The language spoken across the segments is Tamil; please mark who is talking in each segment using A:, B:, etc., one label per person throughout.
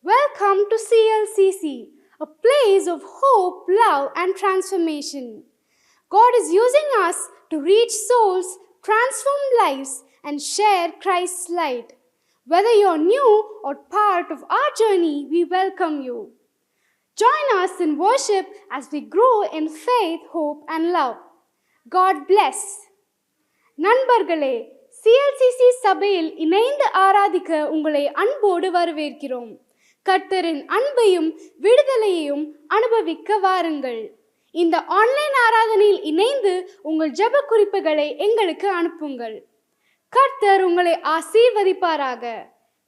A: Welcome to CLCC, a place of hope, love, and transformation. God is using us to reach souls, transform lives, and share Christ's light. Whether you're new or part of our journey, we welcome you. Join us in worship as we grow in faith, hope, and love. God bless. நண்பர்களே, CLCC சபையில் இணைந்து ஆராதிக்க உங்களை அன்போடு வரவேற்கிறோம். கர்த்தரின் அன்பையும் விடுதலையையும் அனுபவிக்க வாருங்கள். இந்த ஆன்லைன் ஆராதனையில் இணைந்து உங்கள் ஜெப குறிப்புகளை எங்களுக்கு அனுப்புங்கள். கர்த்தர் உங்களை ஆசீர்வதிப்பாராக.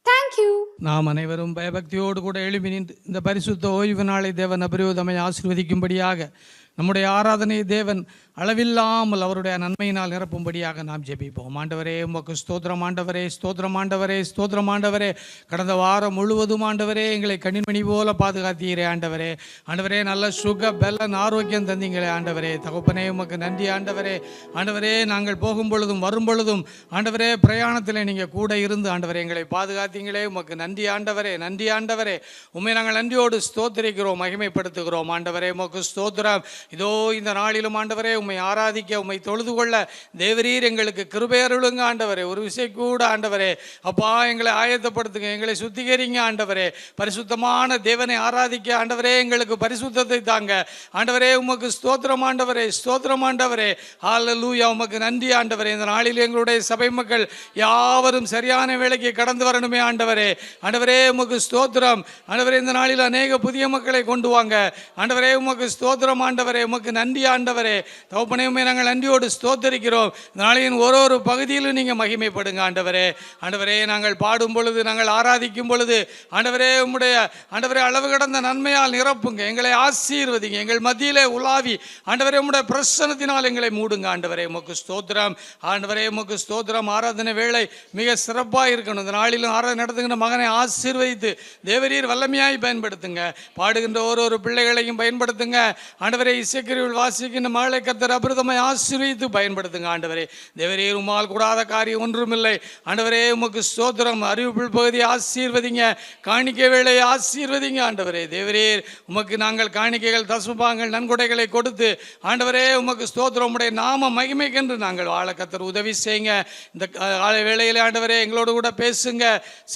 A: தேங்க்யூ.
B: நாம் அனைவரும் பயபக்தியோடு கூட எழுப்பி நின்று இந்த பரிசுத்த ஓய்வு நாளை தேவன் அபரிவிதமை ஆசீர்வதிக்கும்படியாக நம்முடைய ஆராதனை தேவன் அளவில்லாமல் அவருடைய நன்மையினால் நிரப்பும்படியாக நாம் ஜெபிப்போம். ஆண்டவரே, உமக்கு ஸ்தோத்திரம் ஆண்டவரே, ஸ்தோத்திரம் ஆண்டவரே, ஸ்தோத்திரம் ஆண்டவரே. கடந்த வாரம் முழுவதும் ஆண்டவரே எங்களை கண்ணின்மணி போல பாதுகாத்தீரே ஆண்டவரே. ஆண்டவரே, நல்ல சுக பலன் ஆரோக்கியம் தந்தீங்களே ஆண்டவரே. தகப்பனே, உமக்கு நன்றி ஆண்டவரே. ஆண்டவரே, நாங்கள் போகும் பொழுதும் வரும் பொழுதும் ஆண்டவரே பிரயாணத்தில் நீங்கள் கூட இருந்து ஆண்டவரே எங்களை பாதுகாத்தீங்களே. உமக்கு நன்றி ஆண்டவரே, நன்றி ஆண்டவரே. உண்மை நாங்கள் நன்றியோடு ஸ்தோத்திரிக்கிறோம், மகிமைப்படுத்துகிறோம் ஆண்டவரே. உமக்கு ஸ்தோத்திரம். இதோ இந்த நாளிலும் ஆண்டவரே உம்மை ஆராதிக்க, உம்மை தொழுது கொள்ள தேவரீர் எங்களுக்கு கிருபை அருளுங்க ஆண்டவரே. ஒரு விஷயம் கூட ஆண்டவரே, அப்பா எங்களை ஆயத்தப்படுத்துங்க, எங்களை சுத்திகரிங்க ஆண்டவரே. பரிசுத்தமான தேவனை ஆராதிக்க ஆண்டவரே எங்களுக்கு பரிசுத்தத்தை தாங்க ஆண்டவரே. உமக்கு ஸ்தோத்திரம் ஆண்டவரே, ஸ்தோத்திரம் ஆண்டவரே. ஹல்லேலூயா, உமக்கு நன்றி ஆண்டவரே. இந்த நாளில் எங்களுடைய சபை மக்கள் யாவரும் சரியான வேளைக்கு கடந்து வரணுமே ஆண்டவரே. ஆண்டவரே, உமக்கு ஸ்தோத்திரம் ஆண்டவரே. இந்த நாளில் அநேக புதிய மக்களை கொண்டு வாங்க ஆண்டவரே. உமக்கு ஸ்தோத்திரம் ஆண்டவரே, உமக்கு நன்றி ஆண்டவரே. தகப்பனே, நாங்கள் நன்றியோடு ஸ்தோத்தரிக்கிறோம். நாளின் ஒரு பகுதியிலும் நீங்கள் மகிமைப்படுங்க ஆண்டவரே. ஆண்டவரே, நாங்கள் பாடும் பொழுது, நாங்கள் ஆராதிக்கும் பொழுது ஆண்டவரே உம்முடைய ஆண்டவரே அளவு கடந்த நன்மையால் நிரப்புங்க, எங்களை ஆசீர்வதிங்க, எங்கள் மத்தியிலே உலாவி ஆண்டவரே உம்முடைய பிரசன்னத்தினால் எங்களை மூடுங்க ஆண்டவரே. உமக்கு ஸ்தோத்திரம் ஆண்டவரே, உமக்கு ஸ்தோத்திரம். ஆராதனை வேளை மிக சிறப்பாக இருக்கணும். இந்த நாளிலும் ஆராதனை நடத்துகின்ற மகனை ஆசீர்வதித்து தேவரீர் வல்லமையாய் பயன்படுத்துங்க. பாடுகின்ற ஒரு பிள்ளைகளையும் பயன்படுத்துங்க ஆண்டவரே. இசைக்கருவில் வாசிக்கின்ற மகளை கர்த்தர் அபிரதமாய் ஆசீர்வதித்து பயன்படுத்துங்க ஆண்டவரே. தேவரீர் உம்மால் கூடாத காரியம் ஒன்றுமில்லை ஆண்டவரே. உமக்கு ஸ்தோத்திரம். அறிவிப்பில் பகுதியை ஆசீர்வதிங்க, காணிக்கை வேளையை ஆசீர்வதிங்க ஆண்டவரே. தேவரீர் உமக்கு நாங்கள் காணிக்கைகள், தசுபாங்கள், நன்கொடைகளை கொடுத்து ஆண்டவரே உமக்கு ஸ்தோத்திரம். உம்முடைய நாம மகிமைக்கென்று நாங்கள் வாழ கர்த்தர் உதவி செய்யுங்க. இந்த காலை வேளையில் ஆண்டவரே எங்களோடு கூட பேசுங்க,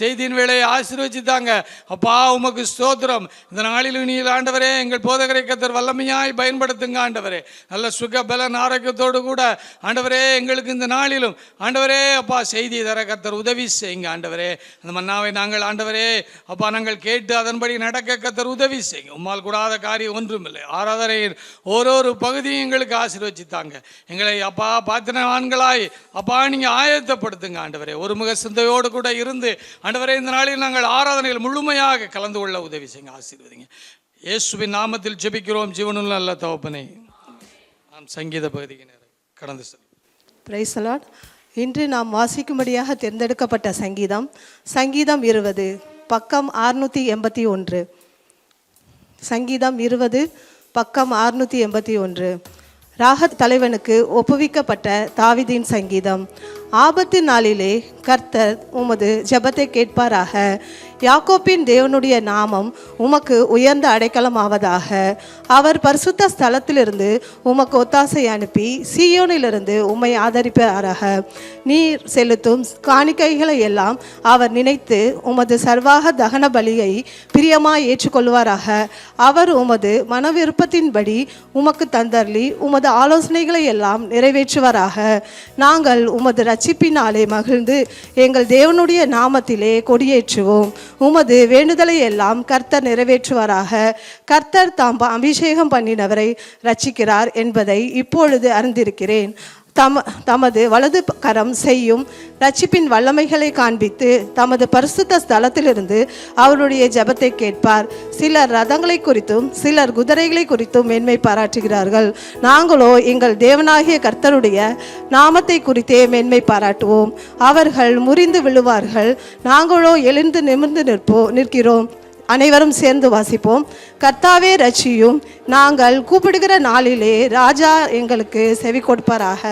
B: செய்தியின் வேளையை ஆசீர்வதித்தாங்க அப்பா. உமக்கு ஸ்தோத்திரம். இந்த நாளில் நீ ஆண்டவரே எங்கள் போதகரை கர்த்தர் வல்லமையாய் பயன்படுத்துங்க ஆண்டவரே. நல்ல சுக பலன் ஆரோக்கியத்தோடு கூட ஆண்டவரே எங்களுக்கு இந்த நாளிலும் ஆண்டவரே அப்பா செய்தி தர கர்த்தர் உதவி செய்யுங்க ஆண்டவரே. அந்த மன்னாவை நாங்கள் ஆண்டவரே அப்பா நாங்கள் கேட்டு அதன்படி நடக்க கர்த்தர் உதவி செய்யுங்க. உம்மால் கூடாத காரியம் ஒன்றுமில்லை. ஆராதனையின் ஒரு பகுதியும் எங்களுக்கு ஆசீர்வதித்தாங்க. எங்களை அப்பா பாத்திரவான்களாய் அப்பா நீங்கள் ஆயத்தப்படுத்துங்க ஆண்டவரே. ஒரு முக சிந்தையோடு கூட இருந்து ஆண்டவரே இந்த நாளில் நாங்கள் ஆராதனையில் முழுமையாக கலந்து கொள்ள உதவி செய்யுங்க, ஆசீர்வதிங்க. இயேசுவின் நாமத்தில் ஜெபிக்கிறோம் ஜீவனுள்ள நல்ல தகப்பனே. நாம் சங்கீத பகுதிக்கு கடந்து செல்வோம்.
C: Praise the Lord. இன்று நாம் வாசிக்கும்படியாக தேர்ந்தெடுக்கப்பட்ட சங்கீதம் 20 பக்கம் 681. சங்கீதம் 20 பக்கம் 681. ராக தலைவனுக்கு ஒப்புவிக்கப்பட்ட தாவீதின் சங்கீதம். ஆபத்து நாளிலே கர்த்தர் உமது ஜெபத்தை கேட்பாராக. யாக்கோப்பின் தேவனுடைய நாமம் உமக்கு உயர்ந்த அடைக்கலமாவதாக. அவர் பரிசுத்த ஸ்தலத்திலிருந்து உமக்கு ஒத்தாசை அனுப்பி சீயோனிலிருந்து உம்மை ஆதரிப்பாராக. நீர் செலுத்தும் காணிக்கைகளை எல்லாம் அவர் நினைத்து உமது சர்வாக தகன பலியை பிரியமாய் ஏற்றுக்கொள்வாராக. அவர் உமது மனவிருப்பத்தின்படி உமக்கு தந்தர்லி உமது ஆலோசனைகளை எல்லாம் நிறைவேற்றுவாராக. நாங்கள் உமது ரட்சிப்பினாலே மகிழ்ந்து எங்கள் தேவனுடைய நாமத்திலே கொடியேற்றுவோம். உமது வேண்டுதலை எல்லாம் கர்த்தர் நிறைவேற்றுவாராக. கர்த்தர் தாம் அபிஷேகம் பண்ணினவரை ரட்சிக்கிறார் என்பதை இப்பொழுது அறிந்திருக்கிறேன். தமது வலது கரம் செய்யும் ரட்சிப்பின் வல்லமைகளை காண்பித்து தமது பரிசுத்த ஸ்தலத்திலிருந்து அவருடைய ஜெபத்தை கேட்பார். சிலர் ரதங்களை குறித்தும் சிலர் குதிரைகளை குறித்தும் மேன்மை பாராட்டுகிறார்கள். நாங்களோ எங்கள் தேவனாகிய கர்த்தருடைய நாமத்தை குறித்தே மேன்மை பாராட்டுவோம். அவர்கள் முறிந்து விழுவார்கள், நாங்களோ எழுந்து நிமிர்ந்து நிற்கிறோம். அனைவரும் சேர்ந்து வாசிப்போம். கர்த்தாவே ரட்சியும், நாங்கள் கூப்பிடுகிற நாளிலே ராஜா எங்களுக்கு செவி கொடுப்பாராக.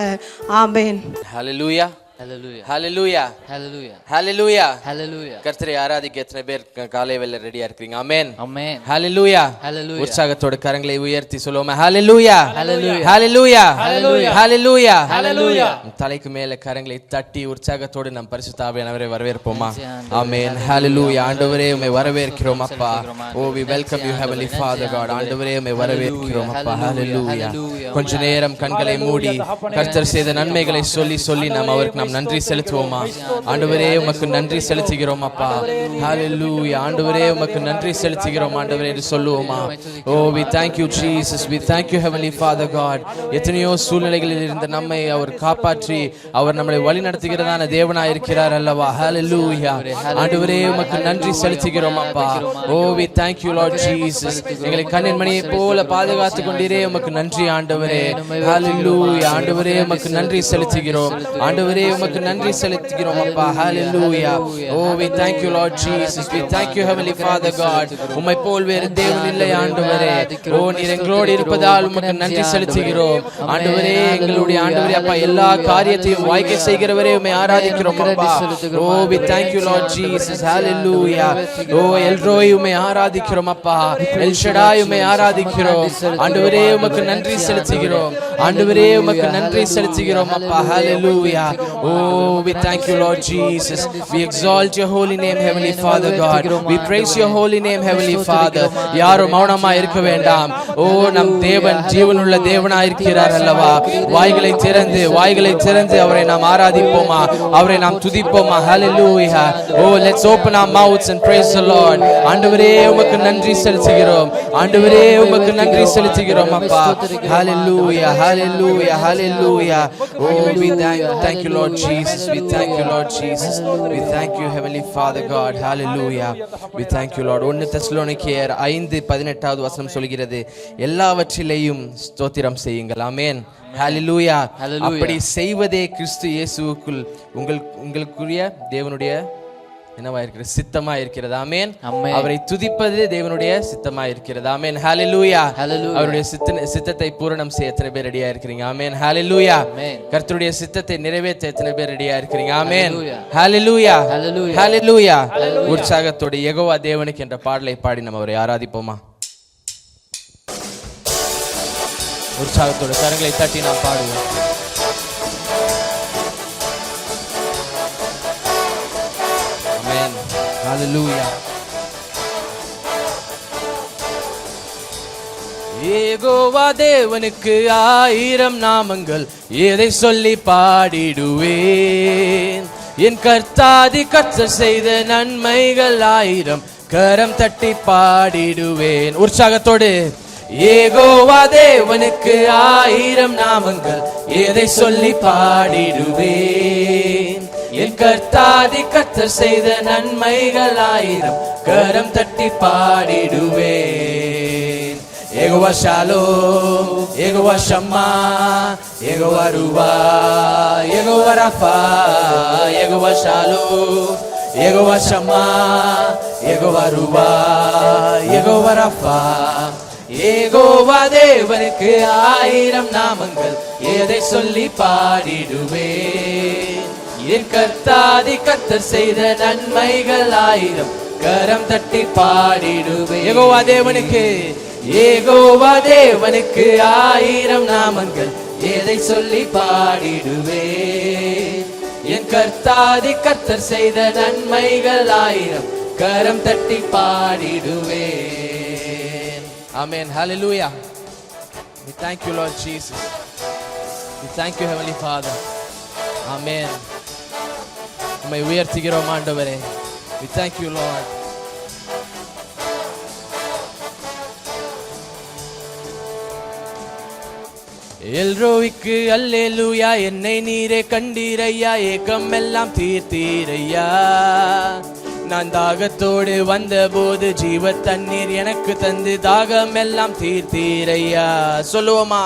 C: ஆமென்.
D: ஹல்லேலூயா. Hallelujah.
E: ஹalleluya
D: Hallelujah.
E: ஹalleluya
D: Hallelujah.
E: கர்த்தரை ஆராதிக்க எத்தனை பேர் காலை வேளை ரெடியா இருக்கீங்க? ஆமென்.
D: Amen.
E: ஹalleluya
D: Hallelujah.
E: உற்சாகத்தோட கரங்களை உயர்த்தி சொல்லுவோம் ஹalleluya
D: Hallelujah.
E: ஹalleluya
D: Hallelujah.
E: ஹalleluya
D: Hallelujah.
E: தலைக்கு மேல கரங்களை தட்டி உற்சாகத்தோடு நம் பரிசுத்த ஆவியானவரை வரவேற்போமா?
D: ஆண்டவரே.
E: ஆமென். ஹalleluya ஆண்டவரே உம்மை வரவேற்கிறோம் அப்பா. Oh we welcome you heavenly Father God. ஆண்டவரே உம்மை வரவேற்கிறோம் அப்பா. ஹalleluya கொஞ்ச நேரம் கண்களை மூடி கர்த்தர் செய்த நன்மைகளை சொல்லி சொல்லி நாம் அவருக்கு நாம் நன்றி செலுத்துவோமா? ஆண்டவரே உமக்கு நன்றி செலுத்துகிறோம் அப்பா. ஹalleluya ஆண்டவரே உமக்கு நன்றி செலுத்துகிறோம் ஆண்டவரே என்று சொல்லுவோமா? Oh we thank you Jesus, we thank you heavenly Father God. எத்தனையோ சூழ்நிலைகளில் இருந்த நம்மை அவர் காப்பாற்றி அவர் நம்மை வழி நடத்துகிறதான தேவனாய் இருக்கிறார் அல்லவா? ஹalleluya ஆண்டவரே உமக்கு நன்றி செலுத்துகிறோம் அப்பா. Oh we thank you Lord Jesus. எங்களை கண்ணின் மணியை போல பாதுகாத்து கொண்டீரே உமக்கு நன்றி ஆண்டவரே. ஹalleluya ஆண்டவரே உமக்கு நன்றி செலுத்துகிறோம் ஆண்டவரே உமக்கு நன்றி செலுத்துகிறோம் அப்பா. ஹalleluya Oh we thank you Lord Jesus, we thank you heavenly Father God. உம்மை போல் வேறு தேவன் இல்லை ஆண்டவரே. ஓ நீர் எங்களோடு இருப்பதால் உமக்கு நன்றி செலுத்துகிறோம் ஆண்டவரே. எங்களுடைய ஆண்டவரே அப்பா எல்லா காரியத்தையும் வாய்க்க செய்கிறவரே உம்மை ஆராதிக்கிறோம் அப்பா. Oh we thank you Lord Jesus. Hallelujah Oh El Roi உம்மை ஆராதிக்கிறோம் அப்பா. எல் ஷடாய் உம்மை ஆராதிக்கிறோம் ஆண்டவரே. உமக்கு நன்றி செலுத்துகிறோம் ஆண்டவரே. உமக்கு நன்றி செலுத்துகிறோம் அப்பா. Hallelujah Oh we thank you Lord Jesus. We exalt your holy name heavenly Father God. We praise your holy name heavenly Father. யாரும் மௌனமா இருக்க வேண்டாம். ஓ நம் தேவன் ஜீவனுள்ள தேவனாய் இருக்கிறார் அல்லவா? வாய்களை திறந்து அவரை நாம் ஆராதிப்போமா? அவரை நாம் துதிப்போமா? Hallelujah Oh let's open our mouths and praise the Lord. ஆண்டவரே உமக்கு நன்றி செலுத்துகிறோம் ஆண்டவரே. உமக்கு நன்றி செலுத்துகிறோம் அப்பா. Hallelujah Hallelujah Hallelujah Oh we thank you Lord Jesus. We thank you Lord Jesus. We thank you heavenly Father God. Hallelujah We thank you Lord. 1 தெசலோனிக்கேயர் 5:18 வசனம் சொல்கிறது எல்லாவற்றிலேயும் ஸ்தோத்திரம் செய்யுங்கள். ஆமென். Hallelujah அப்படி செய்வதே கிறிஸ்து இயேசுவுக்குள் உங்களுக்குரிய தேவனுடைய என்னவா இருக்கிறது? சித்தமா இருக்கிறது. ஆமென். அவரை துதிப்பது தேவனுடைய சித்தமா இருக்கிறது. ஆமென். Hallelujah அவருடைய சித்தத்தை பூரணம் செய்ய எத்தனை பேர் ரெடியா இருக்கிறீங்க? ஆமென். Hallelujah கர்த்தருடைய சித்தத்தை நிறைவேற்ற எத்தனை பேர் ரெடியா இருக்கிறீங்க? ஆமென். Hallelujah Hallelujah உற்சாகத்தோட யெகோவா தேவனுக்கு என்ற பாடலை பாடி நம்ம அவரை ஆராதிப்போமா? உற்சாகத்தோட கரங்களை தட்டி நாம் பாடுவோம். ஆமென். Hallelujah யெகோவா தேவனுக்கு 1000 நாமங்கள் எதை சொல்லி பாடிடுவேன். என் கர்த்தாதி கர்த்தர் செய்த நன்மைகள் 1000 கரம் தட்டி பாடிடுவேன். உற்சாகத்தோடு யெகோவா தேவனுக்கு 1000 நாமங்கள் எதை சொல்லி பாடிடுவேன். என் கர்த்தாதி கர்த்தர் செய்த நன்மைகள் 1000 கரம் தட்டி பாடிடுவேன். Jehovah Shalom Jehovah Shammah Jehovah ரூவா Jehovah Rapha Jehovah Shalom Jehovah Shammah Jehovah ரூவா யெகோவா ரஃபா யெகோவா தேவனுக்கு 1000 நாமங்கள் எதை சொல்லி பாடிடுவேன். என் கர்த்தாதி கர்த்தர் செய்த நன்மைகள் 1000 கரம் தட்டி பாடிடுவேன். யெகோவா தேவனுக்கு 1000 நாமங்கள் எதை சொல்லி பாடிடுவேன். என் கர்த்தாதி கர்த்தர் செய்த நன்மைகள் 1000 கரம் தட்டி பாடிடுவேன். Amen. Hallelujah. We thank you Lord Jesus. We thank you heavenly Father. Amen. உம்மை உயர்த்துகிறோம் ஆண்டவரே. We thank you Lord. எல்ரோய்க்கு அல்லேலூயா என்னை நீரே கண்டீரையா ஏக்கம் எல்லாம் தீர்த்தீரையா. நான் தாகத்தோடு வந்தபோது ஜீவ தண்ணீர் எனக்கு தந்து தாகம் எல்லாம் தீர்த்தீரையா. சொல்லுவோமா?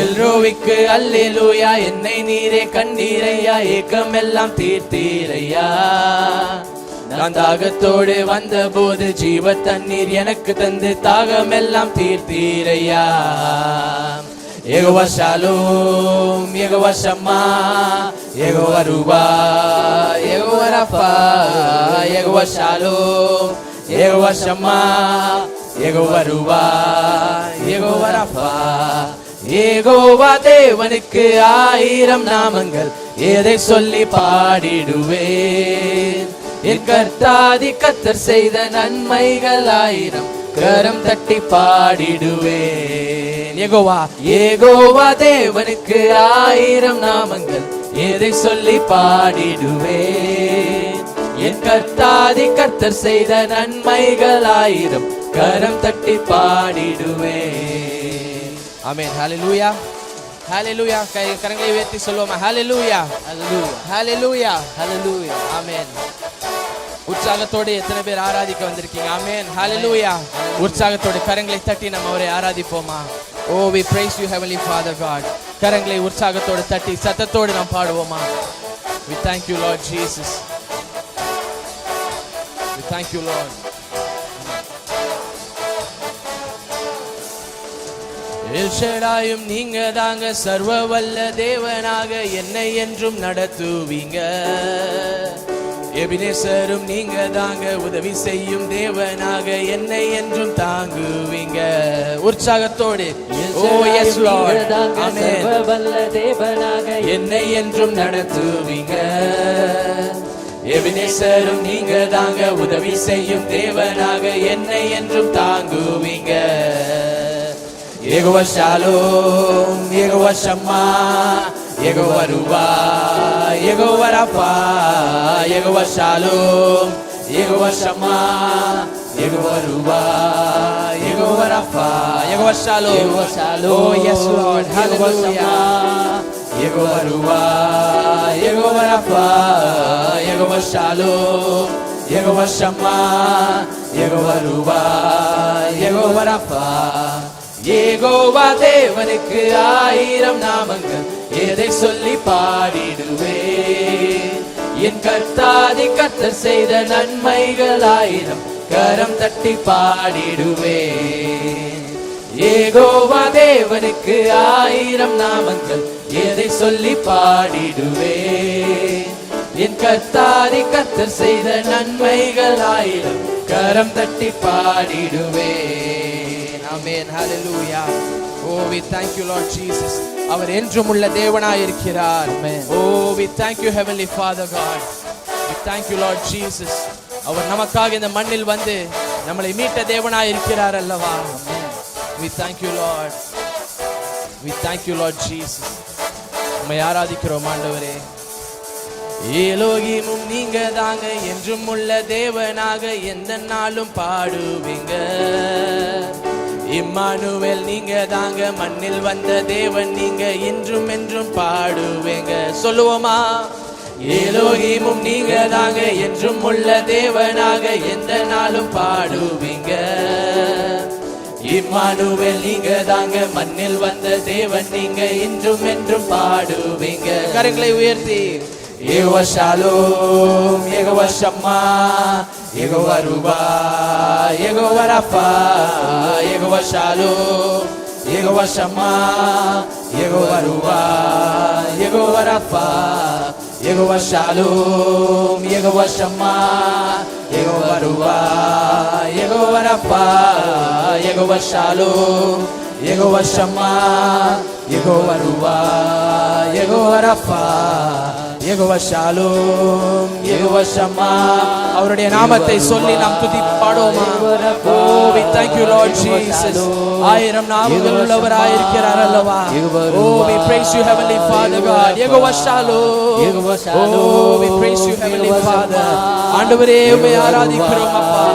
E: எல்ரோய்க்கு அல்லேலூயா என்னை நீரே கண்டீரையா ஏக்கம் எல்லாம் தீர்த்தீரையா. நான் தாகத்தோடு வந்தபோது ஜீவ தண்ணீர் எனக்கு தந்து தாகம் எல்லாம் தீர்த்தீரையா. Jehovah Shalom, Jehovah Shammah, Jehovah ரூபா, Jehovah Rapha, Jehovah Shalom, Jehovah Shammah, Jehovah ரூபா, யெகோவா ரஃபா. யெகோவா தேவனுக்கு 1000 நாமங்கள், எதை சொல்லி பாடிடுவேன். என் கர்த்தாதி கர்த்தர் செய்த நன்மைகள் 1000, கரம் தட்டி பாடிடுவேன். யெகோவா தேவனுக்கு 1000 நாமங்கள், எதை சொல்லி பாடிடுவேன். என் கர்த்தாதி கர்த்தர் செய்த நன்மைகள் 1000, கரம் தட்டி பாடிடுவேன். ஆமென். ஹalleluya, ஹalleluya. கரங்களை உயர்த்தி சொல்வோமா? ஹalleluya, ஹalleluya, ஹalleluya, ஹalleluya. ஆமென். உற்சாகத்தோடு எத்தனை பேர் ஆராதிக்க வந்திருக்கீங்க? ஆமென். ஹalleluya. உற்சாகத்தோடு கரங்களை தட்டி நம்ம அவரை ஆராதிப்போமா? Oh, we praise you, Heavenly Father God. கரங்களை உற்சாகத்தோடு தட்டி சத்தத்தோடு நாம் பாடுவோமா? We thank you, Lord Jesus. We thank you, Lord. எல்ஷடாயும் நீங்க தாங்க, சர்வ வல்ல தேவனாக என்னை என்றும் நடத்துவீங்க. எபினேசரும் நீங்க தாங்க, உதவி செய்யும் தேவனாக என்னை என்றும் தாங்குவீங்க. உற்சாகத்தோடு ஓ எஸ் லார்ட், ஆமென். சர்வ வல்ல தேவனாக என்னை என்றும் நடத்துவீங்க. எபினேசரும் நீங்க தாங்க, உதவி செய்யும் தேவனாக என்னை என்றும் தாங்குவீங்க. Jehovah Shalom, Jehovah Shammah, Jehovah ரூபா, Jehovah Rapha, Jehovah Shalom, Jehovah Shammah, Jehovah ரூபா, Jehovah Rapha, Jehovah Shalom, Jehovah Shalom. Oh yes Lord, hallelujah. Jehovah ரூபா, Jehovah Rapha, Jehovah Shalom, Jehovah Shammah, Jehovah ரூபா, யெகோவா ரஃபா. யெகோவா தேவனுக்கு 1000 நாமங்கள், எதை சொல்லி பாடிடுவேன். என் கர்த்தாதி கர்த்தர் செய்த நன்மைகள் 1000, கரம் தட்டி பாடிடுவேன். யெகோவா தேவனுக்கு 1000 நாமங்கள், எதை சொல்லி பாடிடுவேன். என் கர்த்தாதி கர்த்தர் செய்த நன்மைகள் 1000, கரம் தட்டி பாடிடுவேன். ஆமென். ஹalleluya. Oh, we thank you, Lord Jesus. அவர் என்றும் உள்ள தேவனாய் இருக்கிறார். Oh, we thank you, Heavenly Father God. We thank you, Lord Jesus. அவர் நமக்காக இந்த மண்ணில் வந்து நம்மளை மீட்ட தேவனாய் இருக்கிறார் அல்லவா? We thank you, Lord. We thank you, Lord Jesus. உம்மை ஆராதிக்கிறோம் ஆண்டவரே. எலோகிமும் நீங்க தாங்க, என்றும் உள்ள தேவனாக எந்த நாளும் பாடுவீங்க. இம்மானுவேல் நீங்க தாங்க, மண்ணில் வந்த தேவன் நீங்க, இன்றும் என்றும் பாடுவேங்க. சொல்லுவோமா? எலோகிமும் நீங்க தாங்க, என்றும் உள்ள தேவனாக எந்த நாளும் பாடுவீங்க. இம்மானுவேல் நீங்க தாங்க, மண்ணில் வந்த தேவன் நீங்க, இன்றும் என்றும் பாடுவீங்க. கரங்களை உயர்த்தி Jehovah Shalom, Jehovah Shammah, Jehovah ரூபா, Jehovah Rapha, Jehovah Shalom, Jehovah Shammah, Jehovah ரூபா, Jehovah Rapha, Jehovah Shalom, Jehovah Shammah, Jehovah ரூபா, Jehovah Rapha, Jehovah Shalom, Jehovah Shammah, Jehovah ரூபா, Jehovah Rapha, Jehovah Shalom, Jehovah ஷம்மா. அவருடைய நாமத்தை சொல்லி நாம் துதி பாடுவோமா? Oh, we thank you, Lord Jesus. 1000 நாமங்கள் உள்ளவராய் இருக்கிறார் அல்லவா? Oh, we praise you, Heavenly Father God. Jehovah Shalom. Oh, we praise you, Heavenly Father. ஆண்டவரே உம்மை ஆராதிக்கிறோம் அப்பா.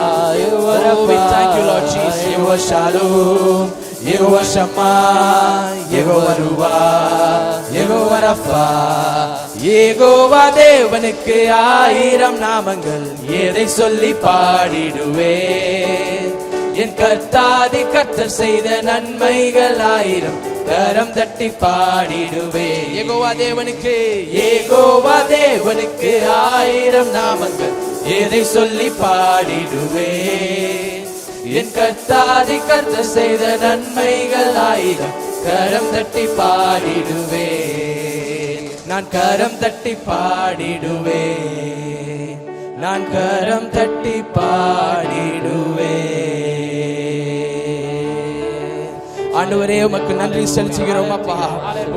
E: Oh, we thank you, Lord Jesus. Jehovah Shalom, Jehovah Shammah, Jehovah ரூபா, யெகோவா ரஃபா. யெகோவா தேவனுக்கு 1000 நாமங்கள், எதை சொல்லி பாடிடுவேன். என் கர்த்தாதி கர்த்தர் செய்த நன்மைகள் 1000, கரம் தட்டி பாடிடுவேன். யெகோவா தேவனுக்கு, யெகோவா தேவனுக்கு 1000 நாமங்கள், எதை சொல்லி பாடிடுவேன். என் கர்த்தாதி கர்த்தர் செய்த நன்மைகள் 1000, கரம் தட்டி பாடிடுவேன், நான் கரம் தட்டி பாடிடுவேன், நான் கரம் தட்டி பாடிடுவேன். ஆண்டவரே உமக்கு நன்றி செலுத்துகிறோம் அப்பா.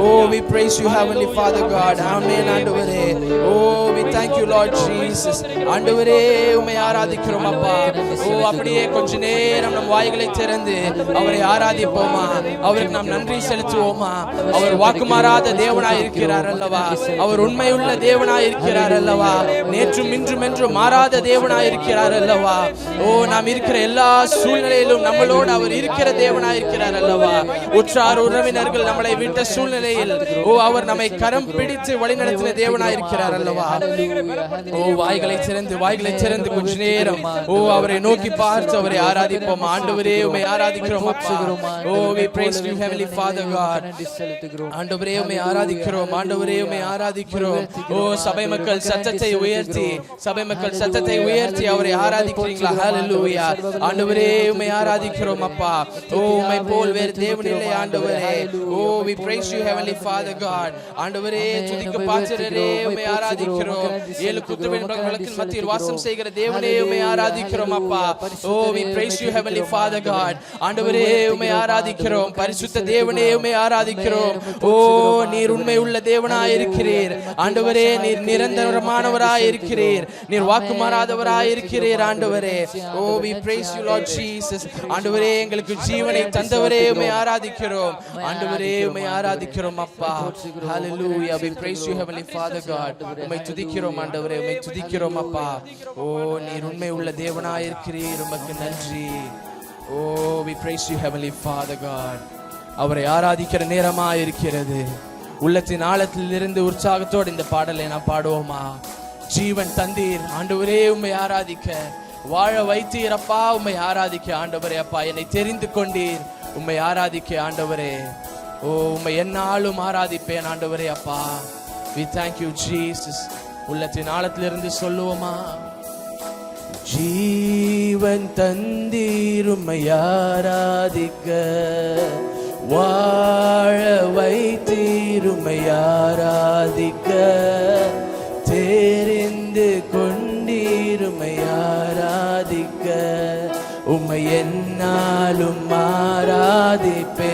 E: Oh, we praise you heavenly Father God. Amen. ஆண்டவரே, oh, we thank you Lord Jesus. ஆண்டவரே உம்மை ஆராதிக்கிறோம் அப்பா. oh, அப்படியே கொஞ்ச நேரம் நம் வாய்களை திறந்து அவரை ஆராதிப்போமா, அவருக்கு நாம் நன்றி செலுத்துவோமா. அவர் வாக்குமாறாத தேவனாய் இருக்கிறார் அல்லவா, அவர் உண்மையுள்ள தேவனாய் இருக்கிறார் அல்லவா, நேற்றும் இன்றும் என்றும் மாறாத தேவனாய் இருக்கிறார் அல்லவா. ஓ, நாம் இருக்கிற எல்லா சூழ்நிலையிலும் நம்மளோடு அவர் இருக்கிற தேவனாய் இருக்கிறார் அல்லவா. உற்றார் உறவினர்கள் நம்மளை விட்ட சூழ்நிலையில் ஓ, அவர் நம்மை கரம் பிடித்து வழிநடத்தின தேவனாய் இருக்கிறார் அல்லவா. ஓ, வாய்களை திறந்து கொஞ்ச நேரம் ஓ, அவரை நோக்கி பார்த்து அவரை ஆராதிப்போம். ஆண்டவரே உம்மை ஆராதிக்கிறோம் அப்பா. ஓ, we praise you heavenly Father God. ஆண்டவரே உம்மை ஆராதிக்கிறோம், ஆண்டவரே உம்மை ஆராதிக்கிறோம். ஓ, சபை மக்கள் சத்தத்தை உயர்த்தி அவரை ஆராதிக்கிறீங்களா? ஹalleluya. ஆண்டவரே உம்மை ஆராதிக்கிறோம் அப்பா. ஓ, உம்மை போல் வேறு தேவன் இல்லை ஆண்டவரே. ஓ, we praise you heavenly Father God. ஆண்டவரே துதிக்கு பாத்திரரே உம்மை ஆராதிக்கிறோம். ஏழு குத்துவின் விளக்கின் மத்தியில் வாசம் செய்கிற தேவனே உம்மை ஆராதிக்கிறோம் அப்பா. ஓ, we praise you heavenly Father God. ஆண்டவரே உம்மை ஆராதிக்கிறோம், பரிசுத்த தேவனே உம்மை ஆராதிக்கிறோம். ஓ, நீர் உண்மை உள்ள தேவனாய் இருக்கிறீர் ஆண்டவரே, நீர் நிரந்தரமானவராய் இருக்கிறீர், நீர் வாக்கு மாறாதவராய் இருக்கிறீர் ஆண்டவரே. ஓ, we praise you Lord Jesus. ஆண்டவரே எங்களுக்கு ஜீவனை தந்தவரே உம்மை ஆராதிக்கிறோம், ஆண்டவரே உம்மை ஆராதிக்கிறோம் அப்பா. Hallelujah. We praise you heavenly Father God. உம்மை துதிக்கிறோம் ஆண்டவரே, உம்மை துதிக்கிறோம் அப்பா. ஓ, நீர் உண்மை உள்ள தேவனாய் இருக்கிறீர், உமக்கு நன்றி. ஓ, we praise you heavenly Father God. அவரை ஆராதிக்கிற நேரமாய் இருக்கிறது. உள்ளத்தின் ஆழத்திலிருந்து உற்சாகத்தோடு இந்த பாடலை நாம் பாடுவோமா? ஜீவன் தந்தீர் ஆண்டவரே, உம்மை ஆராதிக்க வாழ வைத்தீர் அப்பா, உம்மை ஆராதிக்க ஆண்டவரே அப்பா. என்னை தெரிந்து கொண்டீர், உம்மை ஆராதிக்க ஆண்டவரே. ஓ, உம்மை என்னாலும் ஆராதிப்பேன் ஆண்டவரே அப்பா. we thank you Jesus. உள்ளத்தின் ஆழத்திலிருந்து சொல்லுவோமா? ஜீவன் தந்தீர், உம்மை ஆராதிக்க வாழ வைத்தீர், உம்மை ஆராதிக்க தெரிந்து கொண்டீர், உம்மை ஆராதிக்க உம்மை என்னாலும் ஆராதிப்பேன்,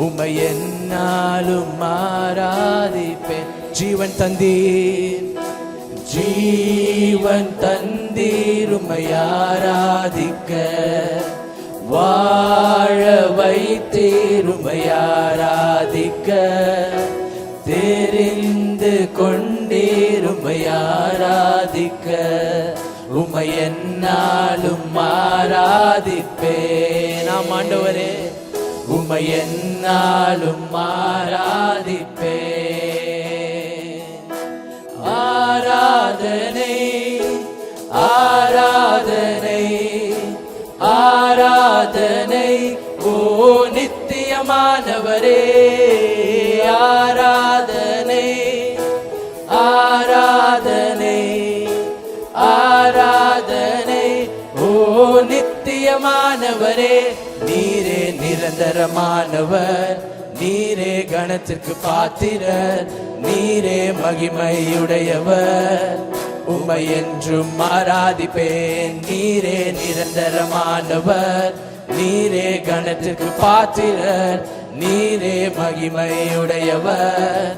E: உம்மை என்னாலும் ஆராதிப்பேன். ஜீவன் தந்தீர், ஜீவன் தந்தீர், உம்மை ஆராதிக்க வாழ வைத்தீர், உம்மை ஆராதிக்க தெரிந்து கொண்டீர், உம்மை ஆராதிக்க உம்மை என்னாலும் ஆராதிப்பேன். நாம் ஆண்டவரே உம்மை என்னாலும் ஆராதிப்பேன். ஆராதனை ஆராதனை ஆராதனை ஓ நித்தியமானவரே, ஆராதனை ஆராதனை ஆராதனை ஓ நித்தியமானவரே. நீரே நிரந்தரமானவர், நீரே கணத்திற்கு பாத்திரர், நீரே மகிமையுடையவர், உம்மை என்றும் ஆராதிப்பேன். நீரே நிரந்தரமானவர், நீரே கணத்திற்கு பாத்திரர், நீரே மகிமையுடையவர்,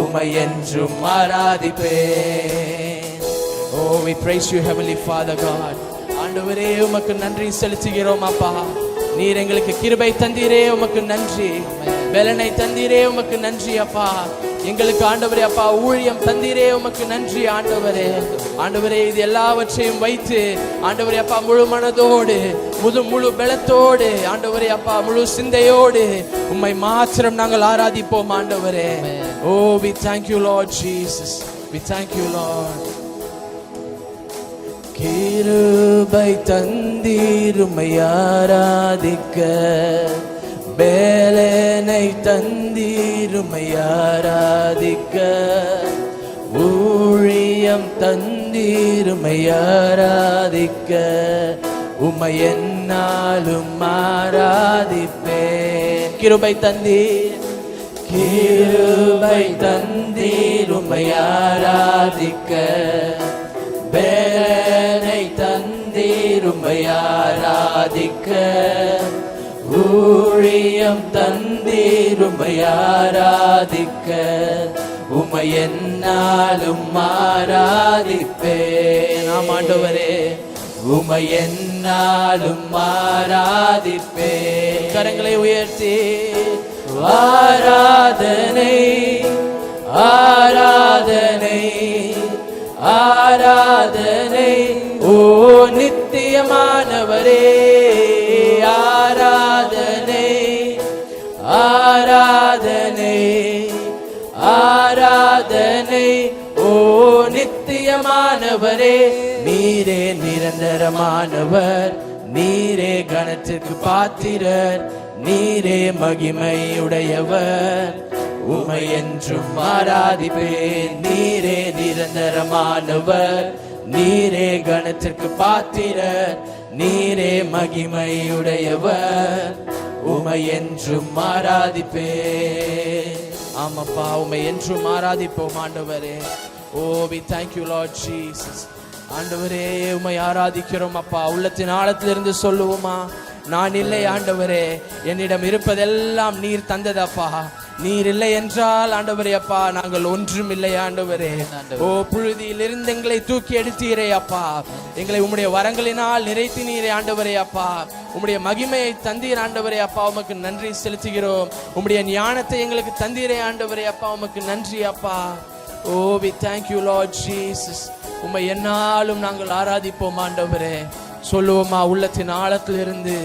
E: உம்மை என்றும் ஆராதிப்பேன். Oh, we praise you heavenly Father God. ஆண்டவரே உமக்கு நன்றி செலுத்துகிறோம் அப்பா. நீர் எங்களுக்கு கிருபை தந்தீரே, உமக்கு நன்றி. பலனை தந்தீரே, உமக்கு நன்றி அப்பா. எங்களுக்கு ஆண்டவரே அப்பா ஊழியம் தந்தீரே, உமக்கு நன்றி ஆண்டவரே. ஆண்டவரே இது எல்லாவற்றையும் வைத்து ஆண்டவரே அப்பா முழு மனதோடு முழு பலத்தோடு ஆண்டவரே அப்பா முழு சிந்தையோடு உம்மை மாத்திரம் நாங்கள் ஆராதிப்போம் ஆண்டவரே. Oh, we thank you Lord Jesus. We thank you Lord. கிருபை தந்தீர், உம்மை ஆராதிக்க பேலனை தந்தீர், உம்மை ஆராதிக்க ஊழியம் தந்தீர், உம்மை ஆராதிக்க உம்மை என்னாலும் ஆராதிப்பேன். கிருபை தந்தீர், கிருபை தந்தீர் உம்மை ஆராதிக்க, பேனை தந்தீர் உம்மை ஆராதிக்க, ஊழியம் தந்தீர் உம்மை ஆராதிக்க, உம்மை என்னாலும் ஆராதிப்பேன். ஆம் ஆண்டவரே, உம்மை என்னாலும் ஆராதிப்பேன். கரங்களை உயர்த்தி ஆராதனை ஆராதனை ஆராதனை ஓ நித்தியமானவரே, ஆராதனை ஆராதனை ஆராதனை ஓ நித்தியமானவரே. நீரே நிரந்தரமானவர், நீரே கணத்திற்கு பாத்திரர், நீரே மகிமையுடையவர், உம்மை என்றும் ஆராதிப்பேன். நீரே நிரந்தரமானவர், நீரே கணத்திற்கு பாத்திரர், நீரே மகிமையுடையவர், உம்மை என்றும் ஆராதிப்பேன். ஆமாப்பா, உம்மை என்றும் ஆராதிப்போம் ஆண்டவரே. ஓ we thank you Lord Jesus. ஆண்டவரே, உம்மை ஆராதிக்கிறோம் அப்பா. உள்ளத்தின் ஆழத்திலிருந்து சொல்லுவோமா, நான் இல்லை ஆண்டவரே, என்னிடம் இருப்பதெல்லாம் நீர் தந்ததப்பா. நீர் இல்லை என்றால் ஆண்டவரே அப்பா, நாங்கள் ஒன்றும் இல்லை ஆண்டவரே. ஓ புழுதியில் இருந்து எங்களை தூக்கி எடுத்தீரே அப்பா, எங்களை உம்முடைய வரங்களினால் நிறைத்தினீரே ஆண்டவரே அப்பா. உம்முடைய மகிமையை தந்தீர் ஆண்டவரே அப்பா, உமக்கு நன்றி செலுத்துகிறோம். உம்முடைய ஞானத்தை எங்களுக்கு தந்தீரே ஆண்டவரே அப்பா, உமக்கு நன்றி அப்பா. ஓ we thank you Lord Jesus. உம்மை என்னாலும் நாங்கள் ஆராதிப்போம் ஆண்டவரே. சொல்லுவோமா உள்ளத்தின் ஆழத்திலிருந்து.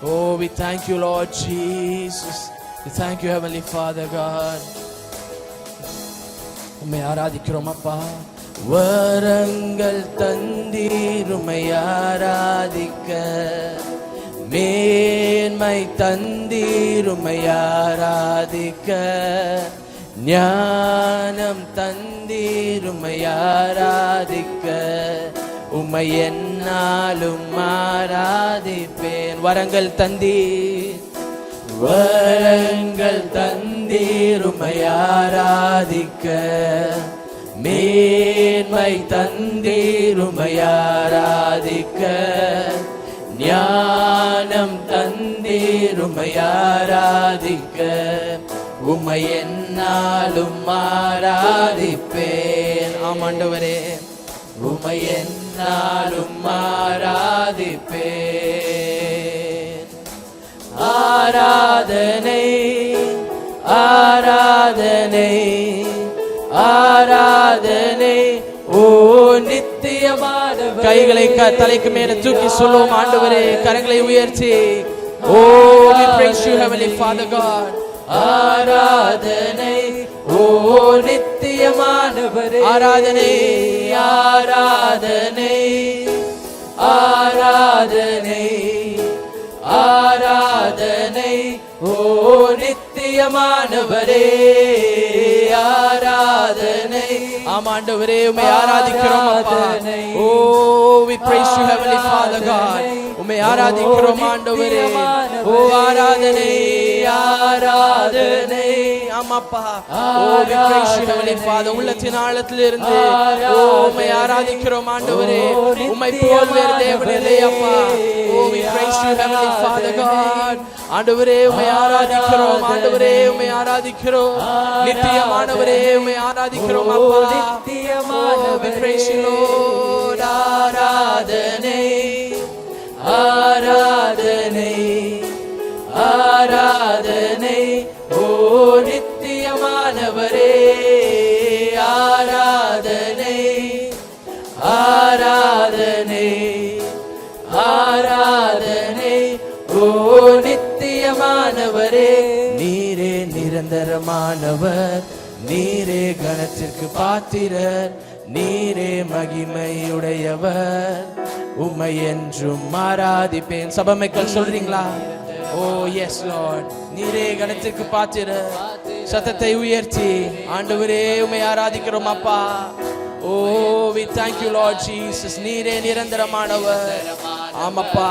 E: ஓ we thank you Lord Jesus. We thank you Heavenly Father God. உம்மை ஆராதிக்கிறோம் அப்பா. வரங்கள் தந்தீர் உம்மை ஆராதிக்க, மேன்மை தந்தீர் உம்மை ஆராதிக்க, ஞானம் தந்தீர் உம்மை ஆராதிக்க, உம்மை என்னாலும் ஆராதிப்பேன். வரங்கள் தந்தீர், வரங்கள் தந்தீர் உம்மை ஆராதிக்க, மேன்மை தந்தீர் உம்மை ஆராதிக்க, ஞானம் தந்தீர் உம்மை ஆராதிக்க, உம்மை என்னாலும் ஆராதிப்பேன். ஆமாண்டவரே, உம்மை என்னாலும் ஆராதிப்பேன். ஆராதனை ஆராதனை ஆராதனை ஓ நித்தியமானவர். கைகளை தலைக்கு மேல தூக்கி சொல்லுவோம் ஆண்டவரே, கரங்களை உயர்த்தி. ஓ we praise you Heavenly Father God. ஆராதனை ஓ நித்தியமானவரே, ஆராதனை ஆராதனை ஆராதனை ஆராதனை ஓ நித்தியமானவரே, ஆராதனை. ஆமாண்டவரே, உம்மை ஆராதிக்கிறோம் அப்பா. ஓ we praise you Heavenly Father God. உம்மை ஆராதிக்கிறோம் ஆண்டவரே. ஓ ஆராதனை ஆராதனை. ஆமாப்பா, ஓ we praise you Heavenly Father. உள்ளத்தின் ஆழத்திலிருந்து ஓ உம்மை ஆராதிக்கிறோம் ஆண்டவரே. உம்மை போல் வேறு தேவன் இல்லை அப்பா. ஓ we praise you Heavenly Father God. ஆண்டவரே, உம்மை ஆராதிக்கிறோம் ஆண்டவரே, உம்மை ஆராதிக்கிறோம். நித்தியமானவரே, உம்மை ஆராதிக்கிறோம் அப்பா. நித்தியமானவரே, we praise you Lord. ஆராதனை ஆராதனை ஆராதனை ஓ நித்தியமானவரே, ஆராதனை ஆராதனை ஆராதனை ஓ நித்தியமானவரே. நீரே நிரந்தரமானவர், நீரே கணத்திற்கு பாத்திரர், நீரே மகிமையுடையவர், உம்மை என்றும் ஆராதிப்பேன். சபைமக்கள் சொல்றீங்களா? ஓ எஸ் லார்ட், நீரே கணத்திற்கு பாத்திரர். சத்தத்தை உயர்த்தி ஆண்டவரே, உம்மை ஆராதிக்கிறோம் அப்பா. ஓ we thank you Lord Jesus. நீரே நிரந்தரமானவர். ஆமப்பா,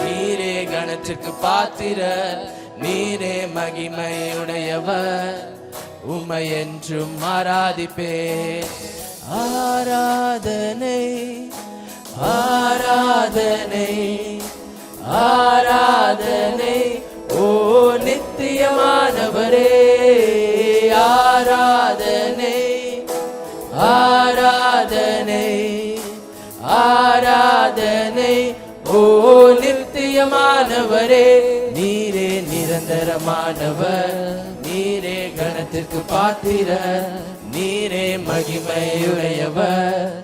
E: நீரே கணத்திற்கு பாத்திரர், நீரே மகிமையுடையவர், உம்மை என்றும் ஆராதிப்பேன். ஆராதனை ஆராதனை ஆராதனை ஓ நித்தியமானவரே, ஆராதனை ஆராதனை ஆராதனை ஓ நித்தியமானவரே, நீரே நிரந்தரமானவர், நீரே கணத்திற்கு பாத்திரர், நீரே மகிமையுடையவர்,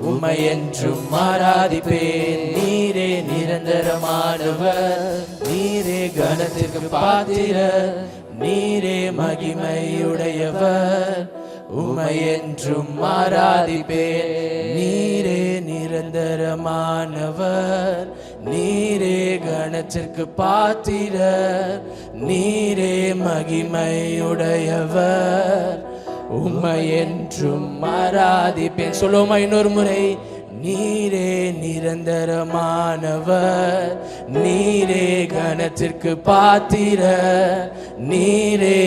E: உம்மை என்றும் ஆராதிப்பேன். நீரே நிரந்தரமானவர், நீரே கணத்திற்கு பாத்திரர், நீரே மகிமையுடையவர், உம்மை என்றும் ஆராதிப்பேன். நீரே நிரந்தரமானவர், நீரே கணத்திற்கு பாத்திரர், நீரே மகிமையுடையவர், உம்மை என்றும் ஆராதிப்பேன். சொல்லுமா இன்னொரு முறை. நீரே நிரந்தரமானவர், நீரே கணத்திற்கு பாத்திரர், நீரே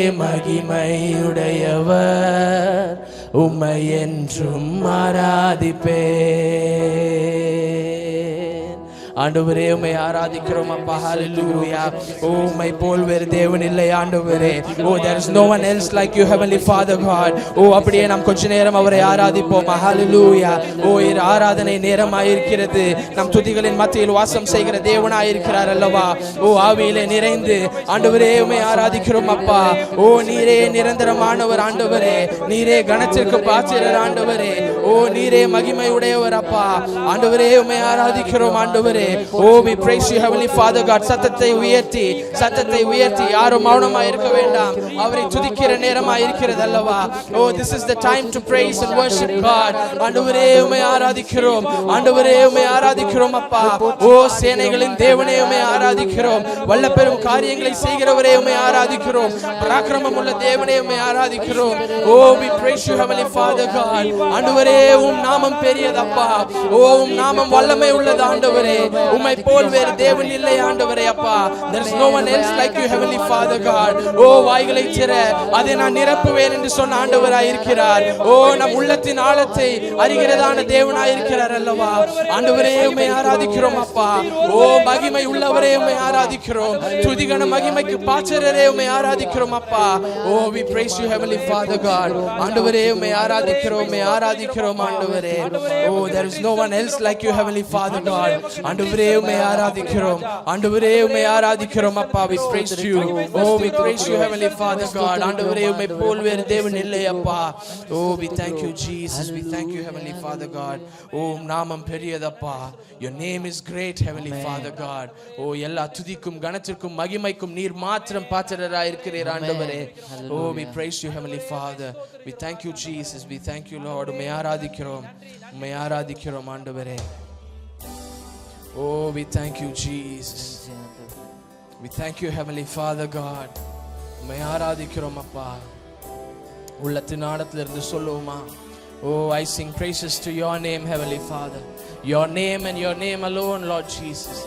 E: மகிமையுடையவர், உம்மை என்றும் ஆராதிப்பேன். ஆண்டவரே உம்மை ஆராதிக்கிறோம் அப்பா. ஹalleluya. ஓ உம்மை போல் வேறு தேவன் இல்லை ஆண்டவரே. ஓ there is no one else like you heavenly father God. ஓ அப்படியே நாம் கொஞ்ச நேரம் அவரை ஆராதிப்போம். ஹalleluya. ஓ இந்த ஆராதனை நேரமாய் இருக்கிறது. நம் துதிகளின் மத்தியில் வாசம் செய்கிற தேவனாய் இருக்கிறார் அல்லவா. ஓ ஆவியிலே நிறைந்து ஆண்டவரே உம்மை ஆராதிக்கிறோம் அப்பா. ஓ நீரே நிரந்தரமானவர் ஆண்டவரே, நீரே கணத்திற்கு பாத்திரர் ஆண்டவரே, ஓ நீரே மகிமை உடையவர் அப்பா. ஆண்டவரே உம்மை ஆராதிக்கிறோம் ஆண்டவரே. Oh, we praise you heavenly father God. சத்தத்தை உயர்த்தி யாரும் மௌனமாய் இருக்க வேண்டாம். அவரை துதிக்கிற நேரமாய் இருக்கிறது அல்லவா. Oh, this is the time to praise and worship God. ஆண்டவரே உம்மை ஆராதிக்கிறோம், ஆண்டவரே உம்மை ஆராதிக்கிறோம் அப்பா. ஓ சேனைகளின் தேவனே உம்மை ஆராதிக்கிறோம், வல்ல பெரும் காரியங்களை செய்கிறவரே உம்மை ஆராதிக்கிறோம், பராக்கிரமம் உள்ள தேவனே உம்மை ஆராதிக்கிறோம். Oh, we praise you heavenly father God. ஆண்டவரே உம் நாமம் பெரியதப்பா. ஓ உம் நாமம் வல்லமை உள்ளது ஆண்டவரே. உம்மை போல் வேறு தேவன் இல்லை ஆண்டவரே அப்பா. there is no one else like you heavenly father God. ஓ வாய்களை திற, அதை நான் நிரப்புவேன் என்று சொன்ன ஆண்டவராய் இருக்கிறார். ஓ நம் உள்ளத்தின் ஆழத்தை அறிகிறதான தேவனாய் இருக்கிறார் அல்லவா. ஆண்டவரே உம்மை ஆராதிக்கிறோம் அப்பா. ஓ மகிமை உள்ளவரே உம்மை ஆராதிக்கிறோம், துதிகன மகிமைக்கு பாத்திரரே உம்மை ஆராதிக்கிறோம் அப்பா. ஓ we praise you heavenly father God. ஆண்டவரே உம்மை ஆராதிக்கிறோம் ஆண்டவரே. ஓ there is no one else like you heavenly father God. ஆண்டவரே உம்மை ஆராதிக்கிறோம் அப்பா. we praise you. oh we praise you heavenly father God. ஆண்டவரே உம்மை போல் வேறு தேவன் இல்லை அப்பா. oh we thank you Jesus, we thank you heavenly father God. உம் நாமம் பெரியதப்பா. your name is great heavenly father God. ஓ எல்லா துதிக்கும் கணத்திற்கும் மகிமைக்கும் நீர் மாத்திரம் பாத்திரராய் இருக்கிறீர் ஆண்டவரே. oh we praise you heavenly father, we thank you Jesus, we thank you Lord. உம்மை ஆராதிக்கிறோம் ஆண்டவரே. Oh, we thank you, Jesus. We thank you, Heavenly Father God. உம்மை ஆராதிக்கிறோம் அப்பா. உள்ளத்தின் ஆழத்திலிருந்து சொல்லுவோமா. Oh, I sing praises to your name, Heavenly Father. Your name and your name alone, Lord Jesus.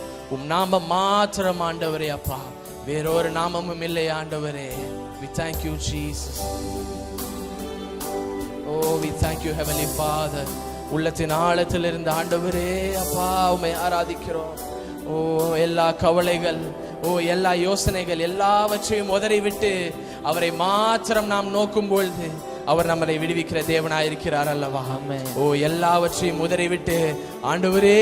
E: நாமம் மாத்திரம் ஆண்டவரே அப்பா, வேறொரு நாமமும் இல்லை ஆண்டவரே. We thank you, Jesus. Oh, we thank you, Heavenly Father. உள்ளத்தின் ஆழத்தில் இருந்த ஆண்டவரே அப்பா உம்மை ஆராதிக்கிறோம். ஓ எல்லா கவலைகள், ஓ எல்லா யோசனைகள் எல்லாவற்றையும் உதறிவிட்டு அவரை மாத்திரம் நாம் நோக்கும் பொழுது அவர் நம்மை விடுவிக்கிற தேவனாய் இருக்கிறார் அல்லவா. ஓ எல்லாவற்றையும் உதறிவிட்டு ஆண்டவரே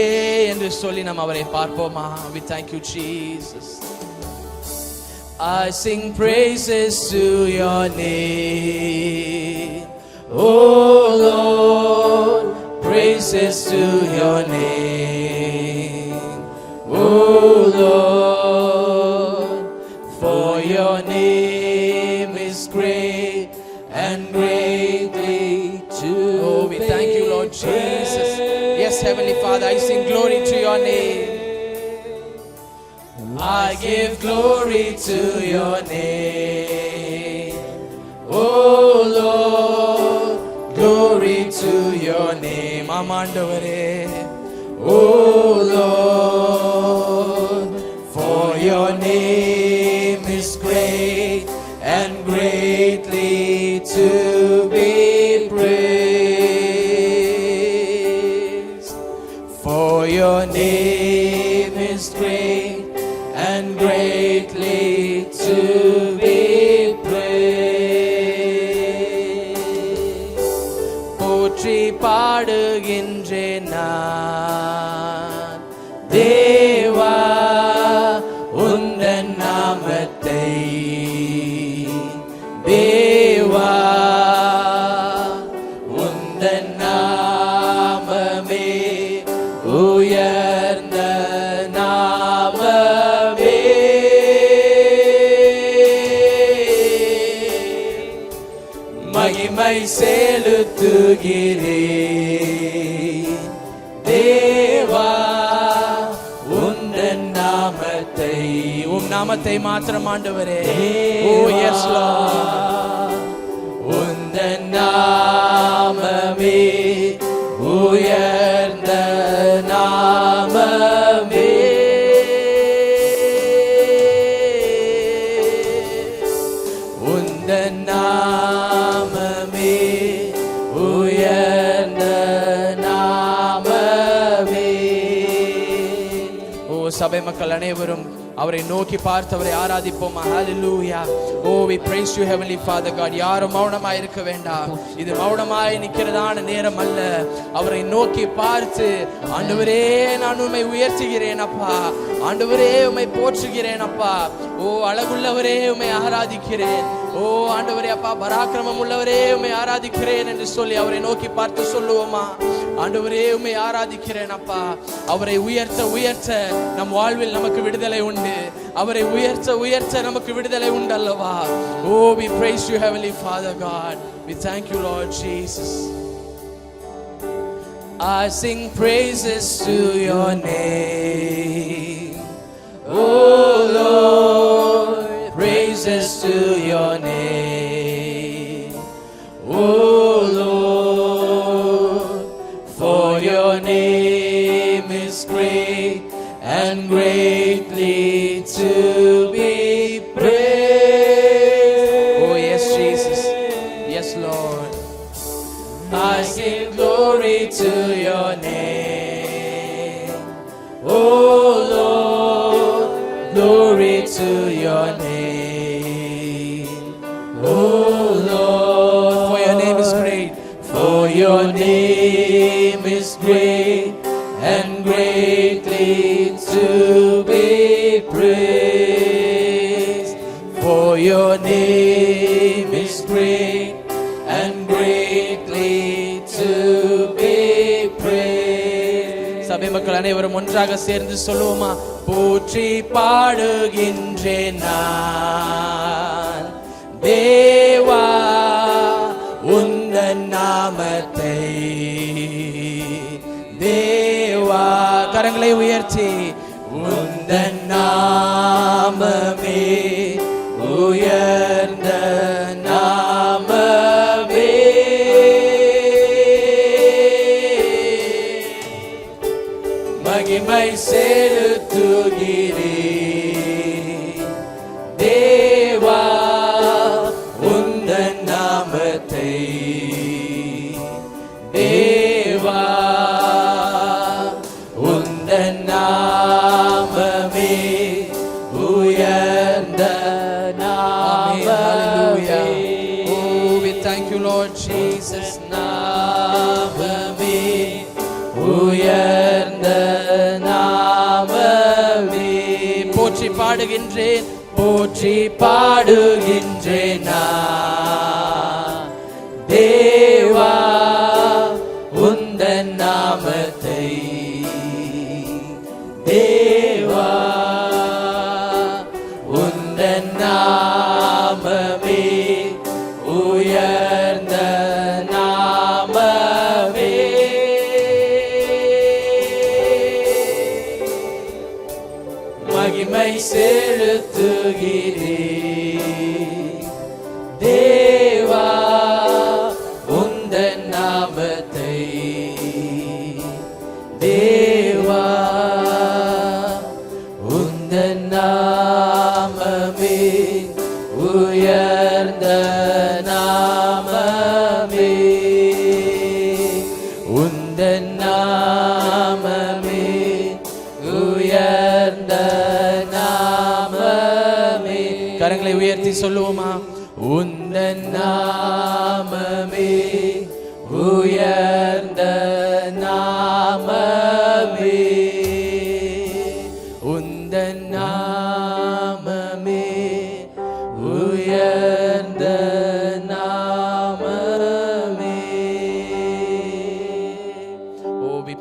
E: என்று சொல்லி நாம் அவரை பார்ப்போமா. we thank you Jesus. I sing praises to your name, oh Lord. Praises to your name, oh Lord, for your name is great and greatly to be. Oh, we thank you, Lord Jesus. Yes, Heavenly Father, I sing glory to your name. I give glory to your name, oh Lord, glory to your name. ஆமாண்டவரே. oh Lord, போற்றி பாடுகின்றேன் நான். தேவா உந்தன் நாமத்தை, தேவா உந்தன் நாமமே உயர்ந்த நாமமே. மகிமை செலுத்துகிறேன் தேவா உந்தன் நாமத்தை. உம் நாமத்தை மாத்திரம் ஆண்டவரே. ஓ எஸ் லார்ட். உந்தன் நாமமே உயர்ந்த நாமமே. உந்தன் நாமமே உயர்ந்த நாமமே. ஓ சபை மக்கள் அனைவரும் அவரை நோக்கி பார்த்து அவரை ஆராதிப்போம். ஹalleluya. Oh, we praise you heavenly Father God. யாரும் மௌனமாய் இருக்க வேண்டாம். இது மௌனமாய் நிக்கிறதான நேரம் அல்ல. அவரை நோக்கி பார்த்து ஆண்டவரே நான் உம்மை உயர்த்துகிறேன் அப்பா, ஆண்டவரே உம்மை போற்றுகிறேன் அப்பா, ஓ அழகுள்ளவரே உம்மை ஆராதிக்கிறேன், ஓ ஆண்டவரே அப்பா பராக்கிரமம் உள்ளவரே உம்மை ஆராதிக்கிறேன் என்று சொல்லி அவரை நோக்கி பார்த்து சொல்லுவோமா? ஆண்டவரே உம்மை ஆராதிக்கிறேன் அப்பா. அவரை உயர்த்த உயர்த்த நம் வாழ்வில் நமக்கு விடுதலை உண்டு. அவரை உயர்த்த உயர்த்த நமக்கு விடுதலை உண்டு அல்லவா? Oh, we praise you heavenly Father God. We thank you Lord Jesus. I sing praises to your name, oh Lord, praises to your name, oh Lord, for your name is great and greatly to be praised. Oh yes Jesus, yes Lord. I give glory to your name, oh Lord, glory to your name, oh Lord, for your name is great, for your name is great and greatly to be praised, for your name is great and greatly to be praised. சபை மக்கள் அனைவரும் ஒன்றாக சேர்ந்து சொல்லுவோமா? போற்றி பாடுகின்றேன் நான் தேவா உந்தன் நாமத்தை, தேவா கரங்களை உயர்த்தி உந்தன் நாமமே உயர்ந்த நாமமே. மகிமை செலுத்துகிறேன் தேவா உந்தன் நாமத்தை, தேவா உந்தன் நாமமே உயர்ந்த நாமமே. Oh, we thank you Lord Jesus. நாமமே உயர்ந்த நாமமே. போற்றி பாடுகின்றேன், போற்றி பாடுகின்றேன் நான் தேவா உந்தன் நாமத்தை, தேவா உந்தன் நாமமே உயர்ந்த நாமமே. மகிமை செலுத்துகிறேன் தேவா உந்தன் நாமத்தை, தேவா உந்தன் நாமமே உயர்ந்த நாமமே, உந்தன் நாமமே உயர்ந்த நாமமே. கரங்களை உயர்த்தி சொல்லுவோமா? உந்தன் நாமமே உயர்ந்த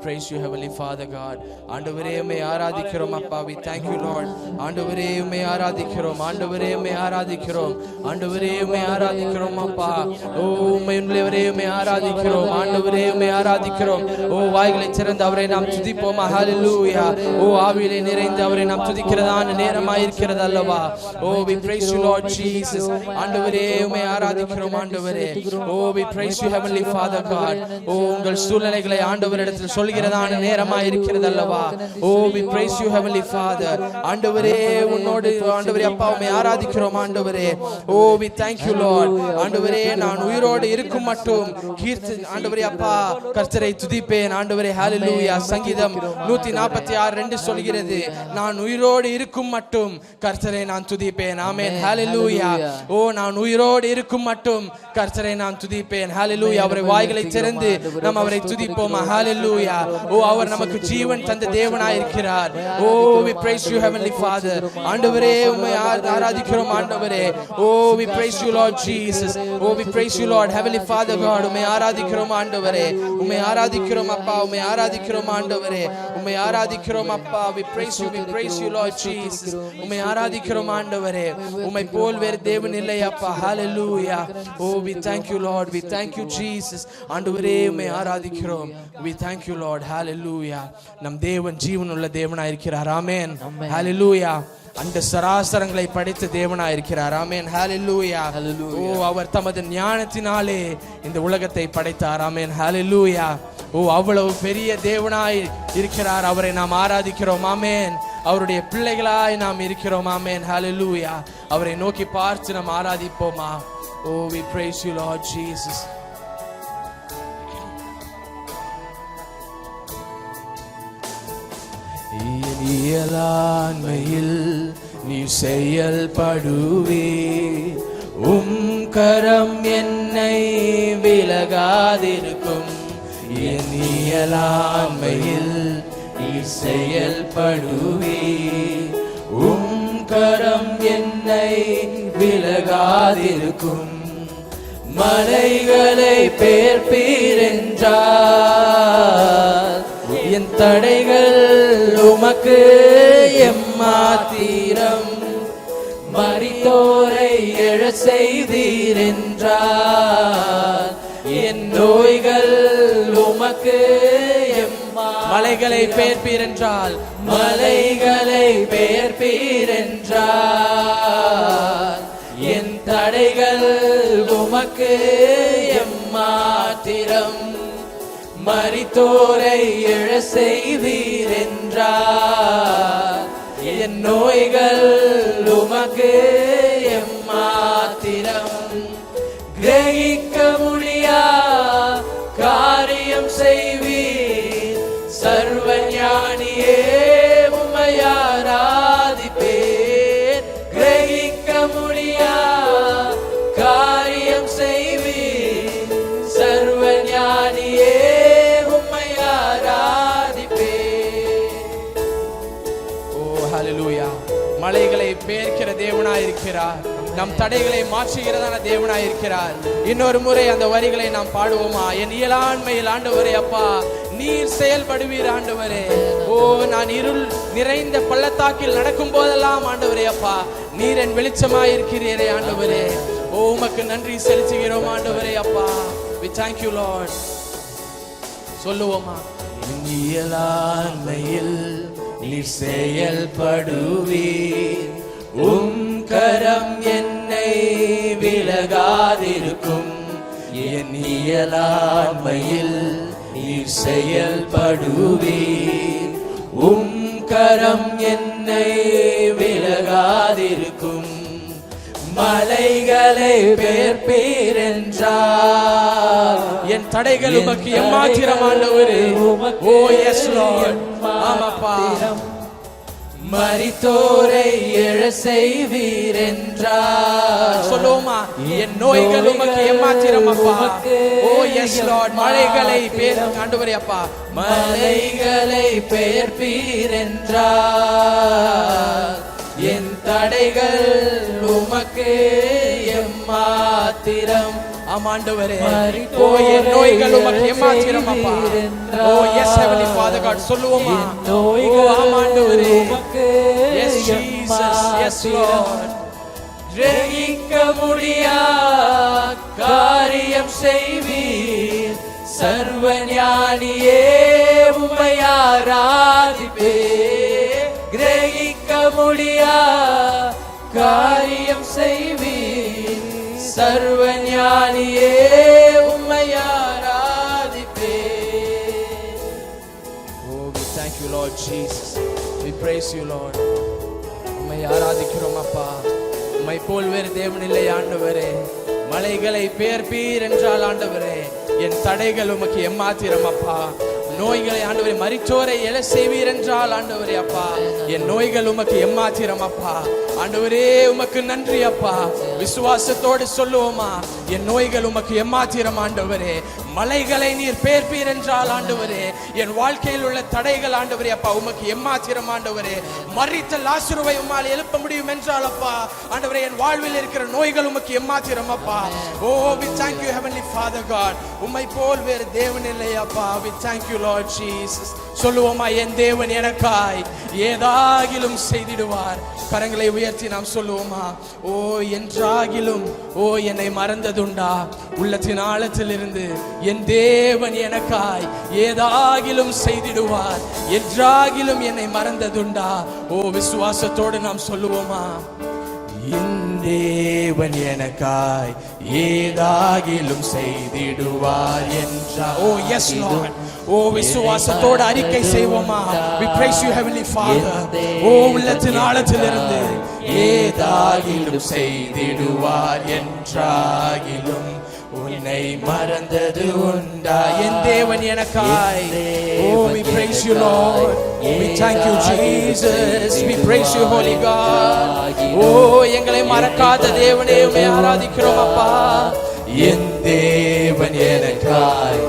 E: praise you heavenly Father God. ஆண்டவரே உம்மை ஆராதிக்கிறோம் அப்பா. We thank you Lord. ஆண்டவரே உம்மை ஆராதிக்கிறோம். ஆண்டவரே உம்மை ஆராதிக்கிறோம். ஆண்டவரே உம்மை ஆராதிக்கிறோம் அப்பா. ஓ உம்மை உள்ளவரே உம்மை ஆராதிக்கிறோம். ஆண்டவரே உம்மை ஆராதிக்கிறோம். ஓ வாய்களை திறந்து அவரை நாம் துதிப்போம். ஹalleluya. ஓ ஆவியிலே நிறைந்து அவரை நாம் துதிக்கிறதான நேரமாய் இருக்கிறது அல்லவா. ஓ we praise you Lord Jesus. ஆண்டவரே உம்மை ஆராதிக்கிறோம் ஆண்டவரே. ஓ we praise you heavenly Father God. ஓ உங்கள் சூழ்நிலைகளை ஆண்டவரிடத்தில் சொல்கிறதான நேரமாய் இருக்கிறது அல்லவா. ஓ we praise you heavenly Father. ஆண்டவரே உன்னோடு ஆண்டவரே அப்பா உம்மை ஆராதிக்கிறோம் ஆண்டவரே. ஓ we thank you Lord. ஆண்டவரே நான் உயிரோடு இருக்கும் மட்டும் ஆண்டவரே அப்பா கர்த்தரை துதிப்பேன் ஆண்டவரே. ஹalleluya. சங்கீதம் 146:2 சொல்கிறது, நான் உயிரோடு இருக்கும் மட்டும் கர்த்தரை நான் துதிப்பேன். ஆமென். ஹalleluya. ஓ நான் உயிரோடு இருக்கும் மட்டும் கர்த்தரை நான் துதிப்பேன். ஹalleluya. அவரை வாய்களை திறந்து நாம் அவரை துதிப்போம். ஹalleluya. ஓ அவர் நமக்கு ஜீவன் தந்த தேவனாய் இருக்கிறார். ஓ we praise you heavenly Father. ஆண்டவரே உம்மை ஆராதிக்கிறோம் ஆண்டவரே. ஓ we praise you Lord Jesus. O we praise you Lord heavenly Father God. உம்மை ஆராதிக்கிறோம் ஆண்டவரே. உம்மை ஆராதிக்கிறோம் அப்பா. உம்மை ஆராதிக்கிறோம் ஆண்டவரே. உம்மை ஆராதிக்கிறோம் அப்பா. we praise you Lord Jesus. உம்மை ஆராதிக்கிறோம் ஆண்டவரே. உம்மை போல் வேறு தேவன் இல்லை அப்பா. ஹalleluya. ஓ we thank you Lord. We thank you Jesus. ஆண்டவரே உம்மை ஆராதிக்கிறோம். we thank you Lord. hallelujah. நம் தேவன் ஜீவனுள்ள தேவனாய் இருக்கிறார். ஆமென். hallelujah. அந்த சராசரங்களை படைத்த தேவனாய் இருக்கிறார். ஆமென். hallelujah. ஓ அவர் தமது ஞானத்தினாலே இந்த உலகத்தை படைத்தார். ஆமென். hallelujah. ஓ அவ்வளவு பெரிய தேவனாய் இருக்கிறார். அவரை நாம் ஆராதிக்கிறோம். ஆமென். அவருடைய பிள்ளைகளாய் நாம் இருக்கிறோம். ஆமென். hallelujah. அவரை நோக்கி பார்த்து நாம் ஆராதிப்போமா. ஓ we praise you Lord Jesus. இயலாண்மையில் நீ செயல்படுவே, கரம் என்னை விலகாதிருக்கும். என் இயலாண்மையில் நீ செயல்படுவே, கரம் என்னை விலகாதிருக்கும். மலைகளை பெயர்ப்பீரென்றால் என் தடைகள் உமக்கு எம்மாத்திரம். மரித்தோரை எழ செய்தீரென்றால் என் நோய்கள் உமக்கு மலைகளை பெயர்ப்பீரென்றால் மலைகளை பெயர்ப்பீரென்றால் என் தடைகள் உமக்கு எம்மாத்திரம். மரித்தோரை எழ செய்வீரென்றால் என் நோய்கள் உமக்கு எம்மாத்திரம். கிரகிக்க முடியா காரியம் செய்வீர், சர்வ ஞானியே உம்மை ஆராதிப்பேன். கிரகிக்க முடியா காரியம் செய்வீர், சர்வ ஞானியே உம்மை ஆராதிப்பேன். ஓ ஹalleluya. மலைகளை பெயர்க்கிற தேவனாய் இருக்கிறார். நம் தடைகளை மாற்றுகிறதான தேவனாய் இருக்கிறார். இன்னொரு முறை அந்த வரிகளை நாம் பாடுவோமா. என் இயலாண்மையில் ஆண்டவரே அப்பா நீர் செயல்படுவீர் ஆண்டவரே. ஓ நான் இருள் நிறைந்த பள்ளத்தாக்கில் நடக்கும் போதெல்லாம் ஆண்டவரே அப்பா நீர் என் வெளிச்சமாய் இருக்கிறீரே ஆண்டவரே. ஓ உமக்கு நன்றி செலுத்துகிறோம் ஆண்டவரே அப்பா. we thank you Lord. சொல்லுவோமா. என் இயலாண்மையில் நீர் செயல்படுவீர், கரம் என்னை விலகாதிருக்கும். என் இயலாண்மையில் நீர் செயல்படுவீர், கரம் என்னை விலகாதிருக்கும். மலைகளை பெயர்ப்பீரென்றால் என் தடைகள் உமக்கு எம்மாத்திரம் ஆண்டவரே. ஓ எஸ் லார்ட். ஆமாப்பா. மரித்தோரை எழ செய்வீரென்றால் சொல்லுமா. என் நோய்கள் உமக்கு எம்மாத்திரம் அப்பா. ஓ எஸ் லார்ட். மலைகளை ஆண்டவரே அப்பா மலைகளை பெயர்ப்பீரென்றால் என் தடைகள் உமக்கு எம்மாத்திரம். ஆமாண்டவரே ஓ என் நோய்கள் உமக்கு ஏமாத்திரம் அப்பா ஓ எஸ் ஹெவன்லி ஃபாதர் காட் சொல்லுவோமா ஓ ஆமாண்டவரே எஸ் ஜீசஸ் எஸ் லார்ட் கிரகிக்க முடியா காரியம் செய்வீர் சர்வஞானியே உம்மை ஆராதிப்பே கிரகிக்க முடியா காரியம் செய்வீர் சர்வஞானியே உம்மை ஆராதிப்பே. Oh, we thank you Lord Jesus, we praise you Lord. உம்மை ஆராதிக்கிறோம் அப்பா. உம்மை போல் வேறு தேவன் இல்லை ஆண்டவரே. மலைகளை பெயர்ப்பீர் என்றால் ஆண்டவரே என் தடைகள் உமக்கு எம்மாத்திரம் அப்பா. நோய்களை ஆண்டவரே மரிச்சோரை எழ செய்வீர் என்றால் ஆண்டவரே அப்பா என் நோய்கள் உமக்கு எம்மாத்திரம் அப்பா. ஆண்டவரே உமக்கு நன்றி அப்பா. விசுவாசத்தோடு சொல்லுவோமா என் நோய்கள் உமக்கு எம்மாத்திரம் ஆண்டவரே. மலைகளை நீர் பெயர்ப்பீர் என்றால் ஆண்டவரே என் வாழ்க்கையில் உள்ள தடைகள் ஆண்டவரே அப்பா உமக்கு எம்மாத்திரம் ஆண்டவரே. மரித்த லாசருவை உம்மால் எழுப்ப முடியும் என்றால் அப்பா ஆண்டவரே என் வாழ்வில் இருக்கிற நோய்கள் உமக்கு எம்மாத்திரம் அப்பா. ஓ we thank you heavenly father god. உம்மை போல் வேறு தேவன் இல்லை அப்பா. we thank you lord jesus. சொல்லுவோமா என் தேவன் எனக்காய் ஏதாகிலும் செய்திடுவார். கரங்களை உயர்த்தி நாம் சொல்லுவோமா ஓ என்றாகிலும் ஓ என்னை மறந்ததுண்டா. உள்ளத்தின் ஆழத்திலிருந்து என் தேவன் எனக்காய் ஏதாகிலும் செய்திடுவார். என்றாகிலும் என்னை மறந்ததுண்டா. ஓ விசுவாசத்தோடு நாம் சொல்லுவோமா என் தேவன் எனக்காய் ஏதாகிலும் செய்திடுவார் என்றார். ஓ எஸ் லார்ட். ஓ விசுவாசத்தோடு அறிக்கை செய்வோமா we praise you heavenly father. ஓ உள்ளத்தின் ஆழத்திலிருந்து ஏதாகிலும் செய்திடுவார் என்றாகிலும் உன்னை மறந்தது உண்டா. என் தேவன் எனக்காய். Oh we praise you Lord, we thank you Jesus, we praise you holy God. Oh எங்களை மறக்காத தேவனே உம்மை ஆராதிக்கிறோம் அப்பா. என் தேவன் எனக்காய்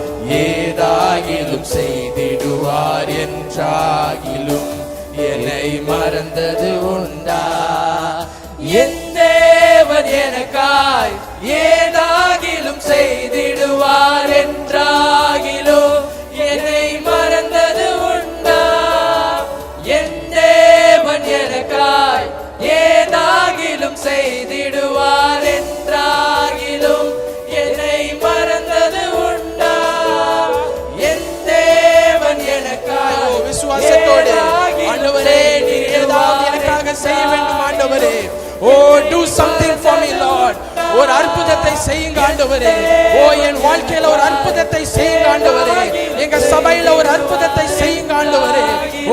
E: ஏதாகிலும் செய்திடுவார் என்றாகிலும் என்னை மறந்தது உண்டா. என் தேவன் எனக்காய் ஏதாகிலும் செய்திடுவார் என்றாகிலும் என்னை மறந்தது உண்டா. என் தேவன் எனக்காய் ஏதாகிலும் செய்திடுவார் என்றாகிலும் என்னை மறந்தது உண்டா. என் தேவன் எனக்காய். விசுவாசத்தோடு ஆண்டவரே நீர் ஏதாவது எனக்காக செய்ய வேண்டும் ஆண்டவரே. Oh do something for me Lord. ஒரு அற்புதத்தை செய்யுங்க ஆண்டவரே. ஓ என் வாழ்க்கையில ஒரு அற்புதத்தை செய்யுங்க ஆண்டவரே. எங்க சபையில ஒரு அற்புதத்தை செய்யுங்க ஆண்டவரே.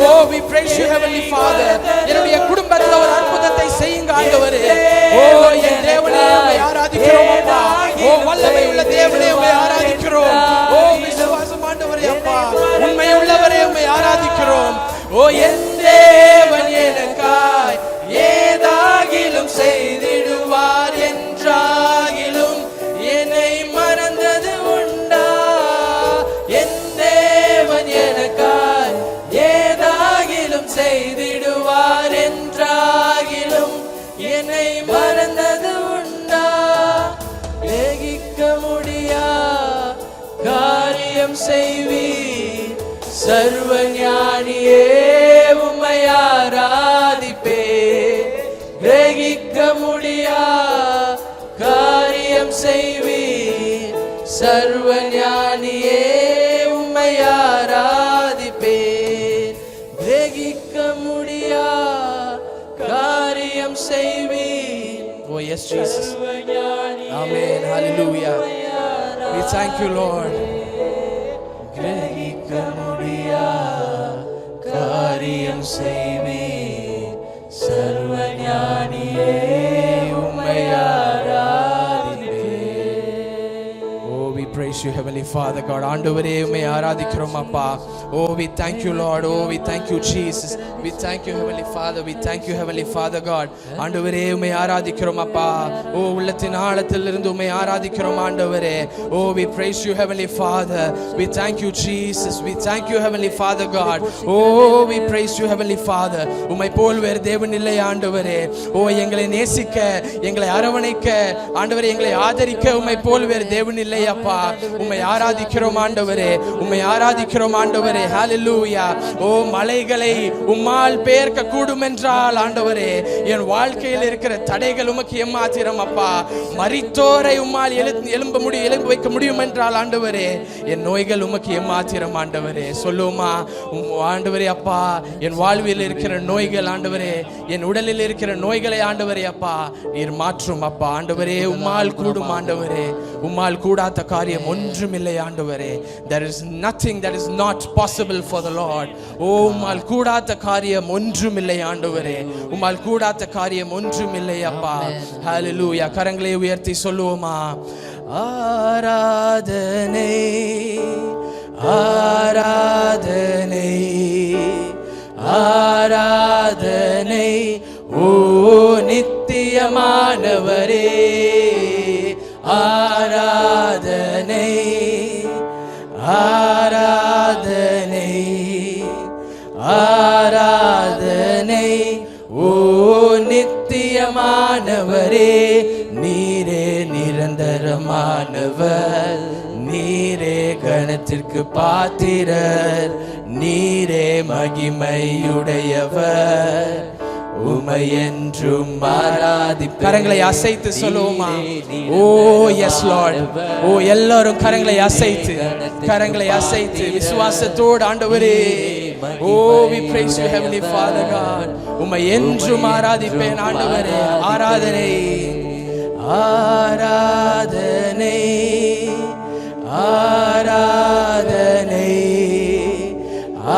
E: ஓ we praise you heavenly father. என்னுடைய குடும்பத்துல ஒரு அற்புதத்தை செய்யுங்க ஆண்டவரே. ஓ என் தேவனே உம்மை ஆராதிக்கிறோம் அப்பா. ஓ வல்லமை உள்ள தேவனே உம்மை ஆராதிக்கிறோம். ஓ விசுவாசம் ஆண்டவரே அப்பா உண்மை உள்ளவரே உம்மை ஆராதிக்கிறோம். ஓ என் தேவன் எனக்காய் ஏதாகிலும் செய்திடுவார் என்றாகிலும் என்னை மறந்தது உண்டா. என் தேவன் எனக்காய் ஏதாகிலும் செய்திடுவார் என்றாகிலும் என்னை மறந்தது உண்டா. கிரகிக்க முடியா காரியம் செய்வீர் சர்வஞானியே உம்மை ஆராதிப்பே. கிரகிக்க முடியா காரியம் செய்வீர் சர்வஞானியே உம்மை ஆராதிப்பே. கிரகிக்க முடியா காரியம் செய்வீர். Oh yes Jesus. Amen. Hallelujah. We thank you Lord. கிரகிக்க முடியா காரியம் செய்வீர் சர்வஞானியே உம்மை ஆராதிப்பே. Oh we praise you heavenly Father God. ஆண்டவரே உம்மை ஆராதிக்கிறோம் அப்பா. Oh, we thank you, Lord. Oh, we thank you, Jesus. We thank you, Heavenly Father. We thank you, Heavenly Father God. ஆண்டவரே உம்மை ஆராதிக்கிறோம் அப்பா. Oh, உள்ளத்தின் ஆழத்திலிருந்து உம்மை ஆராதிக்கிறோம் ஆண்டவரே. Oh, we praise you, Heavenly Father. We thank you, Jesus. We thank you, Heavenly Father God. Oh, we praise you, Heavenly Father. உம்மை போல் வேறு தேவன் இல்லை ஆண்டவரே. ஓ, எங்களை நேசிக்க, எங்களை அரவணைக்க, ஆண்டவரே எங்களை ஆதரிக்க உம்மை போல் வேறு தேவன் இல்லை அப்பா. உம்மை ஆராதிக்கிறோம் ஆண்டவரே. உம்மை ஆராதிக்கிறோம் ஆண்டவரே. ஹalleluya. ஓ, மலைகளை உம்மால் பெயர்க்க கூடும் என்றால் ஆண்டவரே, என் வாழ்க்கையில் இருக்கிற தடைகள் உமக்கு எம்மாத்திரம் அப்பா. மரித்தோரை உம்மால் எழும்ப வைக்க முடியும் என்றால் ஆண்டவரே, என் நோய்கள் உமக்கு எம்மாத்திரம் ஆண்டவரே. சொல்லுமா ஆண்டவரே அப்பா, என் வாழ்வில் இருக்கிற நோய்கள் ஆண்டவரே, என் உடலில் இருக்கிற நோய்களை ஆண்டவரே அப்பா நீர் மாற்றும் அப்பா. ஆண்டவரே உம்மால் கூடும் ஆண்டவரே. உம்மால் கூடாத காரியம் ஒன்றுமில்லை ஆண்டவரே. There is nothing that is not possible for the Lord. ஓ, உம்மால் கூடாத காரியம் ஒன்றுமில்லை ஆண்டவரே. உம்மால் கூடாத காரியம் ஒன்றுமில்லை அப்பா. ஹalleluya. கரங்களை உயர்த்தி சொல்லுவோமா? ஆராதனை ஆராதனை ஆராதனை ஓ நித்தியமானவரே. ஆராதனை ஆராதனை ஆராதனை ஓ நித்தியமானவரே. நீரே நிரந்தரமானவர், நீரே கணத்திற்கு பாத்திரர், நீரே மகிமையுடையவர், உமை என்றும் ஆராதி. கரங்களை அசைத்து சொல்லுவோமா? ஓ எஸ் லார்ட். ஓ, எல்லாரும் கரங்களை அசைத்து கரங்களை அசைத்து விசுவாசத்தோடு ஆண்டவரே. ஓ, we praise you, Heavenly Father God. உமை என்றும் ஆராதிப்பேன் ஆண்டவரே. ஆராதனை ஆராதனை ஆராதனை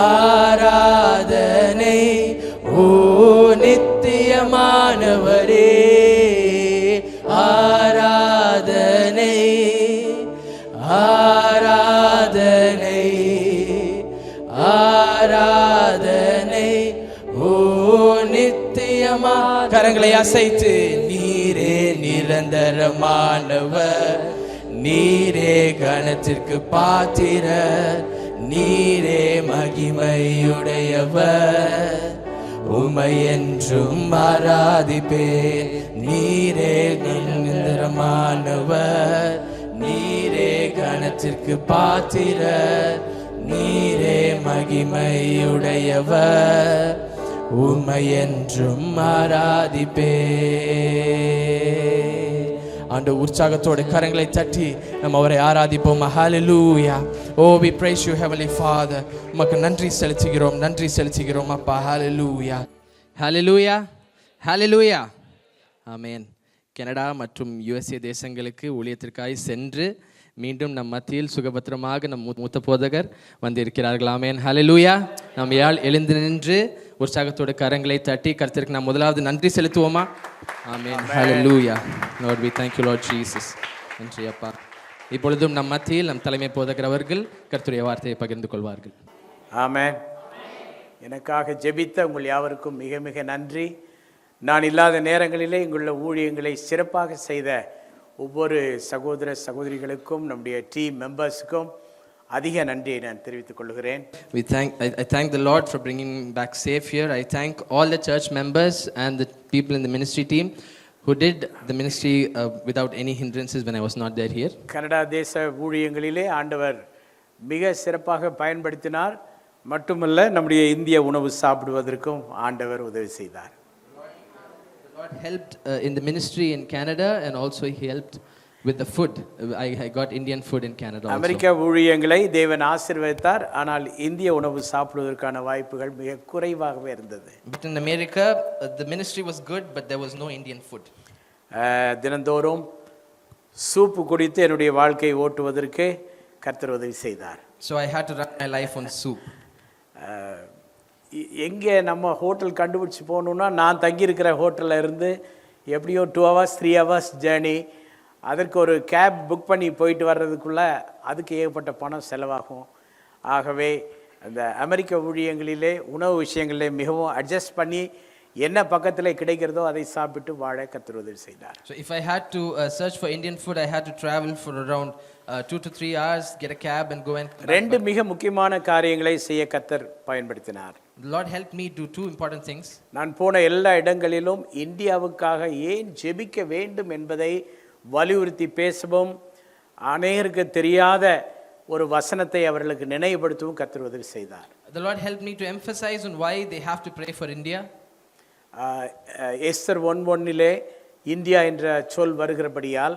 E: ஆராதனை ஓ நித்தியமானவரே. ஆராதனை ஆராதனை ஆராதனை ஓ நித்தியமா. கரங்களை அசைத்து நீரே நிரந்தரமானவர், நீரே கணத்திற்கு பாத்திரர், நீரே மகிமையுடையவர், உமை என்றும் ஆராதிப்பேன். நீரே நிரந்தரமானவர், நீரே கணத்திற்கு பாத்திரர், நீரே மகிமையுடையவர், உமை என்றும் ஆராதிப்பேன். ஆண்டு உற்சாகத்தோடு கரங்களை தட்டி நம்ம அவரை ஆராதிப்போம். ஹalleluya. Oh, we praise you, Heavenly Father. உமக்கு நன்றி செலுத்துகிறோம், நன்றி செலுத்துகிறோம் அப்பா. ஹalleluya. ஹalleluya. ஹalleluya. ஆமென். கனடா மற்றும் USA தேசங்களுக்கு ஊழியத்திற்காய் சென்று மீண்டும் நம் மத்தியில் சுகபத்திரமாக நம் மூத்த போதகர் வந்திருக்கிறார்கள். ஆமென். ஹalleluya. நாம் எழுந்து நின்று உற்சாகத்தோடு கரங்களை தட்டி கர்த்தருக்கு நாம் முதலாவது நன்றி செலுத்துவோமா? ஆமென். ஹalleluya. Lord, we thank you, Lord Jesus. நன்றி அப்பா. இப்பொழுதும் நம் மத்தியில் நம் தலைமை போதகர் அவர்கள் கர்த்தருடைய வார்த்தையை பகிர்ந்து கொள்வார்கள்.
D: ஆமென். எனக்காக ஜெபித்த உங்கள் யாவருக்கும் மிக மிக நன்றி. நான் இல்லாத நேரங்களிலே இங்குள்ள ஊழியங்களை சிறப்பாக செய்த ஒவ்வொரு சகோதர சகோதரிகளுக்கும் நம்முடைய டீம் மெம்பர்ஸுக்கும் அதிக நன்றியை நான் தெரிவித்துக் கொள்கிறேன்.
E: I thank the Lord for bringing back safe here. I thank all the church members and the people in the ministry team who did the ministry without any hindrances when I was not there here.
D: Canada தேச ஊழியங்களிலே ஆண்டவர் மிக சிறப்பாக பயன்படுத்தினார். மட்டுமல்ல, நம்முடைய இந்திய உணவு சாப்பிடுவதற்கும் ஆண்டவர் உதவி செய்தார்.
E: The Lord helped in the ministry in Canada and also he helped with the food. I got Indian food in Canada also.
D: அமெரிக்க ஊழியங்களை தேவன் ஆசீர்வதித்தார். ஆனால் இந்திய உணவு சாப்பிடுவதற்கான வாய்ப்புகள் மிக குறைவாகவே இருந்தது.
E: But in America the ministry was good but there was no Indian food.
D: தினந்தோறும் சூப்பு குடித்து என்னுடைய வாழ்க்கையை ஓட்டுவதற்கு கர்த்தர் உதவி செய்தார்.
E: So I had to run my life on soup.
D: எங்கே நம்ம ஹோட்டல் கண்டுபிடிச்சி போகணுன்னா, நான் தங்கியிருக்கிற ஹோட்டலில் இருந்து எப்படியோ 2 hours 3 hours ஜேர்னி அதற்கு ஒரு கேப் புக் பண்ணி போயிட்டு வர்றதுக்குள்ளே அதுக்கு ஏகப்பட்ட பணம் செலவாகும். ஆகவே அந்த அமெரிக்க ஊழியங்களிலே உணவு விஷயங்களிலே மிகவும் அட்ஜஸ்ட் பண்ணி என்ன பக்கத்தில் கிடைக்கிறதோ அதை சாப்பிட்டு வாழ கர்த்தர் உதவி செய்தார்.
E: So if I had to search for Indian food, I had to travel for around 2 to 3 hours, get a cab and go and
D: ரெண்டு மிக முக்கியமான காரியங்களை செய்ய கர்த்தர் பயன்படுத்தினார்.
E: The Lord helped me do two important things.
D: நான் போன எல்லா இடங்களிலும் இந்தியாவுக்காக ஏன் ஜெபிக்க வேண்டும் என்பதை வலியுறுத்தி பேசவும், அநேகருக்கு தெரியாத ஒரு வசனத்தை அவர்களுக்கு நினைவுபடுத்தவும் கர்த்தர் உதவி செய்தார்.
E: The Lord helped me to emphasize on why they have to pray for India.
D: Esther 1:1 India என்ற சொல் வருகிறபடியால்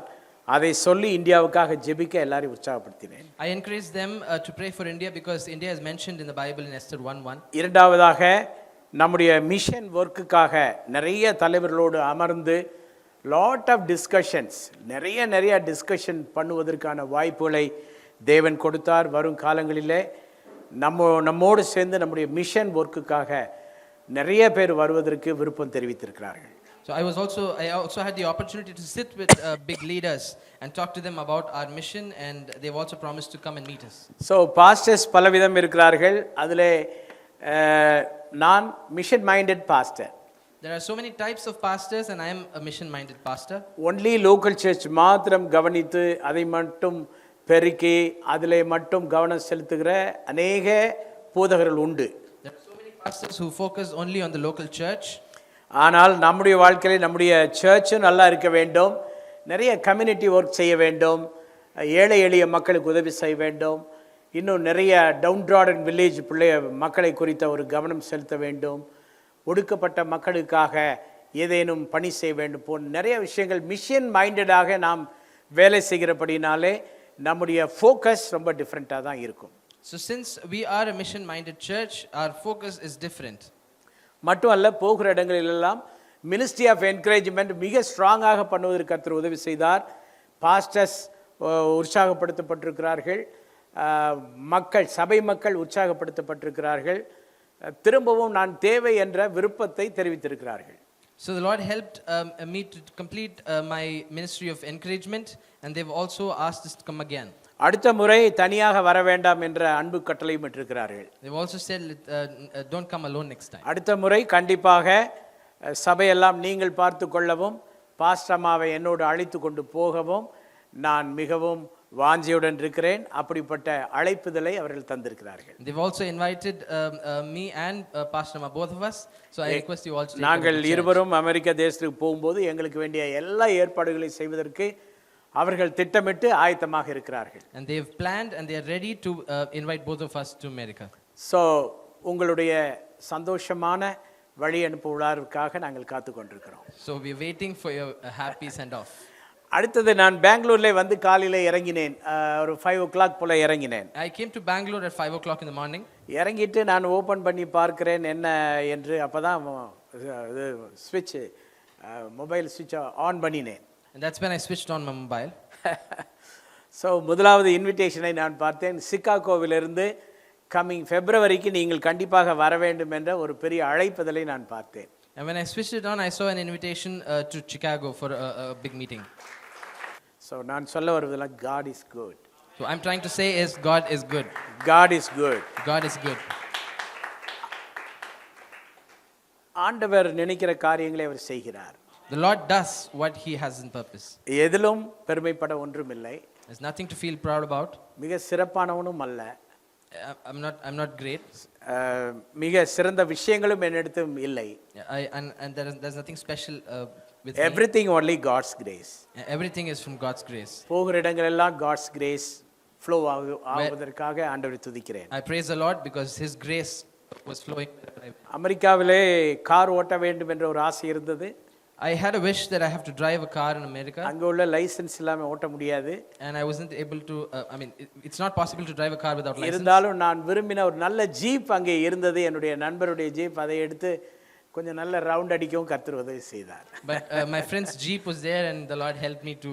D: அதை சொல்லி இந்தியாவுக்காக ஜெபிக்க எல்லாரையும் உற்சாகப்படுத்தினேன்.
E: I encourage them to pray for India because India is mentioned in the Bible in Esther 1:1.
D: இரண்டாவதாக நம்முடைய மிஷன் ஒர்க்குக்காக நிறைய தலைவர்களோடு அமர்ந்து லாட் ஆஃப் டிஸ்கஷன்ஸ் நிறைய டிஸ்கஷன் பண்ணுவதற்கான வாய்ப்புகளை தேவன் கொடுத்தார். வரும் காலங்களிலே நம்மோடு சேர்ந்து நம்முடைய மிஷன் ஒர்க்குக்காக நிறைய பேர் வருவதற்கு விருப்பம் தெரிவித்திருக்கிறார்கள்.
E: So I also had the opportunity to sit with big leaders and talk to them about our mission, and they've also promised to come and meet us.
D: So pastors பலவிதம் இருக்கிறார்கள். அதில் நான் mission minded pastor.
E: There are so many types of pastors and I am a mission minded pastor.
D: Only local church மாத்திரம் கவனித்து அதை மட்டும் பெருக்கி அதிலே மட்டும் கவனம் செலுத்துகிற அநேக போதகர்கள் உண்டு.
E: There are so many pastors who focus only on the local church.
D: ஆனால் நம்முடைய வாழ்க்கையில் நம்முடைய சர்ச்சும் நல்லா இருக்க வேண்டும், நிறைய கம்யூனிட்டி ஒர்க் செய்ய வேண்டும், ஏழை எளிய மக்களுக்கு உதவி செய்ய வேண்டும், இன்னும் நிறைய டவுன்ட்ராடன் வில்லேஜ் மக்களை குறித்த ஒரு கவனம் செலுத்த வேண்டும், ஒடுக்கப்பட்ட மக்களுக்காக ஏதேனும் பணி செய்ய வேண்டும் போன்ற நிறைய விஷயங்கள் மிஷன் மைண்டடாக நாம் வேலை செய்கிறபடினாலே நம்முடைய ஃபோக்கஸ் ரொம்ப டிஃப்ரெண்ட்டாக தான் இருக்கும்.
E: So since we are a mission minded church, our focus is different.
D: மட்டும் அல்ல, போகிற இடங்களிலெல்லாம் மினிஸ்ட்ரி ஆஃப் என்கரேஜ்மெண்ட் மிக ஸ்ட்ராங்காக பண்ணுவதற்கு கர்த்தர் உதவி செய்தார். பாஸ்டர்ஸ் உற்சாகப்படுத்தப்பட்டிருக்கிறார்கள், மக்கள் சபை மக்கள் உற்சாகப்படுத்தப்பட்டிருக்கிறார்கள், திரும்பவும் நான் தேவை என்ற விருப்பத்தை தெரிவித்திருக்கிறார்கள்.
E: So the Lord helped me to complete my ministry of encouragement, and they've also asked us to come again.
D: அடுத்த முறை தனியாக வர வேண்டாம் என்ற அன்பு கட்டளையும் இட்டிருக்கிறார்கள்.
E: They've also said don't come alone next time.
D: அடுத்த முறை கண்டிப்பாக சபையெல்லாம் நீங்கள் பார்த்து கொள்ளவும் பாஸ்டமாவை என்னோடு அழைத்து கொண்டு போகவும் நான் மிகவும் வாஞ்சியுடன் இருக்கிறேன். அப்படிப்பட்ட அழைப்புதலை அவர்கள் தந்திருக்கிறார்கள்.
E: They've also invited me and Pastor Ma, both of us. So I request you all to
D: நாங்கள் இருவரும் அமெரிக்க தேசத்துக்கு போகும்போது எங்களுக்கு வேண்டிய எல்லா ஏற்பாடுகளையும் செய்வதற்கு அவர்கள் திட்டமிட்டு ஆயத்தமாக இருக்கிறார்கள்.
E: And they've planned and they are ready to invite both of us to America.
D: So உங்களுடைய சந்தோஷமான வழி அனுப்பு விழாவிற்காக நாங்கள் காத்து கொண்டிருக்கிறோம்.
E: So we are waiting for your happy send off.
D: அடுத்தது நான் பெங்களூர்ல வந்து காலையில இறங்கினேன், ஒரு 5 o'clock போல இறங்கினேன்.
E: I came to Bangalore at 5 o'clock in the morning.
D: இறங்கிட்டு நான் ஓபன் பண்ணி பார்க்கிறேன் என்ன என்று. அப்பதான் இது ஸ்விட்ச் மொபைல் ஸ்விட்ச் ஆன் பண்ணினேன்.
E: And that's when I switched on my mobile.
D: So முதலாவது இன்விடேஷனை நான் பார்த்தேன். சிகாகோவிலிருந்து கம்மிங் ஃபெப்ரவரிக்கு நீங்கள் கண்டிப்பாக வர வேண்டும் என்ற ஒரு பெரிய அழைப்புதலை நான் பார்த்தேன்.
E: And when I switched it on, I saw an invitation to Chicago for a big meeting.
D: So நான் சொல்ல வருவதெல்லாம் God is good.
E: So I'm trying to say is God is good.
D: God is good.
E: God is good.
D: ஆண்டவர் நினைக்கிற காரியங்களை அவர் செய்கிறார்.
E: The Lord does what he has in purpose.
D: எதிலும் பெருமைப்பட ஒன்றுமில்லை.
E: There's nothing to feel proud about.
D: மிக சிறப்பானவனும் அல்ல.
E: I'm not great.
D: மிக சிறந்த விஷயங்களும் என்னிடத்தும் இல்லை.
E: And there's nothing special with
D: Everything only God's grace.
E: Everything is from God's grace.
D: போகிற இடங்களெல்லாம் God's grace flow ஆகுவதற்காக ஆண்டவரை துதிக்கிறேன்.
E: I praise the Lord because his grace was flowing.
D: அமெரிக்காவிலே கார் ஓட்ட வேண்டும் என்ற ஒரு ஆசை இருந்தது.
E: I had a wish that I have to drive a car in America.
D: அங்க உள்ள லைசென்ஸ் இல்லாம ஓட்ட முடியாது.
E: And I wasn't able to it's not possible to drive a car without license.
D: இருந்தாலும் நான் விரும்பின ஒரு நல்ல ஜீப் அங்கே இருந்தது, என்னுடைய நண்பருடைய ஜீப். அதை எடுத்து கொஞ்சம் நல்ல ரவுண்ட் அடிக்கவும் கர்த்தர் உதவி செய்தார்.
E: But my friend's jeep was there and the Lord helped me to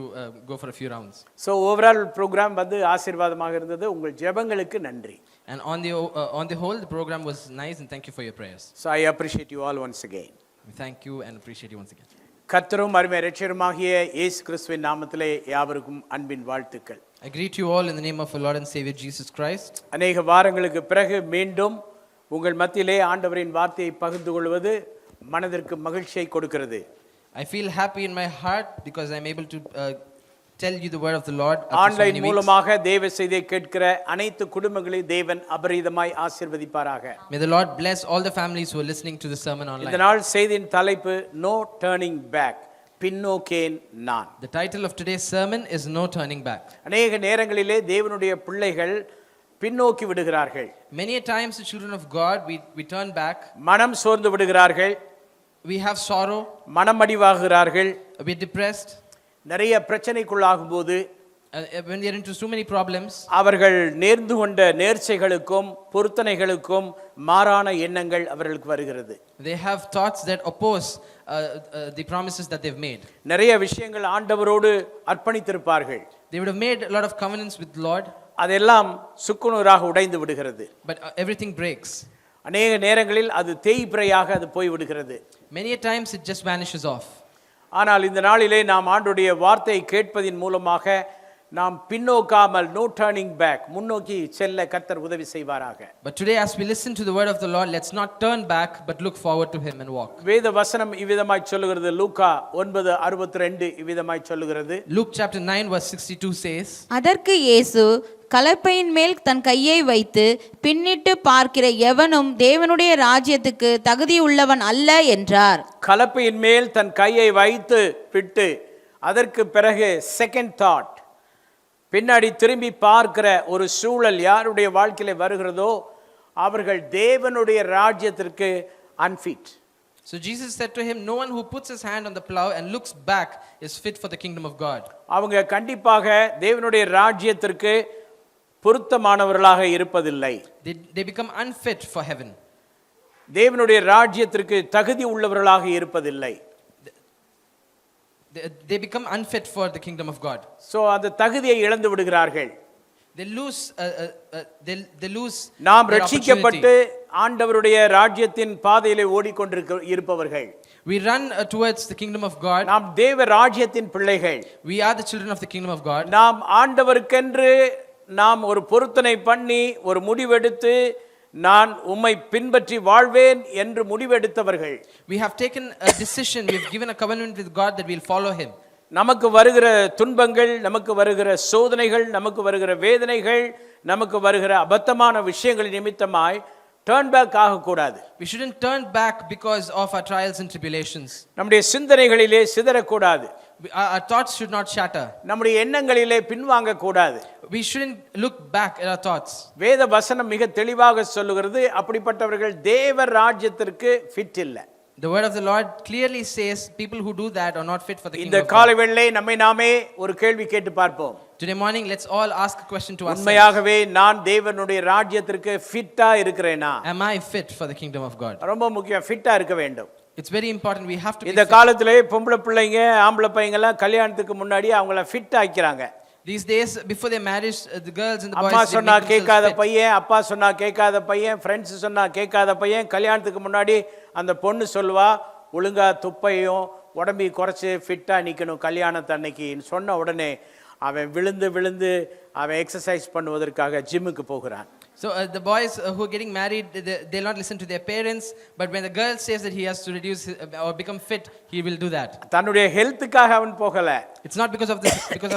E: go for a few rounds.
D: So overall program வந்து ஆசீர்வாதமாக இருந்தது. உங்கள் ஜெபங்களுக்கு நன்றி.
E: And on the whole the program was nice and thank you for your prayers.
D: So I appreciate you all once again.
E: We thank you and appreciate you once again.
D: கர்த்தரும் அருமை இரட்சகருமாகிய இயேசு கிறிஸ்துவின் நாமத்திலே யாவருக்கும் அன்பின் வாழ்த்துக்கள்.
E: I greet you all in the name of our Lord and Savior Jesus Christ.
D: அநேக வாரங்களுக்கு பிறகு மீண்டும் உங்கள் மத்தியிலே ஆண்டவரின் வார்த்தையை பகிர்ந்து கொள்வது மனதிற்கு மகிழ்ச்சியை கொடுக்கிறது.
E: I feel happy in my heart because I'm able to tell you the word of the Lord.
D: Online மூலமாக தேவ செய்தியை கேட்கிற அனைத்து குடும்பங்களையும் தேவன் அபரிதமாய் ஆசீர்வதிப்பாராக.
E: May the Lord bless all the families who are listening to the sermon online.
D: இந்த நாள் செய்தியின் தலைப்பு No Turning Back. பின்னோக்கேன் நான்.
E: The title of today's sermon is No Turning Back.
D: அநேக நேரங்களிலே தேவனுடைய பிள்ளைகள் பின்னோக்கி விடுகிறார்கள்.
E: Many a times the children of God we turn back.
D: மனம் சோர்ந்து விடுகிறார்கள்.
E: We have sorrow.
D: மனமடிவாகிறார்கள்.
E: We are depressed.
D: நிறைய பிரச்சனைக்குள்ளாகும்போது
E: when they are into so many problems,
D: அவர்கள் நேர்ந்து கொண்ட நேர்ச்சைகளுக்கும் பொருத்தனைகளுக்கும் மாறான எண்ணங்கள் அவர்களுக்கு வருகிறது.
E: they have thoughts that oppose the promises that they've made.
D: நிறைய விஷயங்கள் ஆண்டவரோடு அர்ப்பணித்திருப்பார்கள்.
E: They would have made a lot of covenants with the Lord,
D: அதெல்லாம் சுக்குநூறாக உடைந்து விடுகிறது.
E: but everything breaks.
D: அநேக நேரங்களில் அது தேய்பிறையாக அது போய் விடுகிறது.
E: Many a times it just vanishes off.
D: ஆனால் இந்த நாளிலே நாம் ஆண்டவருடைய வார்த்தையை கேட்பதின் மூலமாக நாம் பின்னோக்காமல் no turning back முன்னோக்கி செல்ல கர்த்தர் உதவி செய்வாராக.
E: But today as we listen to the word of the Lord, let's not turn back but look forward to him and walk.
D: வேத வசனம் இவ்விதமாய் சொல்லுகிறது. லூக்கா 9:62 இவ்விதமாய் சொல்லுகிறது.
E: Luke chapter 9 verse 62 says,
F: அதற்கு இயேசு கலப்பையின் மேல் தன் கையை வைத்து பின்னிட்டு பார்க்கிற எவனும் தேவனுடைய ராஜ்யத்துக்கு தகுதியுள்ளவன் அல்ல என்றார்.
D: கலப்பையின் மேல் தன் கையை வைத்து விட்டு அதற்கு பிறகு செகண்ட் தாட், பின்னாடி திரும்பி பார்க்கிற ஒரு சூழல் யாருடைய வாழ்க்கையில வருகிறதோ அவர்கள் தேவனுடைய ராஜ்யத்திற்கு unfit.
E: so Jesus said to him, no one who puts his hand on the plow and looks back is fit for the kingdom of God.
D: அவங்க கண்டிப்பாக தேவனுடைய ராஜ்யத்திற்கு பொருத்தமானவர்களாக இருப்பதில்லை.
E: They become unfit for heaven.
D: தேவனுடைய ராஜ்யத்திற்கு தகுதி உள்ளவர்களாக இருப்பதில்லை.
E: They become unfit for the kingdom of God.
D: So அந்த தகுதியை இழந்து விடுகிறார்கள்.
E: They lose
D: நாம்
E: their
D: ரட்சிக்கப்பட்டு
E: opportunity.
D: ஆண்டவருடைய ராஜ்யத்தின் பாதையிலே ஓடிக்கொண்டிருப்பவர்கள்.
E: We run towards the kingdom of God.
D: நாம் தேவ ராஜ்யத்தின் பிள்ளைகள்.
E: We are the children of the kingdom of God.
D: நாம் ஆண்டவருக்கென்று நாம் ஒரு பொருத்தனை பண்ணி ஒரு முடிவெடுத்து நான் உம்மை பின்பற்றி வாழ்வேன் என்று முடிவெடுத்தவர்கள்.
E: We have taken a decision, we have given a covenant with God that we'll follow him.
D: நமக்கு வருகிற துன்பங்கள், நமக்கு வருகிற சோதனைகள், நமக்கு வருகிற வேதனைகள், நமக்கு வருகிற அபத்தமான விஷயங்கள் நிமித்தமாய் டர்ன் பேக் ஆகக்கூடாது.
E: We shouldn't turn back because of our trials and tribulations.
D: நம்முடைய சிந்தனைகளிலே சிதறக்கூடாது.
E: Our thoughts should not shatter.
D: நம்முடைய எண்ணங்களிலே பின்வாங்க கூடாது.
E: We shouldn't look back at our thoughts.
D: வேத வசனம் மிக தெளிவாக சொல்லுகிறது, அப்படிப்பட்டவர்கள் தேவ ராஜ்யத்திற்கு ஃபிட் இல்லை.
E: The word of the Lord clearly says people who do that are not fit for the kingdom
D: இந்த
E: of God.
D: காலை வேளையிலே நம்மை நாமே ஒரு கேள்வி கேட்டு பார்ப்போம்.
E: Today morning let's all ask a question to ourselves.
D: உண்மையாகவே நான் தேவனுடைய ராஜ்யத்திற்கு ஃபிட்டா இருக்கிறேனா?
E: Am I fit for the kingdom of God?
D: ரொம்ப முக்கியம், ஃபிட்டா இருக்க வேண்டும்.
E: It's very important, we have to be
D: இந்த
E: fit.
D: காலத்திலே பொம்பளை பிள்ளைங்க ஆம்பளை பையங்க எல்லாம் கல்யாணத்துக்கு முன்னாடி அவங்கள fit ஆக்கிறாங்க.
E: These days before their marriage, the girls and the boys,
D: அம்மா
E: they
D: சொன்னா
E: make
D: கேட்காத
E: themselves fit.
D: பையன், அப்பா சொன்னா கேட்காத பையன், ஃப்ரெண்ட்ஸ் சொன்னா கேட்காத பையன், கல்யாணத்துக்கு முன்னாடி அந்த பொண்ணு சொல்லுவா ஒழுங்கா துப்பையும் உடம்பி குறைச்சி ஃபிட்டா நிக்கணும் கல்யாணத்து அன்னைக்குன்னு சொன்ன உடனே அவன் விழுந்து விழுந்து அவன் எக்ஸசைஸ் பண்ணுவதற்காக ஜிம்முக்கு போகிறான்.
E: So the boys who are getting married, they'll not listen to their parents, but when the girl says that he has to reduce or become fit, he will do that.
D: தன்னுடைய ஹெல்த்துக்காக அவன் போகல.
E: It's not because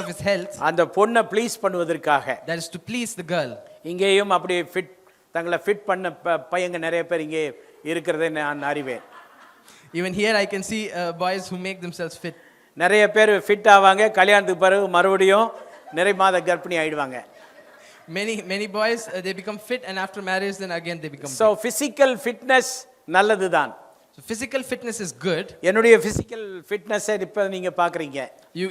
E: of his health.
D: அந்த பொண்ணை ப்ளீஸ் பண்ணுவதற்காக.
E: That is to please the girl.
D: இங்கேயும் அப்படி ஃபிட் தங்களை ஃபிட் பண்ண பையங்க நிறைய பேர் இங்கே இருக்கிறதை நான் அறிவேன்.
E: Even here I can see boys who make themselves fit.
D: நிறைய பேர் ஃபிட் ஆவாங்க, கல்யாணத்துக்கு பிறகு மறுபடியும் நிறை மாத கர்ப்பிணி ஆயிடுவாங்க.
E: Many boys they become fit, and after marriage then again they become
D: So physical fitness நல்லதுதான்.
E: So physical fitness is good.
D: என்னுடைய physical fitness இப்ப நீங்க பாக்குறீங்க.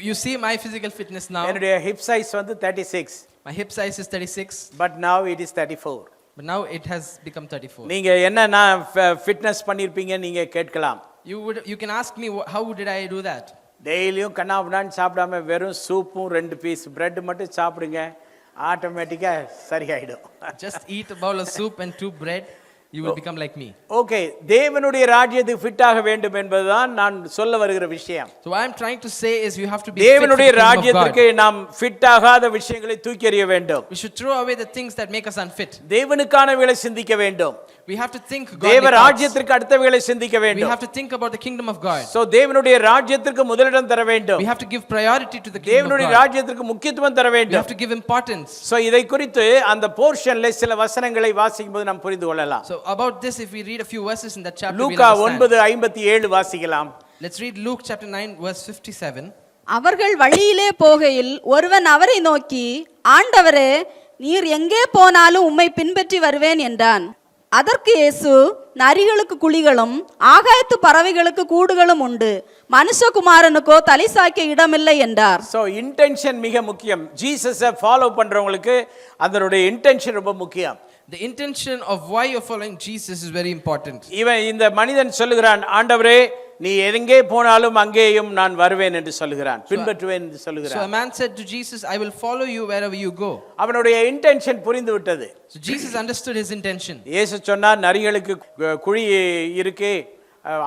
E: You see my physical fitness now.
D: என்னுடைய hip size வந்து 36.
E: My hip size is 36.
D: But now it is 34.
E: But now it has become 34.
D: நீங்க என்ன ஃபிட்னஸ் பண்ணிருப்பீங்க நீங்க கேட்கலாம்.
E: You can ask me how did I do that?
D: டெய்லியும் கண்ணாபுடான்னு சாப்பிடாம வெறும் சூப்பும் 2 பீஸ் பிரெட் மட்டும் சாப்பிடுங்க, ஆட்டோமேட்டிக்கா சரியாயிடும்.
E: Just eat a bowl of soup and 2 bread, you will become like me.
D: Okay, தேவனுடைய ராஜ்யத்துக்கு ஃபிட் ஆக வேண்டும் என்பதுதான் நான் சொல்ல வருகிற விஷயம்.
E: So what I'm trying to say is you have to be fit for
D: தேவனுடைய
E: the kingdom of
D: ராஜ்யத்திற்கு
E: God.
D: நாம் ஃபிட் ஆகாத விஷயங்களை தூக்கி எறிய வேண்டும்.
E: We should throw away the things that make us unfit.
D: தேவனுக்கானவைகளை சிந்திக்க வேண்டும்.
E: We have to think
D: தேவ
E: godly thoughts.
D: ராஜ்யத்திற்கு அடுத்தவைகளை சிந்திக்க
E: We
D: வேண்டும்.
E: have to think about the kingdom of God.
D: So தேவனுடைய ராஜ்யத்திற்கு முதலிடம் தர வேண்டும்.
E: We have to give priority to the kingdom of
D: தேவனுடைய
E: God.
D: ராஜ்யத்திற்கு முக்கியத்துவம் தர
E: We
D: வேண்டும்.
E: have to give importance.
D: So இதை குறித்து அந்த போர்ஷன்ல சில வசனங்களை வாசிக்கும்போது நாம் புரிந்து கொள்ளலாம்.
E: So about this, if we read a few verses in that chapter, we'll
D: Luca
E: understand.
D: 9:57 வாசிக்கலாம்.
E: Let's read Luke chapter 9 verse 57.
G: அவர்கள் வழியிலே போகையில் ஒருவன் அவரை நோக்கி, ஆண்டவரே, நீர் எங்கே போனாலும் உம்மை பின்பற்றி வருவேன் என்றான். அதற்கு இயேசு, நரிகளுக்கு குழிகளும் ஆகாயத்து பறவைகளுக்கு கூடுகளும் உண்டு, மனுஷகுமாரனுக்கோ தலை சாய்க்க இடமில்லை என்றார்.
D: சோ இன்டென்ஷன் மிக முக்கியம். ஜீசஸை ஃபாலோ பண்றவங்களுக்கு அதனுடைய இன்டென்ஷன் ரொம்ப முக்கியம்.
E: The intention of why you're following Jesus is very important.
D: இவன் இந்த மனிதன் சொல்லுகிறான், ஆண்டவரே, நீ எங்கே போனாலும் அங்கேயும் நான் வருவேன் என்று சொல்லுகிறான், பின்பற்றுவேன் என்று
E: So a
D: சொல்லுகிறான்.
E: man said to Jesus, I will follow you wherever you go.
D: அவனுடைய இன்டென்ஷன் புரிந்து விட்டது.
E: So Jesus understood his intention.
D: இயேசு சொன்னார், நரிகளுக்கு குழி இருக்கு,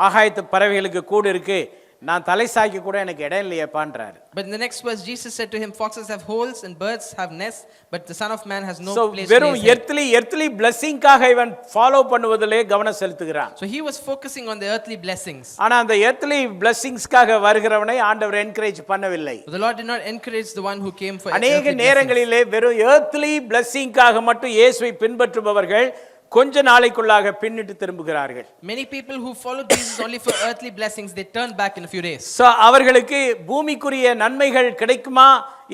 D: ஆகாயத்து பறவைகளுக்கு கூடு இருக்கு, நான் தலை சாய்க்க கூட எனக்கு இடம் இல்லையேப்பான்றாரு.
E: But in the next verse Jesus said to him, foxes have holes and birds have nests, but the son of man has no place to lay
D: வெறும்
E: his head.
D: எர்த்லி பிளெஸிங்காக இவன் ஃபாலோ பண்ணுவதிலே கவனம் செலுத்துகிறான்.
E: So he was focusing on the earthly blessings.
D: ஆனா அந்த எர்த்லி பிளெஸிங்ஸ்க்காக வருகிறவனை ஆண்டவர் என்கரேஜ் பண்ணவில்லை.
E: But the Lord did not encourage the one who came for
D: அநேக
E: earthly blessings.
D: நேரங்களிலே வெறும் எர்த்லி பிளெஸிங்காக மட்டும் இயேசுவை பின்பற்றுபவர்கள் கொஞ்ச நாளைக்குள்ளாக பின்னிட்டு திரும்புகிறார்கள்.
E: Many people who follow Jesus only for earthly blessings, they turn back in a few days.
D: So அவர்களுக்கு பூமிக்குரிய நன்மைகள் கிடைக்குமா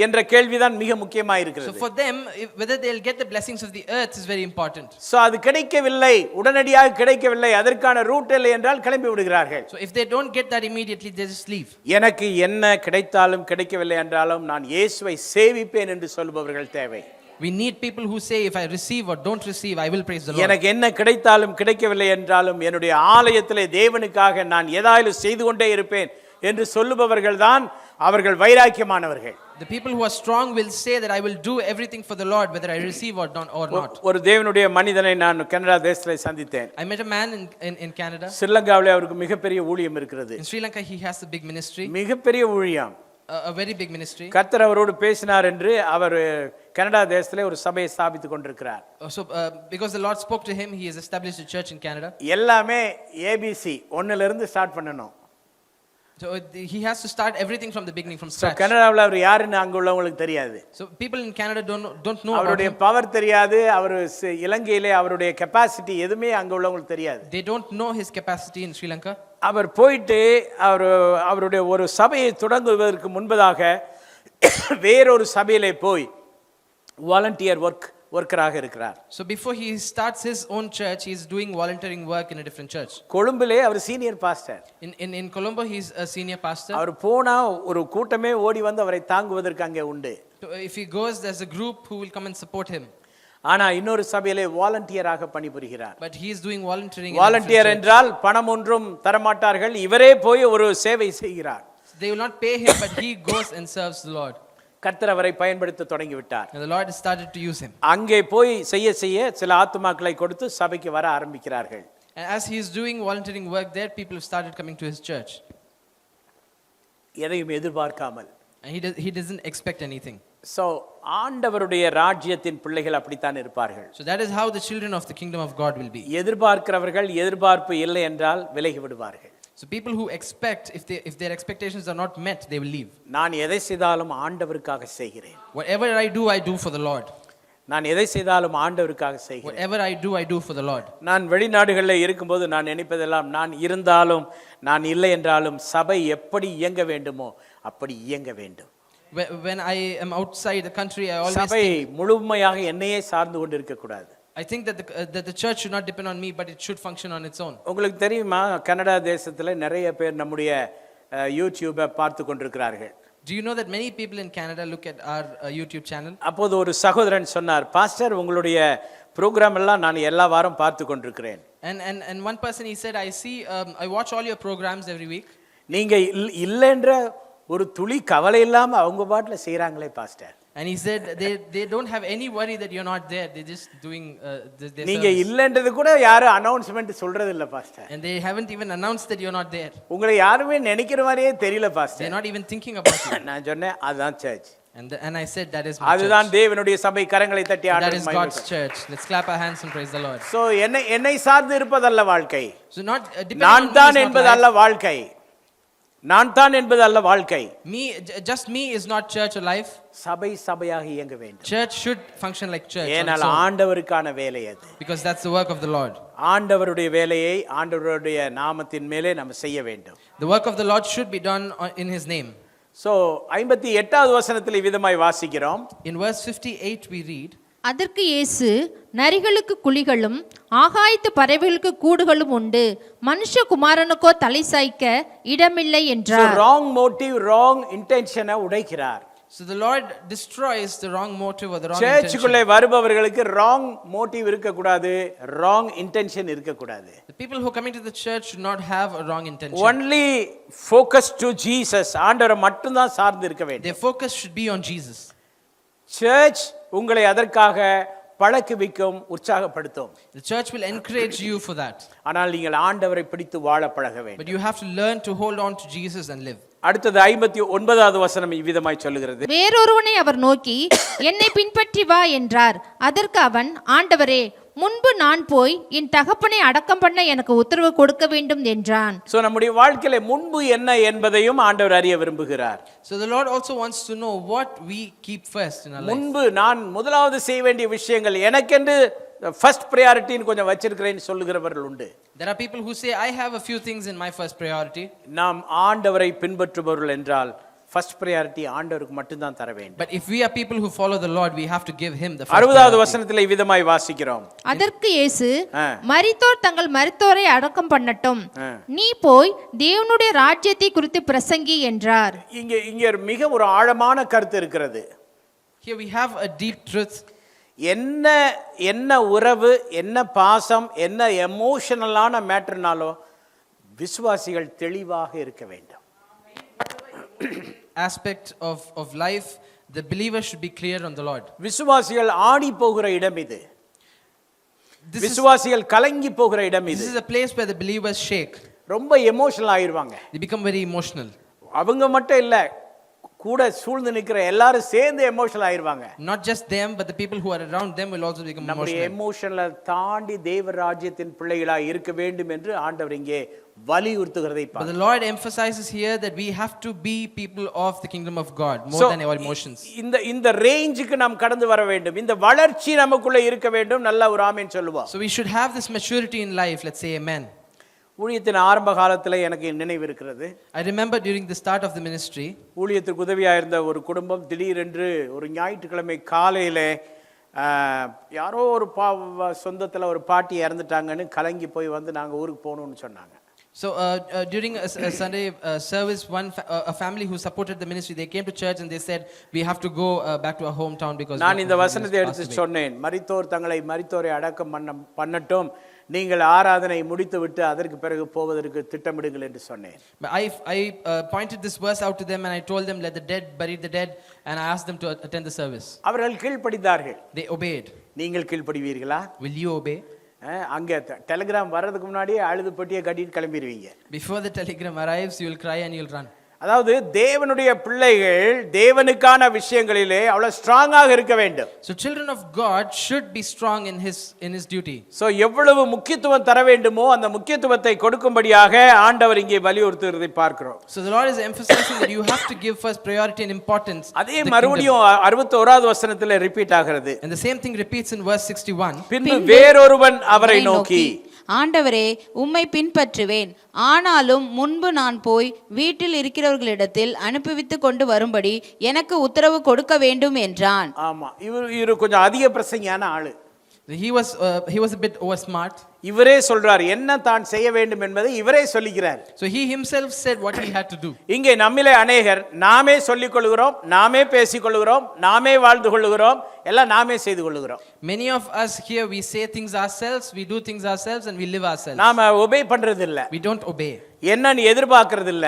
D: என்ற கேள்விதான் மிக முக்கியமாக
E: So
D: இருக்கிறது.
E: for them, whether they'll get the blessings of the earth is very important.
D: So அது கிடைக்கவில்லை, உடனடியாக கிடைக்கவில்லை, அதற்கான ரூட் இல்லை என்றால் கிளம்பி விடுகிறார்கள்.
E: So if they don't get that immediately, they just leave.
D: எனக்கு என்ன கிடைத்தாலும் கிடைக்கவில்லை என்றாலும் நான் இயேசுவை சேவிப்பேன் என்று சொல்பவர்கள் தேவை.
E: We need people who say, if I receive or don't receive, I will praise the Lord.
D: எனக்கு என்ன கிடைத்தாலும் கிடைக்கவில்லை என்றாலும் என்னுடைய ஆலயத்திலே தேவனுக்காக நான் ஏதாயிலும் செய்து கொண்டே இருப்பேன் என்று சொல்லுபவர்கள் தான் அவர்கள் வைராக்கியமானவர்கள்.
E: The people who are strong will say that I will do everything for the Lord, whether I receive or not.
D: ஒரு தேவனுடைய மனிதனை நான் கனடா தேசத்திலே சந்தித்தேன்.
E: I met a man in Canada.
D: ஸ்ரீலங்காவிலே அவருக்கு மிகப்பெரிய ஊழியம் இருக்கிறது.
E: In Sri Lanka, he has a big ministry,
D: மிகப்பெரிய ஊழியம்.
E: a very big ministry.
D: கர்த்தர் அவரோடு பேசினார் என்று அவர் கனடா தேசத்திலே ஒரு சபையை ஸ்தாபித்துக் கொண்டிருக்கிறார்.
E: So because the Lord spoke to him, he has established a church in Canada.
D: எல்லாமே ஏபிசி ஒன்னுல இருந்து ஸ்டார்ட் பண்ணணும்.
E: So he has to start everything from the beginning, from scratch.
D: கனடாவில் அவர் யாருன்னு அங்க உள்ளவங்களுக்கு தெரியாது.
E: So people in Canada don't know about
D: அவருடைய
E: him.
D: பவர் தெரியாது, அவர் இலங்கையிலே அவருடைய கெபாசிட்டி எதுவுமே அங்க உள்ளவங்களுக்கு தெரியாது.
E: They don't know his capacity in Sri Lanka.
D: அவர் போயிட்டு அவருடைய ஒரு சபையை தொடங்குவதற்கு முன்பதாக வேறொரு சபையிலே போய் வாலண்டியர் ஒர்க்கராக இருக்கிறார்.
E: So before he starts his own church, he is doing volunteering work in a different church.
D: கொழும்பிலே அவர் senior pastor.
E: In Colombo, he is a senior pastor.
D: அவர் போனா ஒரு கூட்டமே ஓடி வந்து அவரை தாங்குவதற்கு அங்கே உண்டு.
E: So if he goes, there's a group who will come and support him.
D: ஆனா இன்னொரு சபையிலே வாலண்டியராக பணிபுரிகிறார்.
E: But he is doing volunteering.
D: Volunteer என்றால் பணம் ஒன்றும் தரமாட்டார்கள், இவரே போய் ஒரு சேவை செய்கிறார்.
E: They will not pay him, but he goes and serves the Lord.
D: கர்த்தர் அவரை பயன்படுத்த தொடங்கிவிட்டார்.
E: And the Lord has started to use him.
D: அங்கே போய் செய்ய சில ஆத்துமாக்களை கொடுத்து சபைக்கு வர ஆரம்பிக்கிறார்கள்.
E: And as he is doing volunteering work there, people have started coming to his church.
D: எதையும் எதிர்பார்க்காமல்.
E: And he doesn't expect anything.
D: So ஆண்டவருடைய ராஜ்யத்தின் பிள்ளைகள் அப்படித்தான் இருப்பார்கள்.
E: So that is how the children of the kingdom of God will be.
D: எதிர்பார்க்கிறவர்கள் எதிர்பார்ப்பு இல்லை என்றால் விலகி விடுவார்கள்.
E: So people who expect, if their expectations are not met, they will leave.
D: நான் எதை செய்தாலும் ஆண்டவருக்காக செய்கிறேன்.
E: Whatever I do for the Lord.
D: நான் எதை செய்தாலும் ஆண்டவருக்காக செய்கிறேன்.
E: Whatever I do for the Lord.
D: நான் வெளிநாடுகளில் இருக்கும்போது நான் நினைப்பதெல்லாம், நான் இருந்தாலும் நான் இல்லை என்றாலும் சபை எப்படி இயங்க வேண்டுமோ அப்படி இயங்க வேண்டும்.
E: When I am outside the country, I always
D: சபை முழுமையாக என்னையே சார்ந்து கொண்டு இருக்க கூடாது.
E: I think that the church should not depend on me, but it should function on its own.
D: உங்களுக்கு தெரியுமா, கனடா தேசத்துல நிறைய பேர் நம்முடைய யூடியூபை பார்த்து கொண்டிருக்கிறார்கள்.
E: Do you know that many people in Canada look at our YouTube channel?
D: அப்போது ஒரு சகோதரன் சொன்னார், பாஸ்டர் உங்களுடைய ப்ரோக்ராம் எல்லாம் நான் எல்லா வாரம் பார்த்து கொண்டிருக்கிறேன்.
E: And one person, he said, I watch all your programs every week.
D: நீங்க இல்லைன்ற ஒரு துளி கவலை இல்லாம அவங்க பாட்டுல செய்றாங்களே pastor.
E: And he said they don't have any worry that you're not there. They're just doing their
D: நீங்க
E: service.
D: இல்லைன்றது கூட யாரும் அனௌன்ஸ்மெண்ட் சொல்றது இல்ல pastor.
E: And they haven't even announced that you're not there.
D: உங்களை யாருமே நினைக்கிற மாதிரியே தெரியல
E: They're
D: pastor.
E: not even thinking about you.
D: நான் சொன்னேன் அதுதான் search.
E: And I said that is my
D: அதுதான்
E: church.
D: தேவனுடைய சபை. கரங்களை தட்டி
E: That is
D: ஆண்டவரை
E: God's church. Let's clap our hands and praise the Lord.
D: So என்னை சார்ந்து இருப்பதல்ல வாழ்க்கை.
E: So not depending
D: நான்
E: on me
D: தான்
E: is not
D: என்பது
E: life.
D: அல்ல வாழ்க்கை. நான் தான் என்பது அல்ல வாழ்க்கை.
E: Just me is not church or life.
D: சபை சபையாக இயங்க வேண்டும்.
E: Church should function like church.
D: ஏனால் ஆண்டவருக்கான வேலை அது.
E: Because that's the work of the Lord.
D: ஆண்டவருடைய வேலையை ஆண்டவருடைய நாமத்தின் மேலே நம்ம செய்ய வேண்டும்.
E: The work of the Lord should be done in his name.
D: So 58வது வசனத்தில் விதமாய் வாசிக்கிறோம்.
E: In verse 58 we read,
F: அதற்கு இயேசு, நரிகளுக்கு குழிகளும் ஆகாயத்து பறவைகளுக்கு கூடுகளும் உண்டு, மனுஷகுமாரனுக்கோ தலை சாய்க்க இடமில்லை
D: So
F: என்றார்.
D: wrong motive, wrong intention உடைக்கிறார்.
E: so the Lord destroys the wrong motive or the wrong
D: சர்ச்சுக்குள்ளே
E: intention.
D: வருபவர்களுக்கு wrong motive இருக்கக்கூடாது, wrong intention இருக்கக்கூடாது.
E: The people who come into the church should not have a wrong intention.
D: Only focus to Jesus. ஆண்டவரை மட்டும் தான் சார்ந்து இருக்க வேண்டும்.
E: Their focus should be on Jesus.
D: Church உங்களை அதற்காக பழக்குவிக்கும், உற்சாகப்படுத்தும்.
E: The church will encourage you for that.
D: ஆனால் நீங்கள் ஆண்டவரை பிடித்து வாழ பழக வேண்டும்.
E: But you have to learn to hold on to Jesus and live.
D: அடுத்தது 59வது வசனம் இவ்விதமாய் சொல்லுகிறது.
F: வேறொருவனை அவர் நோக்கி, என்னை பின்பற்றி வா என்றார். அதற்கு அவன், ஆண்டவரே, முன்பு நான் போய் என் தகப்பனை அடக்கம் பண்ண எனக்கு உத்தரவு கொடுக்க வேண்டும் என்றான்.
D: சோ நம்முடைய வாழ்க்கையில முன்பு என்ன என்பதையும் ஆண்டவர் அறிய விரும்புகிறார்.
E: So the Lord also wants to know what we keep first in our life.
D: முன்பு நான் முதலாவது செய்ய வேண்டிய விஷயங்கள் எனக்கென்று ஃபர்ஸ்ட் பிரையாரிட்டின்னு கொஞ்சம் வச்சிருக்கிறேன்னு சொல்லுகிறவர்கள் உண்டு.
E: There are people who say, I have a few things in my first priority.
D: நாம் ஆண்டவரை பின்பற்றுபவர்கள் என்றால் ஃபர்ஸ்ட் பிரையாரிட்டி ஆண்டவருக்கு மட்டும் தான் தர வேண்டும்.
E: But if we are people who follow the Lord, we have to give him the first
D: 60வது
E: priority.
D: வசனத்திலே விதமாய் வாசிக்கிறோம்.
F: அதற்கு இயேசு,
D: ஆ.
F: மரித்தோர் தங்கள் மரித்தோரை அடக்கம் பண்ணட்டும், நீ போய் தேவனுடைய ராஜ்யத்தை குறித்து பிரசங்கி என்றார்.
D: இங்கே மிக ஒரு ஆழமான கருத்து இருக்கிறது.
E: Here we have a deep truth.
D: என்ன உறவு, என்ன பாசம், என்ன எமோஷனலான மேட்டர்னாலும் விசுவாசிகள் தெளிவாக இருக்க வேண்டும்.
E: Aspect of life, the believer should be clear on the Lord.
D: விசுவாசிகள் ஆடி போகிற இடம் இது.
E: This
D: விசுவாசிகள் கலங்கி போகிற இடம் இது.
E: is a place where the believers shake.
D: ரொம்ப எமோஷனல் ஆயிருவாங்க.
E: They become very emotional.
D: அவங்க மட்டும் இல்ல, கூட சூழ்ந்து நிற்கிற எல்லாரும் சேர்ந்து எமோஷனல் ஆயிருவாங்க.
E: Not just them, but the people who are around them will also become
D: நம்முடைய
E: emotional.
D: எமோஷனலை தாண்டி தேவ ராஜ்யத்தின் பிள்ளைகளாய் இருக்க வேண்டும் என்று ஆண்டவர் இங்கே வலியுறுத்துகிறதை
E: But
D: பார்க்கிறோம்.
E: the Lord emphasizes here that we have to be people of the kingdom of God more
D: So,
E: than our emotions.
D: இந்த ரேஞ்சுக்கு நாம் கடந்து வர வேண்டும். இந்த வளர்ச்சி நமக்குள்ள இருக்க வேண்டும். நல்ல ஒரு ஆமென் சொல்லுவோம்.
E: So we should have this maturity in life. Let's say amen.
D: ஊழியத்தின் ஆரம்ப காலத்தில் எனக்கு நினைவு இருக்கிறது.
E: I remember during the start of the ministry,
D: ஊழியத்திற்கு உதவியாக இருந்த ஒரு குடும்பம் திடீரென்று ஒரு ஞாயிற்றுக்கிழமை காலையில் யாரோ ஒரு சொந்தத்தில் ஒரு பாட்டி இறந்துட்டாங்கன்னு கலங்கி போய் வந்து நாங்கள் ஊருக்கு போகணும்னு சொன்னாங்க.
E: so during a Sunday service, a family who supported the ministry, they came to church and they said, we have to go back to our hometown because
D: நான் இந்த வசனத்தை எடுத்து சொன்னேன். மரித்தோரை அடக்கம் பண்ணட்டும், நீங்கள் ஆராதனை முடித்து விட்டு அதற்கு பிறகு போவதற்கு திட்டமிடுங்கள் என்று சொன்னேன்.
E: But I pointed this verse out to them and I told them, let the dead bury the dead, and I asked them to attend the service.
D: அவர்கள் கீழ்ப்படிந்தார்கள்.
E: They obeyed.
D: நீங்கள் கீழ்ப்படிவீர்களா?
E: Will you obey?
D: அங்கே டெலிகிராம் வர்றதுக்கு முன்னாடியே அழுது பெட்டியை கட்டிட்டு கிளம்பிடுவீங்க.
E: Before the telegram arrives, you will cry and you'll run.
D: அதாவது தேவனுடைய பிள்ளைகள் தேவனுக்கான விஷயங்களிலே அவ்வளவு ஸ்ட்ராங்காக இருக்க வேண்டும்.
E: So children of God should be strong in his duty.
D: So எவ்வளவு முக்கியத்துவம் தர வேண்டுமோ அந்த முக்கியத்துவத்தை கொடுக்கும்படியாக ஆண்டவர் இங்கே வலியுறுத்துவதை பார்க்கிறோம்.
E: So the Lord is emphasizing that you have to give first priority and importance.
D: அதே மறுபடியும் 61வது வசனத்திலே ரிப்பீட் ஆகிறது.
E: And the same thing repeats in verse 61.
D: பின்பு வேறொருவன் அவரை நோக்கி,
F: ஆண்டவரே, உம்மை பின்பற்றுவேன், ஆனாலும் முன்பு நான் போய் வீட்டில் இருக்கிறவர்களிடத்தில் அனுப்பிவித்து கொண்டு வரும்படி எனக்கு உத்தரவு கொடுக்க வேண்டும் என்றான்.
D: ஆமா, இவர் கொஞ்சம் அதிக பிரசங்கியான ஆளு.
E: He was a bit over smart.
D: இவரே சொல்றார் என்ன தான் செய்ய வேண்டும் என்பதை இவரே சொல்லிக்கிறார்.
E: So he himself said what he had to do.
D: இங்கே நம்மிலே அநேகர் நாமே சொல்லிக் கொள்கிறோம், நாமே பேசிக் கொள்கிறோம், நாமே வாழ்ந்து கொள்கிறோம், எல்லாம் நாமே செய்து கொள்கிறோம்.
E: Many of us here, we say things ourselves, we do things ourselves, and we live ourselves.
D: நாம ஒபே பண்றது இல்ல.
E: We don't obey.
D: என்னன்னு எதிர்பார்க்கிறது இல்ல.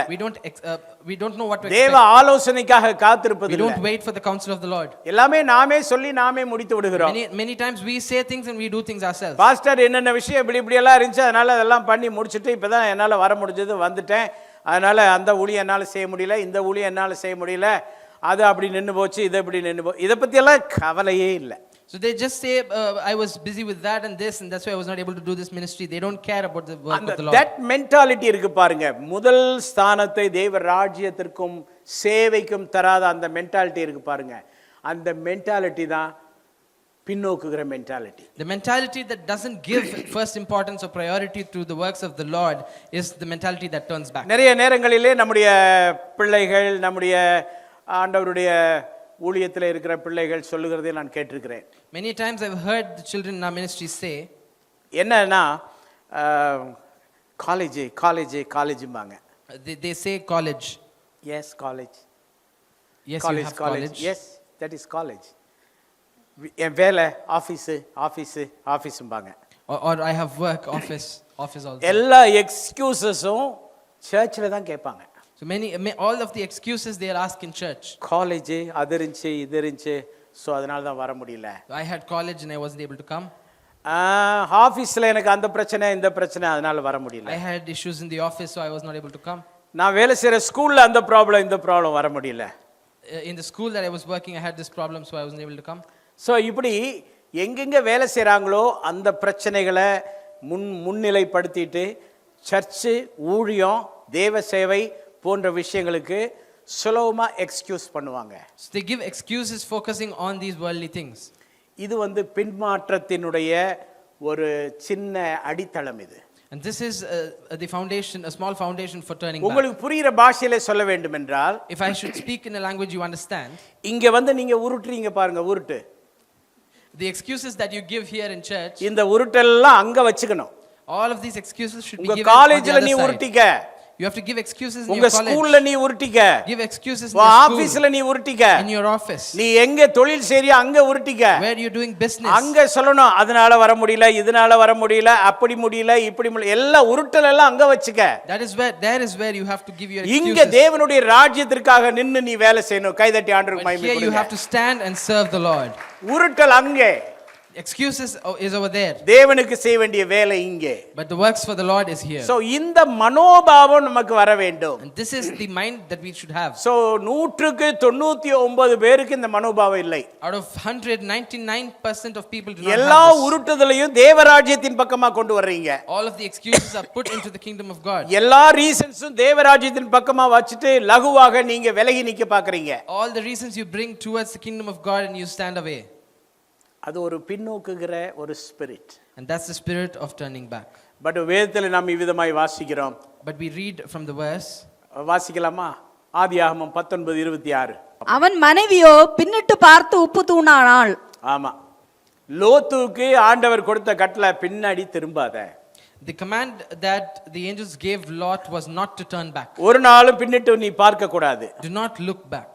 E: We don't know what to
D: தேவ
E: expect.
D: ஆலோசனைக்காக காத்திருப்பது
E: We
D: இல்ல.
E: don't wait for the counsel of the Lord.
D: எல்லாமே நாமே சொல்லி நாமே முடித்து விடுகிறோம்.
E: Many times we say things and we do things ourselves.
D: Pastor என்னென்ன விஷயம் இப்படி எல்லாம் இருந்துச்சு, அதனால அதெல்லாம் பண்ணி முடிச்சுட்டு இப்பதான் என்னால வர முடிஞ்சது, வந்துட்டேன், அதனால அந்த ஊழியம் என்னால செய்ய முடியல, இந்த ஊழியம் என்னால செய்ய முடியல, அது அப்படி நின்று போச்சு, இது அப்படி நின்று போச்சு, இதை பத்தி எல்லாம் கவலையே இல்லை.
E: So they just say, I was busy with that and this, and that's why I was not able to do this ministry. They don't care about the work of the Lord.
D: That mentality இருக்கு பாருங்க. முதல் ஸ்தானத்தை தேவ ராஜ்யத்திற்கும் சேவைக்கும் தராத அந்த மென்டாலிட்டி இருக்கு பாருங்க. அந்த மென்டாலிட்டி தான் பின்னோக்குகிற mentality.
E: The mentality that doesn't give first importance or priority to the works of the Lord is the mentality that turns back.
D: நிறைய நேரங்களிலே நம்முடைய பிள்ளைகள், நம்முடைய ஆண்டவருடைய ஊழியத்தில் இருக்கிற பிள்ளைகள் சொல்லுகிறதை நான் கேட்டிருக்கிறேன்.
E: Many times I've heard the children in our ministry say,
D: என்னன்னா காலேஜ்ம்பாங்க.
E: they say college.
D: Yes, college.
E: Yes, you have college.
D: Yes, that is college. என் வேலை ஆஃபீஸும்பாங்க.
E: Or I have work, office also.
D: எல்லா எக்ஸ்கியூசஸும் சர்ச்சில் தான் கேட்பாங்க.
E: So all of the excuses they are asked in church.
D: College அது இருந்துச்சு, இது இருந்துச்சு, ஸோ அதனால தான் வர முடியல.
E: I had college and I wasn't able to come.
D: ஆஃபீஸில் எனக்கு அந்த பிரச்சனை இந்த பிரச்சனை, அதனால வர முடியல.
E: I had issues in the office, so I was not able to come.
D: நான் வேலை செய்கிற ஸ்கூலில் அந்த ப்ராப்ளம் இந்த ப்ராப்ளம் வர முடியல.
E: In the school that I was working, I had this problem, so I wasn't able to come.
D: So இப்படி எங்கெங்கே வேலை செய்கிறாங்களோ அந்த பிரச்சனைகளை முன்னிலைப்படுத்திட்டு சர்ச்சு, ஊழியம், தேவ சேவை போன்ற விஷயங்களுக்கு சுலபமாக எக்ஸ்கியூஸ் பண்ணுவாங்க.
E: So they give excuses focusing on these worldly things.
D: இது பின்மாற்றத்தினுடைய ஒரு சின்ன அடித்தளம் இது.
E: And this is the foundation, a small foundation for turning back.
D: உங்களுக்கு புரிகிற பாஷையில சொல்ல வேண்டும் என்றால்,
E: If I should speak in a language you understand,
D: இங்க நீங்க உருட்டுறீங்க பாருங்க, உருட்டு.
E: the excuses that you give here in church,
D: இந்த உருட்டெல்லாம் அங்க வச்சுக்கணும்.
E: all of these excuses should be
D: உங்க
E: given on the
D: காலேஜ்ல
E: other
D: நீ
E: side.
D: உருட்டிக்க,
E: You have to give excuses in
D: உங்க
E: your college.
D: ஸ்கூல்ல நீ உருட்டிக்க,
E: Give excuses in
D: உங்க
E: your
D: ஆபீஸ்ல
E: school,
D: நீ உருட்டிக்க,
E: in your office,
D: நீ எங்க தொழில் செய்றியோ அங்க உருட்டிக்க.
E: where you're doing business.
D: அங்க சொல்லணும், அதனால வர முடியல, இதனால வர முடியல, அப்படி முடியல, இப்படி முடியல, எல்லா உருட்டல் எல்லாம் அங்க வச்சுக்க.
E: There is where you have to give your
D: இங்க
E: excuses.
D: தேவனுடைய ராஜ்யத்திற்காக நின்னு நீ வேலை செய்யணும். கைதட்டி ஆண்டவருக்கு
E: But
D: மகிமை
E: here you have
D: கொடுங்க.
E: to stand and serve the Lord.
D: உருட்டல் அங்கே,
E: Excuses is over there,
D: தேவனுக்கு செய்ய வேண்டிய வேலை இங்கே.
E: but the works for the Lord is here.
D: So இந்த மனோபாவம் நமக்கு வர வேண்டும்.
E: And this is the mind that we should have.
D: So 199 பேருக்கு இந்த மனோபாவம் இல்லை.
E: Out of 199% of people do not
D: எல்லா
E: have this.
D: உருட்டுதலையும் தேவராஜ்யத்தின் பக்கமா கொண்டு வர்றீங்க.
E: All of the excuses are put into the kingdom of God.
D: எல்லா ரீசன்ஸும் தேவராஜ்யத்தின் பக்கமா வச்சிட்டு லகுவாக நீங்க விலகி நிக்க பாக்குறீங்க.
E: All the reasons you bring towards the kingdom of God and you stand away.
D: அது ஒரு பின்னோக்குகிற ஒரு spirit.
E: And that's the spirit of turning back.
D: But வேதத்தில் நாம் இவ்விதமாய் வாசிக்கிறோம்.
E: But we read from the verse.
D: வாசிக்கலாமா? ஆதியாகமம் 19:26.
G: அவன் மனைவியோ பின்னிட்டு பார்த்து உப்பு தூணானாள்.
D: ஆமா, லோத்துக்கு ஆண்டவர் கொடுத்த கட்டளை பின்னாடி திரும்பாத.
E: The command that the angels gave Lot was not to turn back.
D: ஒரு நாளும் பின்னிட்டு நீ பார்க்க கூடாது.
E: Do not look back.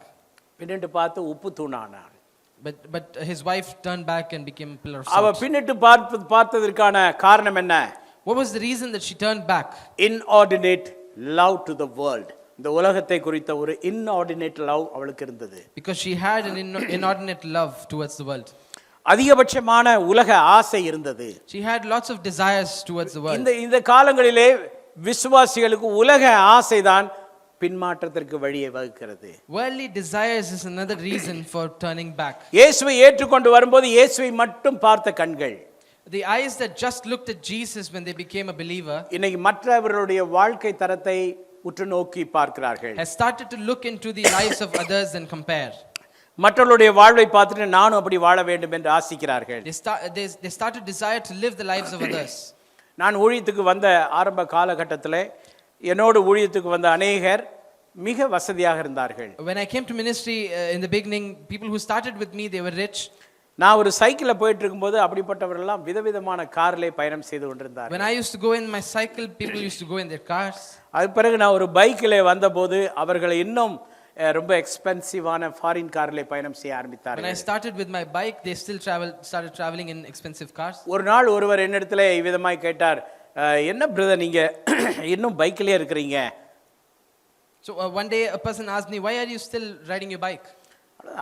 D: பின்னிட்டு பார்த்து உப்பு தூணானாள்.
E: But his wife turned back and became a pillar of
D: அவ
E: salt.
D: பின்னிட்டு பார்த்ததற்கான காரணம் என்ன?
E: What was the reason that she turned back?
D: Inordinate love to the world. இந்த உலகத்தை குறித்த ஒரு inordinate love அவளுக்கு இருந்தது.
E: Because she had an inordinate love towards the world.
D: அதிகபட்சமான உலக ஆசை இருந்தது.
E: She had lots of desires towards the world.
D: இந்த காலங்களிலே விசுவாசிகளுக்கு உலக ஆசைதான் பின்மாற்றத்திற்கு வழியை வகுக்கிறது.
E: Worldly desires is another reason for turning back.
D: இயேசுவை ஏற்றுக்கொண்டு வரும்போது இயேசுவை மட்டும் பார்த்த கண்கள்,
E: The eyes that just looked at Jesus when they became a believer,
D: இன்னைக்கு மற்றவர்களுடைய வாழ்க்கை தரத்தை உற்று நோக்கி பார்க்கிறார்கள்.
E: has started to look into the lives of others and compare.
D: மற்றவர்களுடைய வாழ்வை பார்த்துட்டு நானும் அப்படி வாழ வேண்டும் என்று ஆசிக்கிறார்கள்.
E: They start to desire to live the lives of others.
D: நான் ஊழியத்துக்கு வந்த ஆரம்ப காலகட்டத்தில் என்னோடு ஊழியத்துக்கு வந்த அநேகர் மிக வசதியாக இருந்தார்கள்.
E: When I came to ministry in the beginning, people who started with me, they were rich.
D: நான் ஒரு சைக்கிளில் போயிட்டு இருக்கும்போது அப்படிப்பட்டவர்கள்லாம் விதவிதமான காரிலே பயணம் செய்து கொண்டிருந்தார்.
E: When I used to go in my cycle, people used to go in their cars.
D: அது பிறகு நான் ஒரு பைக்கில் வந்தபோது அவர்கள் இன்னும் ரொம்ப எக்ஸ்பென்சிவான ஃபாரின் காரிலே பயணம் செய்ய
E: When
D: ஆரம்பித்தார்கள்.
E: I started with my bike, they still started traveling in expensive cars.
D: ஒரு நாள் ஒருவர் என்னிடத்துல இவ்விதமாய் கேட்டார், என்ன பிரதர் நீங்க இன்னும் பைக்கிலே இருக்கிறீங்க?
E: So one day a person asked me, why are you still riding your bike?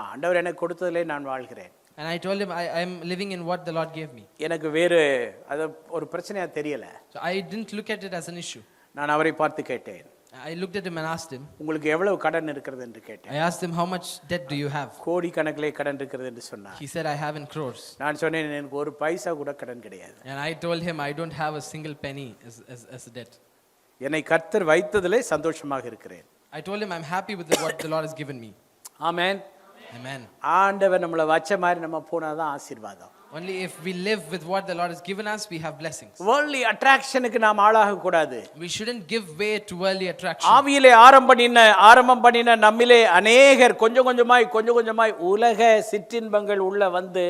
D: ஆண்டவர் எனக்கு கொடுத்ததிலே நான் வாழ்கிறேன்.
E: And I told him, I am living in what the Lord gave me.
D: எனக்கு வேறு அது ஒரு பிரச்சனையா தெரியல.
E: So I didn't look at it as an issue.
D: நான் அவரை பார்த்து கேட்டேன்,
E: I looked at him and asked him.
D: உங்களுக்கு எவ்வளவு கடன் இருக்கிறது என்று கேட்டேன்.
E: I asked him, how much debt do you have?
D: கோடி கணக்கிலே கடன் இருக்கிறது என்று சொன்னார்.
E: He said, I have in crores.
D: நான் சொன்னேன், எனக்கு ஒரு பைசா கூட கடன் கிடையாது.
E: And I told him, I don't have a single penny as a debt.
D: என்னை கர்த்தர் வைத்ததிலே சந்தோஷமாக இருக்கிறேன்.
E: I told him, I'm happy with what the Lord has given me.
D: Amen.
E: Amen.
D: ஆண்டவர் நம்மளை வச்ச மாதிரி நம்ம போனாதான் ஆசீர்வாதம்.
E: Only if we live with what the Lord has given us, we have blessings.
D: worldly attractionக்கு நாம் ஆளாக கூடாது.
E: We shouldn't give way to worldly attraction.
D: ஆவியிலே ஆரம்பம் பண்ணின நம்மிலே அநேகர் கொஞ்சம் கொஞ்சமாய் உலக சிற்றின்பங்கள் உள்ள வந்து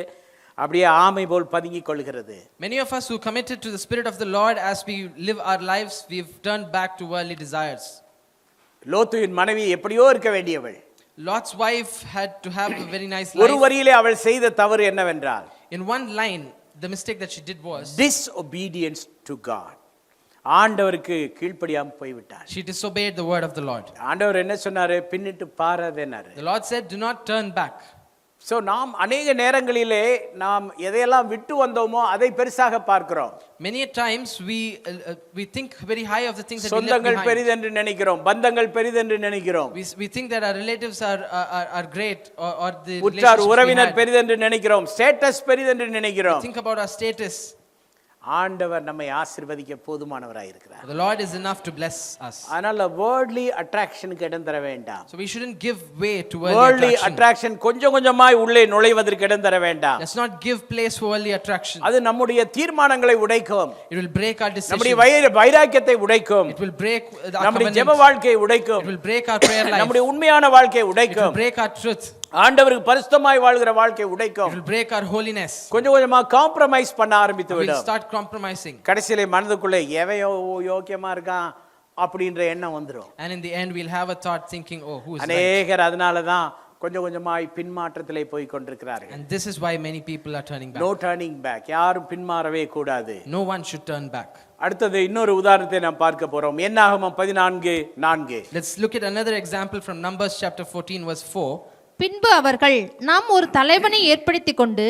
D: அப்படியே ஆமை போல் பதுங்கிக் கொள்கிறது.
E: Many of us who committed to the Spirit of the Lord, as we live our lives, we've turned back to worldly desires.
D: லோத்துவின் மனைவி எப்படியோ இருக்க வேண்டியவள்.
E: Lot's wife had to have a very nice
D: ஒரு
E: life.
D: வரியிலே அவள் செய்த தவறு என்னவென்றால்,
E: In one line, the mistake that she did was
D: disobedience to God. ஆண்டவருக்கு கீழ்ப்படியாம போய்விட்டார்.
E: she disobeyed the word of the Lord.
D: ஆண்டவர் என்ன சொன்னாரு? பின்னிட்டு பாராதேனாரு.
E: The Lord said, do not turn back.
D: So நாம் அநேக நேரங்களிலே நாம் எதையெல்லாம் விட்டு வந்தோமோ அதை பெருசாக பார்க்கிறோம்.
E: Many a times we think very high of the things that we left
D: சொந்தங்கள்
E: behind.
D: பெரிதென்று நினைக்கிறோம், பந்தங்கள் பெரிதென்று நினைக்கிறோம்,
E: We think that our relatives are great, or the
D: உற்றார்
E: relationships we
D: உறவினர்
E: had.
D: பெரிதென்று நினைக்கிறோம், ஸ்டேட்டஸ் பெரிதென்று நினைக்கிறோம்.
E: Think about our status.
D: ஆண்டவர் நம்மை ஆசீர்வதிக்க போதுமானவராய் இருக்கிறார்.
E: The Lord is enough to bless us.
D: அதனால worldly attractionக்கு இடம் தர வேண்டாம்.
E: So we shouldn't give way to
D: worldly
E: worldly attraction.
D: attraction கொஞ்சம் கொஞ்சமாய் உள்ளே நுழைவதற்கு இடம் தர வேண்டாம்.
E: Let's not give place for worldly attraction.
D: அது நம்முடைய தீர்மானங்களை உடைக்கும்,
E: It will break our
D: நம்முடைய
E: decisions.
D: வைராக்கியத்தை உடைக்கும்,
E: It will break our
D: நம்முடைய ஜெப
E: covenant.
D: வாழ்க்கையை உடைக்கும்,
E: It will break our prayer life.
D: நம்முடைய உண்மையான வாழ்க்கையை
E: It will
D: உடைக்கும்,
E: break our truth.
D: ஆண்டவருக்கு பரிசுத்தமாய் வாழ்கிற வாழ்க்கையை
E: It
D: உடைக்கும்.
E: will break our holiness.
D: கொஞ்சம் கொஞ்சமா காம்ப்ரமைஸ் பண்ண ஆரம்பித்து
E: We'll
D: விடும்.
E: start compromising.
D: கடைசியிலே மனதுக்குள்ளே எவையோ யோக்கியமா இருக்கான் அப்படின்ற எண்ணம் வந்துடும்.
E: And in the end, we'll have a thought thinking, oh, who is right?
D: அநேகர் அதனால தான் கொஞ்சம் கொஞ்சமாய் பின்மாற்றத்திலே போய் கொண்டிருக்கிறார்கள்.
E: And this is why many people are turning back.
D: No turning back. யாரும் பின்மாறவே கூடாது.
E: No one should turn back.
D: அடுத்தது இன்னொரு உதாரணத்தை நாம் பார்க்க போறோம். என்னாகமம் 14:4.
E: Let's look at another example from Numbers chapter 14 verse 4.
F: பின்பு அவர்கள் நாம் ஒரு தலைவனை ஏற்படுத்தி கொண்டு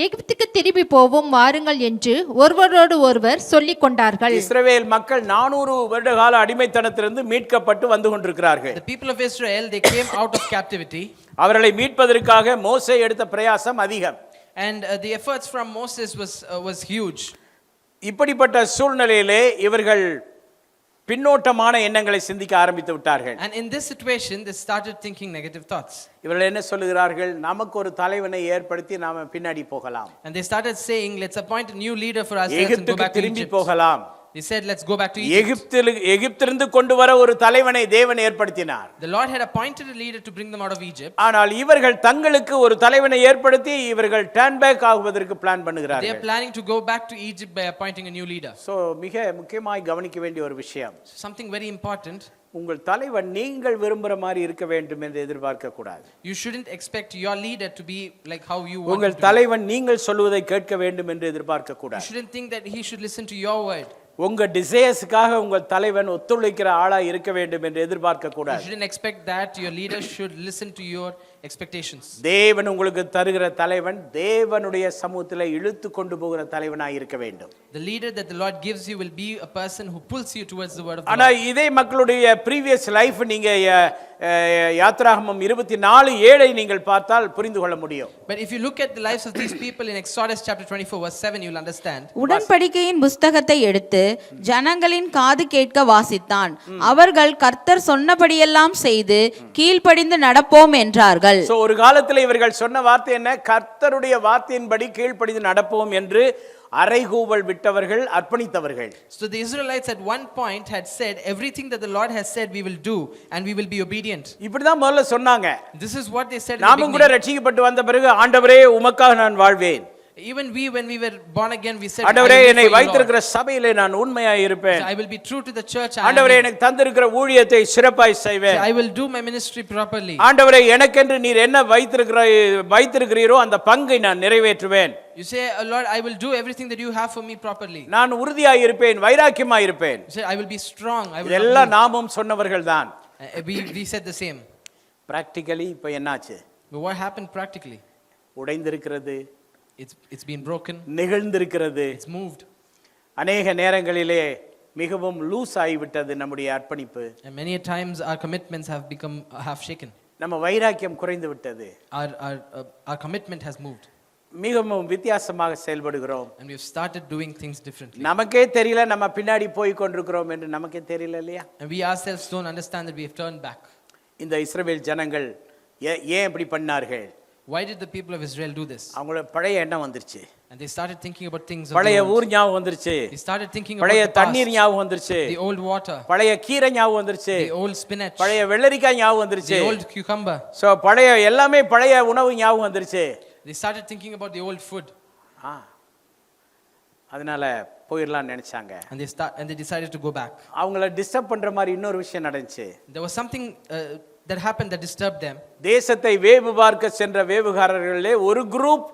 F: எகிப்துக்கு திரும்பி போவோம் வாருங்கள் என்று ஒருவரோடு ஒருவர் சொல்லிக் கொண்டார்கள்.
D: இஸ்ரவேல் மக்கள் 400 வருட கால அடிமைத்தனத்திலிருந்து மீட்கப்பட்டு வந்து கொண்டிருக்கிறார்கள்.
E: The people of Israel, they came out of captivity.
D: அவர்களை மீட்பதற்காக மோசே எடுத்த பிரயாசம் அதிகம்.
E: And the efforts from Moses was huge.
D: இப்படிப்பட்ட சூழ்நிலையிலே இவர்கள் பின்னோட்டமான எண்ணங்களை சிந்திக்க ஆரம்பித்து விட்டார்கள்.
E: And in this situation, they started thinking negative thoughts.
D: இவர்கள் என்ன சொல்லுகிறார்கள்? நமக்கு ஒரு தலைவனை ஏற்படுத்தி நாம பின்னாடி போகலாம்,
E: And they started saying, let's appoint a new leader for ourselves and go
D: எகிப்துக்கு
E: back to
D: திரும்பி
E: Egypt.
D: போகலாம்.
E: They said, let's go back to Egypt.
D: எகிப்திலிருந்து கொண்டு வர ஒரு தலைவனை தேவன் ஏற்படுத்தினார்.
E: The Lord had appointed a leader to bring them out of Egypt.
D: ஆனால் இவர்கள் தங்களுக்கு ஒரு தலைவனை ஏற்படுத்தி இவர்கள் டர்ன் பேக் ஆகுவதற்கு பிளான்
E: They are
D: பண்ணுகிறார்கள்.
E: planning to go back to Egypt by appointing a new leader.
D: So மிக முக்கியமாய் கவனிக்க வேண்டிய ஒரு விஷயம்,
E: Something very important.
D: உங்கள் தலைவன் நீங்கள் விரும்புற மாதிரி இருக்க வேண்டும் என்று எதிர்பார்க்க கூடாது.
E: You shouldn't expect your leader to be like how you want
D: உங்கள்
E: him to be.
D: தலைவன் நீங்கள் சொல்வதை கேட்க வேண்டும் என்று எதிர்பார்க்க
E: You
D: கூடாது.
E: shouldn't think that he should listen to your word.
D: உங்க டிசைர்ஸ்க்காக உங்கள் தலைவன் ஒத்துழைக்கிற ஆளா இருக்க வேண்டும் என்று எதிர்பார்க்க
E: You
D: கூடாது.
E: shouldn't expect that your leader should listen to your expectations.
D: தேவன் உங்களுக்கு தருகிற தலைவன் தேவனுடைய சமூகத்திலே இழுத்து கொண்டு போகிற தலைவனாய் இருக்க வேண்டும்.
E: The leader that the Lord gives you will be a person who pulls you towards the word of the
D: ஆனா
E: Lord.
D: இதே மக்களுடைய previous life நீங்க யாத்ராகமம் 24:7 நீங்கள் பார்த்தால் புரிந்து கொள்ள முடியும்.
E: But if you look at the lives of these people in Exodus chapter 24 verse 7, you'll understand.
G: உடன்படிக்கையின் புஸ்தகத்தை எடுத்து ஜனங்களின் காது கேட்க வாசித்தான். அவர்கள் கர்த்தர் சொன்னபடியெல்லாம் செய்து கீழ்ப்படிந்து நடப்போம் என்றார்கள்.
D: சோ ஒரு காலத்துல இவர்கள் சொன்ன வார்த்தை என்ன? கர்த்தருடைய வார்த்தையின்படி கீழ்ப்படிந்து நடப்போம் என்று அறைகூவல் விட்டவர்கள், அர்ப்பணித்தவர்கள்.
E: So the Israelites at one point had said, everything that the Lord has said we will do and we will be obedient.
D: இப்படிதான் முதல்ல சொன்னாங்க.
E: This is what they said in the
D: நாமும் கூட
E: beginning.
D: ரட்சிக்கப்பட்டு வந்த பிறகு ஆண்டவரே உமக்காக நான் வாழ்வேன்.
E: Even we, when we were born again, we said,
D: ஆண்டவரே
E: I will
D: என்னை
E: live for you,
D: வைத்திருக்கிற
E: Lord.
D: சபையிலே நான் உண்மையாய் இருப்பேன்.
E: I will be true to the church.
D: ஆண்டவரே எனக்கு தந்திருக்கிற ஊழியத்தை சிறப்பாய் செய்வேன்.
E: I will do my ministry properly.
D: ஆண்டவரே எனக்கென்று நீர் என்ன வைத்திருக்கிறீரோ அந்த பங்கை நான் நிறைவேற்றுவேன்.
E: You say, oh Lord, I will do everything that you have for me properly.
D: நான் உறுதியாய் இருப்பேன், வைராக்கியமாய் இருப்பேன்.
E: You say, I will be strong. I will
D: இதெல்லாம்
E: not
D: நாமும் சொன்னவர்கள் தான்.
E: move. We said the same.
D: Practically இப்போ என்னாச்சு?
E: But what happened practically?
D: உடைந்திருக்கிறது,
E: It's been broken.
D: நெகிழ்ந்திருக்கிறது.
E: It's moved.
D: அநேக நேரங்களிலே மிகவும் லூஸ் ஆகிவிட்டது நம்முடைய அர்ப்பணிப்பு.
E: And many a times our commitments have shaken.
D: நம்ம வைராக்கியம் குறைந்து விட்டது.
E: Our commitment has moved.
D: மிகவும் வித்தியாசமாக செயல்படுகிறோம்.
E: And we've started doing things differently.
D: நமக்கே தெரியல நம்ம பின்னாடி போய் கொண்டிருக்கிறோம் என்று நமக்கே தெரியல இல்லையா?
E: And we ourselves don't understand that we have turned back.
D: இந்த இஸ்ரவேல் ஜனங்கள் ஏன் இப்படி பண்ணார்கள்?
E: Why did the people of Israel do this?
D: அவங்களோட பழைய எண்ணம் வந்துருச்சு.
E: And they started thinking about things of
D: பழைய
E: the old.
D: ஊர் ஞாபகம் வந்துருச்சு.
E: They started thinking about
D: பழைய
E: the past,
D: தண்ணீர் ஞாபகம் வந்துருச்சு.
E: the old water,
D: பழைய கீரை ஞாபகம் வந்துருச்சு.
E: the old spinach,
D: பழைய வெள்ளரிக்காய் ஞாபகம் வந்துருச்சு.
E: the old cucumber.
D: சோ பழைய எல்லாமே பழைய உணவு ஞாபகம் வந்துருச்சு.
E: They started thinking about the old food.
D: அதனால போயிரலாம்னு நினைச்சாங்க.
E: And they decided to go back.
D: அவங்கள டிஸ்டர்ப் பண்ற மாதிரி இன்னொரு விஷயம் நடந்துச்சு.
E: There was something that happened that disturbed them.
D: தேசத்தை வேவு பார்க்க சென்ற வேவுகாரர்களே ஒரு குரூப்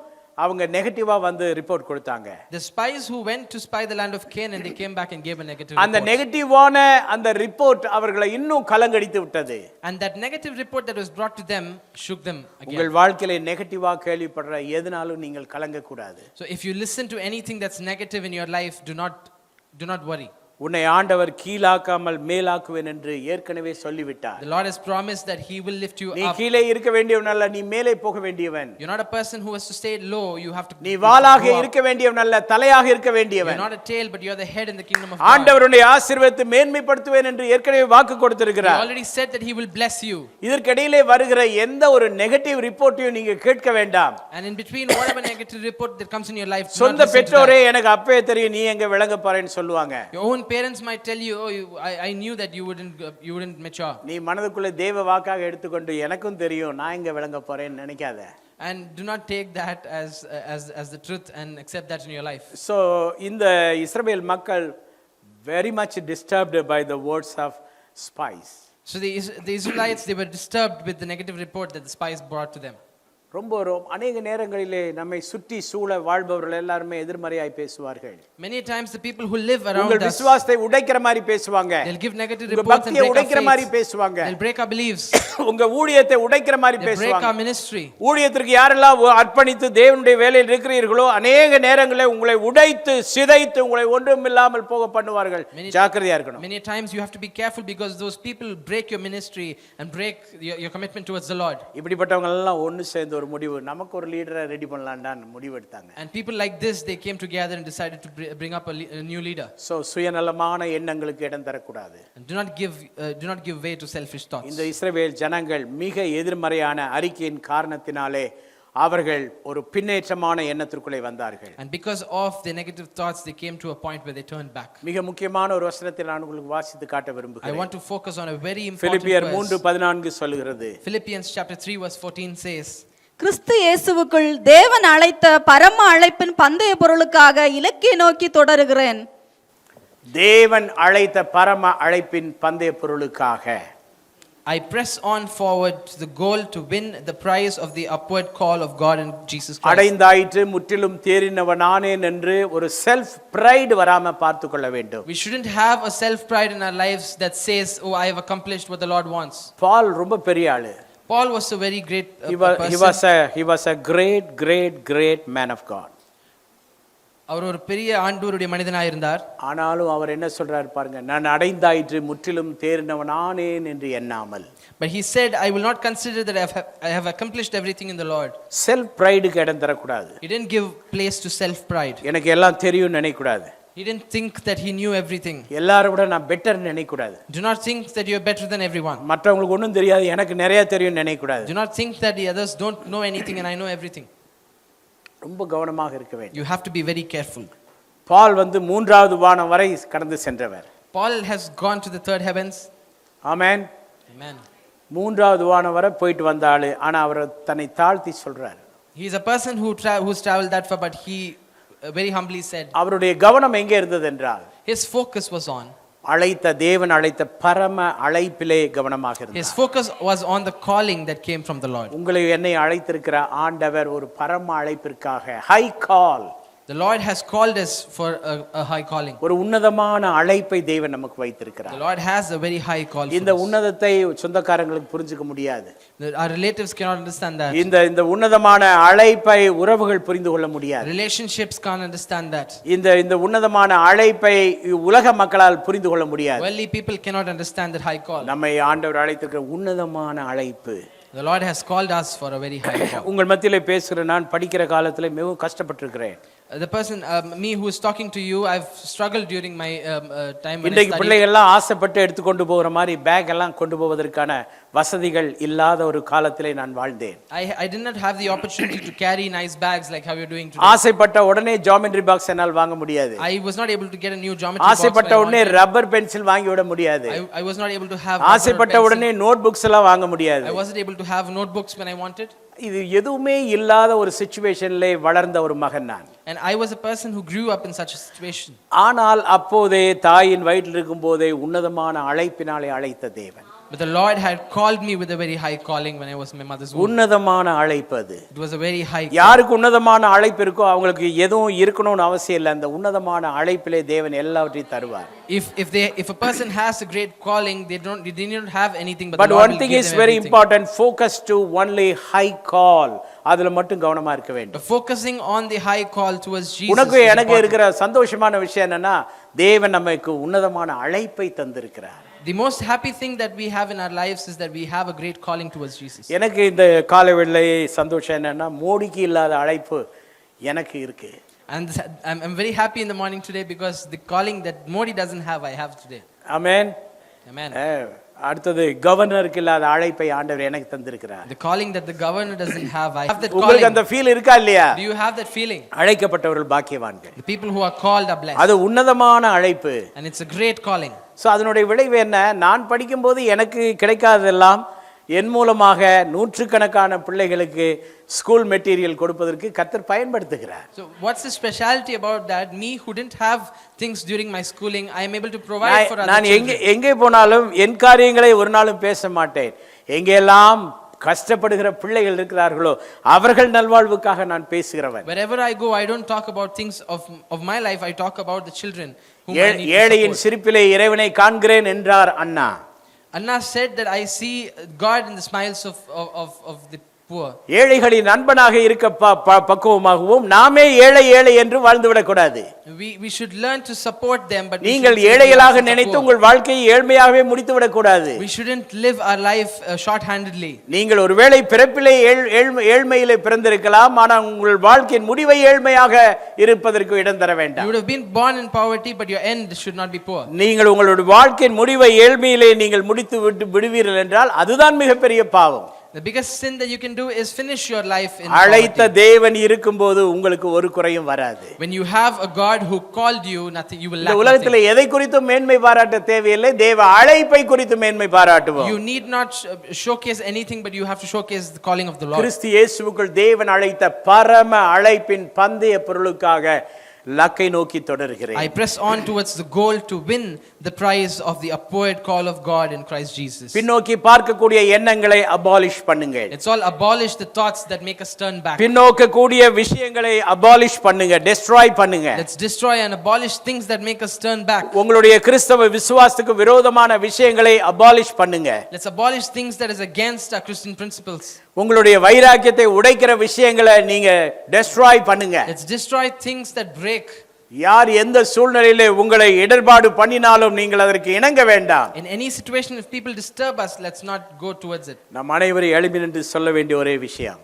D: அவங்க நெகட்டிவா வந்து ரிப்போர்ட் கொடுத்தாங்க.
E: The spies who went to spy the land of Canaan, they came back and gave a negative
D: அந்த
E: report.
D: நெகட்டிவான அந்த ரிப்போர்ட் அவர்களை இன்னும் கலங்கடித்து விட்டது.
E: And that negative report that was brought to them shook them
D: உங்கள்
E: again.
D: வாழ்க்கையில நெகட்டிவா கேள்விப்படுற எதனாலும் நீங்கள் கலங்க கூடாது.
E: So if you listen to anything that's negative in your life, do not worry.
D: உன்னை ஆண்டவர் கீழாக்காமல் மேலாக்குவேன் என்று ஏற்கனவே சொல்லிவிட்டார்.
E: The Lord has promised that he will lift you
D: நீ
E: up.
D: கீழே இருக்க வேண்டியவன் அல்ல, நீ மேலே போக வேண்டியவன்.
E: You're not a person who has to stay low, you have to
D: நீ வாளாக இருக்க வேண்டியவன் அல்ல, தலையாக இருக்க வேண்டியவன்.
E: You're not a tail, but you're the head in the kingdom of God.
D: ஆண்டவர் உன்னை ஆசீர்வதித்து மேன்மைப்படுத்துவேன் என்று ஏற்கனவே வாக்கு
E: He
D: கொடுத்திருக்கிறார்.
E: already said that he will bless you.
D: இதற்கிடையிலே வருகிற எந்த ஒரு நெகட்டிவ் ரிப்போர்ட்டையும் நீங்க கேட்க வேண்டாம்.
E: And in between whatever negative report that comes in your life, do not
D: சொந்த
E: listen to
D: பெற்றோரே
E: that.
D: எனக்கு அப்பவே தெரியும் நீ எங்க விளங்க போறேன்னு சொல்லுவாங்க.
E: Your own parents might tell you, oh, I knew that you wouldn't mature.
D: நீ மனதுக்குள்ள தேவ வாக்காக எடுத்துக்கொண்டு எனக்கும் தெரியும் நான் எங்க விளங்க போறேன்னு நினைக்காத.
E: And do not take that as the truth and accept that in your life.
D: So இந்த இஸ்ரவேல் மக்கள் very much disturbed by the words of spies.
E: So the Israelites, they were disturbed with the negative report that the spies brought to them.
D: ரொம்ப அநேக நேரங்களிலே நம்மை சுற்றி சூழ வாழ்பவர்கள் எல்லாரும் எதிர்மறையாய் பேசுவார்கள்.
E: Many times the people who live around
D: உங்கள்
E: us,
D: விசுவாசத்தை உடைக்கிற மாதிரி பேசுவாங்க.
E: they'll give negative
D: உங்க
E: reports and
D: பக்தியை
E: break
D: உடைக்கிற
E: our
D: மாதிரி
E: faith.
D: பேசுவாங்க.
E: They'll break our beliefs.
D: உங்க ஊழியத்தை உடைக்கிற மாதிரி
E: They'll break
D: பேசுவாங்க.
E: our ministry.
D: ஊழியத்திற்கு யாரெல்லாம் அர்ப்பணித்து தேவனுடைய வேலையில் இருக்கிறீர்களோ அநேக நேரங்களில் உங்களை உடைத்து சிதைத்து உங்களை ஒன்றுமில்லாமல் போக பண்ணுவார்கள். ஜாக்கிரதையா இருக்கணும்.
E: Many times you have to be careful because those people break your ministry and break your commitment towards the Lord.
D: இப்படிப்பட்டவங்க எல்லாம் ஒன்னு சேர்ந்து ஒரு முடிவு நமக்கு ஒரு லீடரை ரெடி பண்ணலாம்டான்னு முடிவு எடுத்தாங்க.
E: And people like this, they came together and decided to bring up a new leader.
D: So சுயநலமான எண்ணங்களுக்கு இடம் தரக்கூடாது.
E: And do not give way to selfish thoughts.
D: இந்த இஸ்ரவேல் ஜனங்கள் மிக எதிர்மறையான அறிக்கையின் காரணத்தினாலே அவர்கள் ஒரு பின்னேற்றமான எண்ணத்திற்குள்ளே வந்தார்கள்.
E: And because of the negative thoughts, they came to a point where they turned back.
D: மிக முக்கியமான ஒரு வசனத்தை நான் உங்களுக்கு வாசித்து காட்ட
E: I
D: விரும்புகிறேன்.
E: want to focus on a very important
D: பிலிப்பியர்
E: verse.
D: 3:14 சொல்கிறது.
E: Philippians chapter 3 verse 14 says,
G: கிறிஸ்து இயேசுவுக்குள் தேவன் அழைத்த பரம அழைப்பின் பந்தய பொருளுக்காக இலக்கை நோக்கி தொடருகிறேன்.
D: தேவன் அழைத்த பரம அழைப்பின் பந்தய பொருளுக்காக
E: I press on forward to the goal to win the prize of the upward call of God in Jesus Christ.
D: அடைந்தாயிற்று முற்றிலும் தேறினவனானேன் என்று ஒரு செல்ஃப் பிரைட் வராம பார்த்து கொள்ள வேண்டும்.
E: We shouldn't have a self pride in our lives that says, oh, I have accomplished what the Lord wants.
D: பால் ரொம்ப பெரிய ஆளு.
E: Paul was a very great
D: person. He was a great man of God.
E: அவர் ஒரு பெரிய ஆண்டவருடைய மனிதனாக இருந்தார்.
D: ஆனாலும் அவர் என்ன சொல்றாரு பாருங்க, நான் அடைந்தாயிற்று முற்றிலும் தேறினவனானேன் என்று எண்ணாமல்.
E: But he said, I will not consider that I have accomplished everything in the Lord.
D: Self பிரைடுக்கு இடம் தரக்கூடாது.
E: He didn't give place to self pride.
D: எனக்கு எல்லாம் தெரியும் நினைக்கக்கூடாது.
E: He didn't think that he knew everything.
D: எல்லாரை விட நான் பெட்டர் நினைக்கக்கூடாது.
E: Do not think that you are better than everyone.
D: மற்றவங்களுக்கு ஒண்ணும் தெரியாது எனக்கு நிறைய தெரியும் நினைக்கக்கூடாது.
E: Do not think that the others don't know anything and I know everything.
D: ரொம்ப கவனமாக இருக்க வேண்டும்.
E: You have to be very careful.
D: பால் வந்து மூன்றாவது வானம் வரை கடந்து சென்றவர்.
E: Paul has gone to the third heavens.
D: Amen.
E: Amen.
D: மூன்றாவது வானம் வரை போயிட்டு வந்த ஆளு, ஆனா அவர் தன்னை தாழ்த்தி சொல்றார்.
E: He is a person who's traveled that far, but he very humbly said.
D: அவருடைய கவனம் எங்கே இருந்தது என்றால்,
E: His focus was on.
D: அழைத்த தேவன் அழைத்த பரம அழைப்பிலே கவனமாக இருந்தார்.
E: His focus was on the calling that came from the Lord.
D: உங்களை என்னை அழைத்திருக்கிற ஆண்டவர் ஒரு பரம அழைப்பிற்காக, high call,
E: The Lord has called us for a high calling.
D: ஒரு உன்னதமான அழைப்பை தேவன் நமக்கு வைத்திருக்கிறார்.
E: The Lord has a very high call.
D: இந்த உன்னதத்தை சொந்தக்காரங்களுக்கு புரிஞ்சுக்க முடியாது.
E: Our relatives cannot understand that.
D: இந்த உன்னதமான அழைப்பை உறவுகள் புரிந்து கொள்ள முடியாது.
E: Relationships can't understand that.
D: இந்த உன்னதமான அழைப்பை உலக மக்களால் புரிந்து கொள்ள முடியாது.
E: Worldly people cannot understand that high call.
D: நம்மை ஆண்டவர் அழைத்திருக்கிற உன்னதமான அழைப்பு.
E: The Lord has called us for a very high call.
D: உங்கள் மத்தியிலே பேசுகிற நான் படிக்கிற காலத்தில் மிகவும் கஷ்டப்பட்டிருக்கிறேன்.
E: The person, me who is talking to you, I've struggled during my time when I
D: இன்றைக்கு
E: studied.
D: பிள்ளைகள் எல்லாம் ஆசைப்பட்டு எடுத்துக்கொண்டு போகிற மாதிரி பேக் எல்லாம் கொண்டு போவதற்கான வசதிகள் இல்லாத ஒரு காலத்திலே நான் வாழ்ந்தேன்.
E: I did not have the opportunity to carry nice bags like how you're doing today.
D: ஆசைப்பட்ட உடனே ஜியோமெட்ரி பாக்ஸ் என்னால் வாங்க முடியாது.
E: I was not able to get a new geometry box.
D: ஆசைப்பட்ட உடனே ரப்பர் பென்சில் வாங்கி விட முடியாது.
E: I was not able to have.
D: ஆசைப்பட்ட உடனே நோட் புக்ஸ் எல்லாம் வாங்க முடியாது.
E: I wasn't able to have notebooks when I wanted.
D: இது எதுவுமே இல்லாத ஒரு சிச்சுவேஷன்ல வளர்ந்த ஒரு மகன் நான்.
E: And I was a person who grew up in such a situation.
D: ஆனால் அப்போதே தாயின் வயிற்றில் இருக்கும் போதே உன்னதமான அழைப்பினாலே அழைத்த தேவன்.
E: But the Lord had called me with a very high calling when I was in my mother's womb.
D: உன்னதமான அழைப்பு அது.
E: It was a very high.
D: யாருக்கு உன்னதமான அழைப்பு இருக்கோ அவங்களுக்கு எதுவும் இருக்கணும்னு அவசியம் இல்லை. அந்த உன்னதமான அழைப்பிலே தேவன் எல்லாவற்றையும் தருவார்.
E: If a person has a great calling, they don't have anything, but
D: But one thing is very important, focus to only high call. அதுல மட்டும் கவனமா இருக்க வேண்டும்.
E: Focusing on the high call towards Jesus.
D: உனக்கு எனக்கு இருக்கிற சந்தோஷமான விஷயம் என்னன்னா, தேவன் நமக்கு உன்னதமான அழைப்பை தந்திருக்கிறார்.
E: The most happy thing that we have in our lives is that we have a great calling towards Jesus.
D: எனக்கு இந்த காலவேளை சந்தோஷம் என்னன்னா, மோடிக்கு இல்லாத அழைப்பு எனக்கு இருக்கு.
E: And I'm very happy in the morning today because the calling that Modi doesn't have, I have today.
D: Amen.
E: Amen.
D: அடுத்தது கவர்னருக்கு இல்லாத அழைப்பை ஆண்டவர் எனக்கு தந்திருக்கிறார்.
E: The calling that the governor doesn't have, I have that calling.
D: உங்களுக்கு அந்த ஃபீல் இருக்கா இல்லையா?
E: Do you have that feeling?
D: அழைக்கப்பட்டவர்கள் பாக்கியவான்கள்.
E: The people who are called are blessed.
D: அது உன்னதமான அழைப்பு.
E: And it's a great calling.
D: So அதனுடைய விளைவு என்ன? நான் படிக்கும்போது எனக்கு கிடைக்காததெல்லாம் என் மூலமாக நூற்றுக்கணக்கான பிள்ளைகளுக்கு ஸ்கூல் மெட்டீரியல் கொடுப்பதற்கு கர்த்தர் பயன்படுத்துகிறார்.
E: So what's the specialty about that? Me who didn't have things during my schooling, I am able to provide for other
D: நான்
E: children.
D: எங்கே போனாலும் என் காரியங்களை ஒரு நாளும் பேச மாட்டேன். எங்கெல்லாம் கஷ்டப்படுகிற பிள்ளைகள் இருக்கிறார்களோ அவர்கள் நல்வாழ்வுக்காக நான் பேசுகிறவன்.
E: Wherever I go, I don't talk about things of my life. I talk about the children whom I need to
D: ஏழையின்
E: support.
D: சிரிப்பிலே இறைவனை காண்கிறேன் என்றார் அண்ணா.
E: Anna said that I see God in the smiles of the poor.
D: ஏழைகளின் நண்பனாக இருக்க பக்குவமாகவும் நாமே ஏழை என்று வாழ்ந்து விடக்கூடாது.
E: We should learn to support them, but
D: நீங்கள் ஏழைகளாக நினைத்து உங்கள் வாழ்க்கையை ஏழ்மையாகவே முடித்து விடக்கூடாது.
E: we shouldn't live our life short-handedly.
D: நீங்கள் ஒருவேளை பிறப்பிலே ஏழ்மையிலே பிறந்திருக்கலாம், ஆனால் உங்கள் வாழ்க்கையின் முடிவை ஏழ்மையாக இருப்பதற்கு இடம் தர
E: You
D: வேண்டாம்.
E: would have been born in poverty, but your end should not be poor.
D: நீங்கள் உங்களுடைய வாழ்க்கையின் முடிவை ஏழ்மையிலே நீங்கள் முடித்து விடுவீர்கள் என்றால் அதுதான் மிகப்பெரிய பாவம்.
E: The biggest sin that you can do is finish your life in
D: அழைத்த
E: poverty.
D: தேவன் இருக்கும்போது உங்களுக்கு ஒரு குறையும் வராது.
E: When you have a God who called you, nothing you will
D: இந்த
E: lack
D: உலகத்தில்
E: nothing.
D: எதை குறித்தும் மேன்மை பாராட்ட தேவையில்லை, தேவ அழைப்பை குறித்து மேன்மை பாராட்டுவோம்.
E: You need not showcase anything, but you have to showcase the calling of the Lord.
D: கிறிஸ்து இயேசுவுக்குள் தேவன் அழைத்த பரம அழைப்பின் பந்தய பொருளுக்காக லக்கை நோக்கி தொடர்கிறேன்.
E: I press on towards the goal to win the prize of the upward call of God in Christ Jesus.
D: பின்னோக்கி பார்க்கக்கூடிய எண்ணங்களை அபாலிஷ் பண்ணுங்க.
E: Let's all abolish the thoughts that make us turn back.
D: பின்னோக்க கூடிய விஷயங்களை அபாலிஷ் பண்ணுங்க, டெஸ்ட்ராய் பண்ணுங்க.
E: Let's destroy and abolish things that make us turn back.
D: உங்களுடைய கிறிஸ்தவ விசுவாசத்துக்கு விரோதமான விஷயங்களை அபாலிஷ் பண்ணுங்க.
E: Let's abolish things that is against our Christian principles.
D: உங்களுடைய வைராக்கியத்தை உடைக்கிற விஷயங்களை நீங்க டெஸ்ட்ராய் பண்ணுங்க.
E: Let's destroy things that break.
D: யார் எந்த சூழ்நிலையிலே உங்களை இடர்பாடு பண்ணினாலும் நீங்கள் அதற்கு இணங்க வேண்டாம்.
E: In any situation, if people disturb us, let's not go towards it.
D: நம் அனைவரும் எழும்பி நின்று சொல்ல வேண்டிய ஒரே விஷயம்,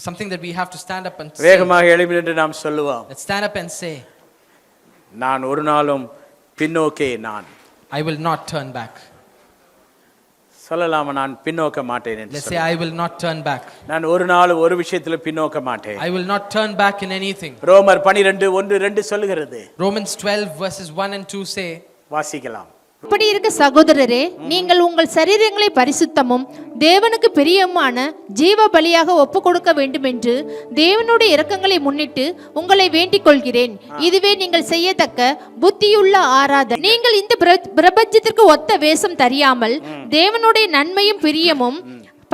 E: Something that we have to stand up and say.
D: வேகமாக எழும்பி நின்று நாம் சொல்லுவோம்,
E: Let's stand up and say,
D: நான் ஒரு நாளும் பின்னோக்கே நான்.
E: I will not turn back.
D: சொல்லலாமா, நான் பின்னோக்க மாட்டேன் என்று
E: Let's say, I will not turn back.
D: நான் ஒரு நாள் ஒரு விஷயத்துல பின்னோக்க மாட்டேன்.
E: I will not turn back in anything.
D: ரோமர் 12:1-2 சொல்லுகிறது.
E: Romans 12 verses 1 and 2 say,
D: வாசிக்கலாம்.
F: இப்படி இருக்க சகோதரரே, நீங்கள் உங்கள் சரீரங்களை பரிசுத்தமும் தேவனுக்கு பிரியமான ஜீவ பலியாக ஒப்பு கொடுக்க வேண்டும் என்று தேவனுடைய இரக்கங்களை முன்னிட்டு உங்களை வேண்டிக் கொள்கிறேன். இதுவே நீங்கள் செய்யத்தக்க புத்தியுள்ள ஆராதனை. நீங்கள் இந்த பிரபஞ்சத்திற்கு ஒத்த வேஷம் தெரியாமல் தேவனுடைய நன்மையும் பிரியமும்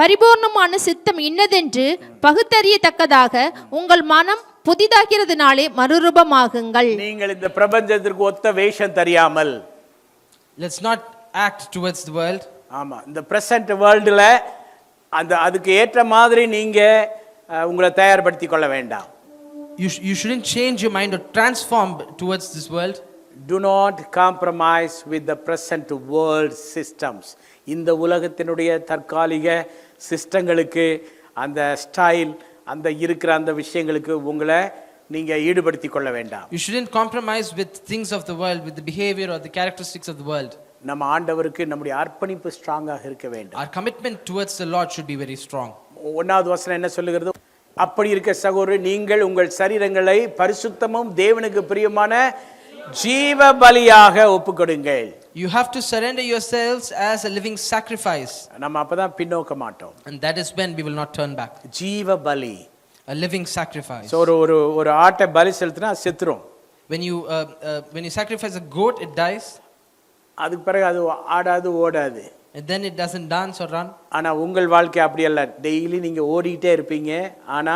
F: பரிபூர்ணமான சித்தம் இன்னதென்று பகுத்தறியத்தக்கதாக உங்கள் மனம் புதிதாகிறதுனாலே மறுரூபமாகுங்கள்.
D: நீங்கள் இந்த பிரபஞ்சத்திற்கு ஒத்த வேஷம் தெரியாமல்,
E: let's not act towards the world.
D: ஆமா, இந்த பிரசன்ட் வேர்ல்டுல அதுக்கு ஏற்ற மாதிரி நீங்க உங்களை தயார்படுத்தி கொள்ள வேண்டாம்.
E: You shouldn't change your mind or transform towards this world.
D: Do not compromise with the present world systems. இந்த உலகத்தினுடைய தற்காலிக சிஸ்டங்களுக்கு, அந்த ஸ்டைல், அந்த இருக்கிற அந்த விஷயங்களுக்கு உங்களை நீங்க ஈடுபடுத்தி கொள்ள வேண்டாம்.
E: You shouldn't compromise with things of the world, with the behavior or the characteristics of the world.
D: நம்ம ஆண்டவருக்கு நம்முடைய அர்ப்பணிப்பு ஸ்ட்ராங்காக இருக்க வேண்டும்.
E: Our commitment towards the Lord should be very strong.
D: 1வது வசனம் என்ன சொல்லுகிறது? அப்படி இருக்க சகோதரர், நீங்கள் உங்கள் சரீரங்களை பரிசுத்தமும் தேவனுக்கு பிரியமான ஜீவ பலியாக ஒப்புக்கொடுங்கள்.
E: You have to surrender yourselves as a living sacrifice.
D: நம்ம அப்பதான் பின்னோக்க மாட்டோம்.
E: And that is when we will not turn back.
D: ஜீவ பலி,
E: A living sacrifice.
D: ஸோ ஒரு ஆட்டை பலி செலுத்தினா செத்துரும்.
E: When you sacrifice a goat, it dies.
D: அதுக்கு பிறகு அது ஆடாது, ஓடாது.
E: And then it doesn't dance or run.
D: ஆனா உங்கள் வாழ்க்கை அப்படி அல்ல. டெய்லி நீங்க ஓடிட்டே இருப்பீங்க, ஆனா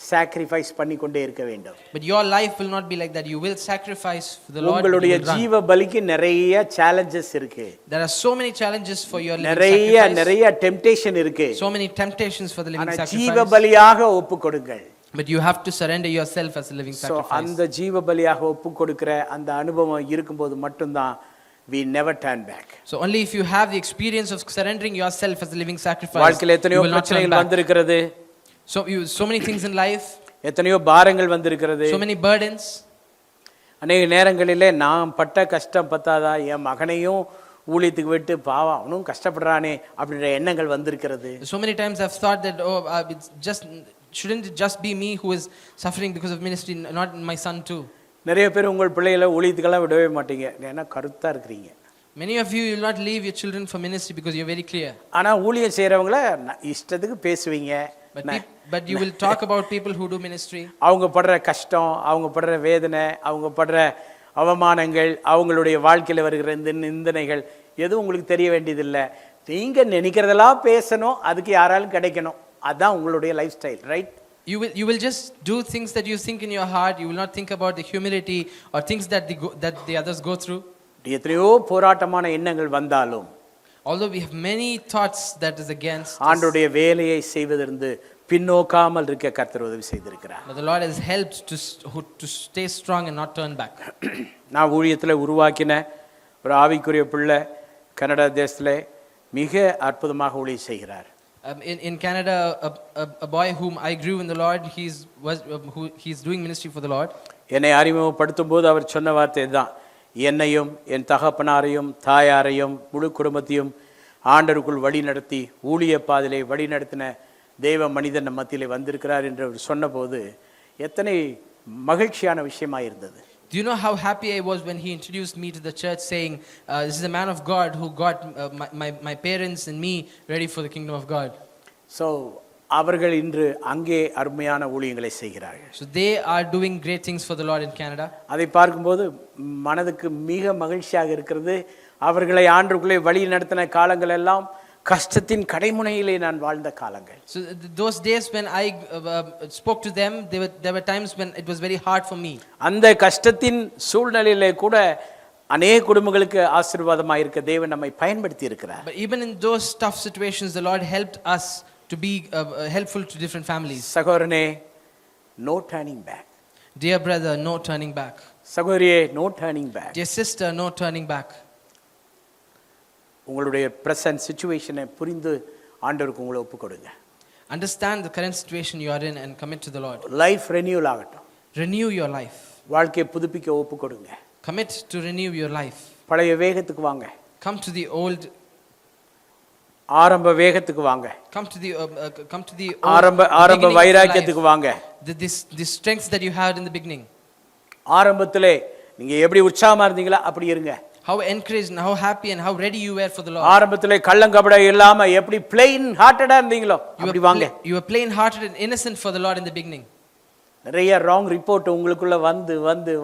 D: சாக்ரிஃபைஸ் பண்ணி கொண்டே இருக்க வேண்டும்.
E: But your life will not be like that. You will sacrifice for the Lord.
D: உங்களுடைய ஜீவ பலிக்கு நிறைய challenges இருக்கு.
E: There are so many challenges for your living sacrifice.
D: நிறைய temptation இருக்கு.
E: So many temptations for the living
D: ஆனா
E: sacrifice.
D: ஜீவ பலியாக ஒப்புக்கொடுங்கள்.
E: But you have to surrender yourself as a living sacrifice.
D: அந்த ஜீவ பலியாக ஒப்புக்கொடுக்கிற அந்த அனுபவம் இருக்கும்போது மட்டும்தான் we never turn back.
E: So only if you have the experience of surrendering yourself as a living sacrifice,
D: வாழ்க்கையில எத்தனையோ பிரச்சனைகள் வந்திருக்கிறது.
E: So many things in life.
D: எத்தனையோ பாரங்கள் வந்திருக்கிறது.
E: So many burdens.
D: அநேக நேரங்களிலே நான் பட்ட கஷ்டம் பத்தாதா, என் மகனையும் ஊழியத்துக்கு விட்டு பாவம் அவனும் கஷ்டப்படுறானே அப்படின்ற எண்ணங்கள் வந்திருக்கிறது.
E: So many times I've thought that shouldn't it just be me who is suffering because of ministry, not my son too.
D: நிறைய பேர் உங்கள் பிள்ளைகளை ஊழியத்துக்கெல்லாம் விடவே மாட்டீங்க, ஏன்னா கருத்தா இருக்கிறீங்க.
E: Many of you will not leave your children for ministry because you're very clear.
D: ஆனா ஊழியம் செய்யறவங்கள இஷ்டத்துக்கு பேசுவீங்க.
E: But you will talk about people who do ministry.
D: அவங்க படுற கஷ்டம், அவங்க படுற வேதனை, அவங்க படுற அவமானங்கள், அவங்களுடைய வாழ்க்கையில வருகிற இந்த நிந்தனைகள் எதுவும் உங்களுக்கு தெரிய வேண்டியதில்லை. நீங்க நினைக்கிறதெல்லாம் பேசணும், அதுக்கு யாராலும் கிடைக்கணும். அதான் உங்களுடைய life style, right?
E: You will just do things that you think in your heart. You will not think about the humility or things that the others go through.
D: எத்தனையோ போராட்டமான எண்ணங்கள் வந்தாலும்,
E: although we have many thoughts that is against
D: ஆண்டவருடைய வேலையை செய்வதிலிருந்து பின்னோக்காமல் இருக்க கர்த்தர் உதவி செய்திருக்கிறார்.
E: But the Lord has helped to stay strong and not turn back.
D: நான் ஊழியத்தில் உருவாக்கின ஒரு ஆவிக்குரிய பிள்ளை கனடா தேசத்தில் மிக அற்புதமாக ஊழியம் செய்கிறார்.
E: In Canada, a boy whom I grew in the Lord, he's doing ministry for the Lord.
D: என்னை அறிமுகப்படுத்தும் போது அவர் சொன்ன வார்த்தை தான், என்னையும் என் தகப்பனாரையும் தாயாரையும் முழு குடும்பத்தையும் ஆண்டருக்குள் வழி நடத்தி ஊழிய பாதையிலே வழி நடத்தின தேவ மனிதன் நம் மத்தியிலே வந்திருக்கிறார் என்று அவர் சொன்னபோது எத்தனை மகிழ்ச்சியான விஷயமா இருந்தது.
E: Do you know how happy I was when he introduced me to the church, saying, this is a man of God who got my parents and me ready for the kingdom of God.
D: So அவர்கள் இன்று அங்கே அருமையான ஊழியங்களை செய்கிறார்கள்.
E: So they are doing great things for the Lord in Canada.
D: அதை பார்க்கும்போது மனதுக்கு மிக மகிழ்ச்சியாக இருக்கிறது. அவர்களை ஆண்டவருக்குள்ளே வழி நடத்தின காலங்கள் எல்லாம் கஷ்டத்தின் கடைமுனையிலே நான் வாழ்ந்த காலங்கள்.
E: So those days when I spoke to them, there were times when it was very hard for me.
D: அந்த கஷ்டத்தின் சூழ்நிலையிலே கூட அநேக குடும்பங்களுக்கு ஆசீர்வாதமாக இருக்க தேவன் நம்மை பயன்படுத்தி இருக்கிறார்.
E: But even in those tough situations, the Lord helped us to be helpful to different families.
D: சகோதரனே, no turning back.
E: Dear brother, no turning back.
D: சகோதரியே, no turning back.
E: Dear sister, no turning back.
D: உங்களுடைய பிரசன்ட் சிச்சுவேஷனை புரிந்து ஆண்டவருக்கு உங்களை ஒப்பு கொடுங்க.
E: Understand the current situation you are in and commit to the Lord.
D: Life renewal ஆகட்டும்.
E: Renew your life.
D: வாழ்க்கையை புதுப்பிக்க ஒப்பு கொடுங்க.
E: Commit to renew your life.
D: பழைய வேகத்துக்கு வாங்க.
E: Come to the old
D: ஆரம்ப வேகத்துக்கு வாங்க.
E: Come to the
D: ஆரம்ப
E: beginning of life.
D: வைராக்கியத்துக்கு வாங்க.
E: This strength that you had in the beginning.
D: ஆரம்பத்திலே நீங்க எப்படி உற்சாகமா இருந்தீங்களா அப்படி இருங்க.
E: How encouraged and how happy and how ready you were for the Lord.
D: ஆரம்பத்திலே கள்ளங்கபடம் இல்லாம எப்படி plain hearted இருந்தீங்களோ அப்படி வாங்க.
E: You were plain hearted and innocent for the Lord in the beginning.
D: நிறைய ராங் ரிப்போர்ட் உங்களுக்குள்ள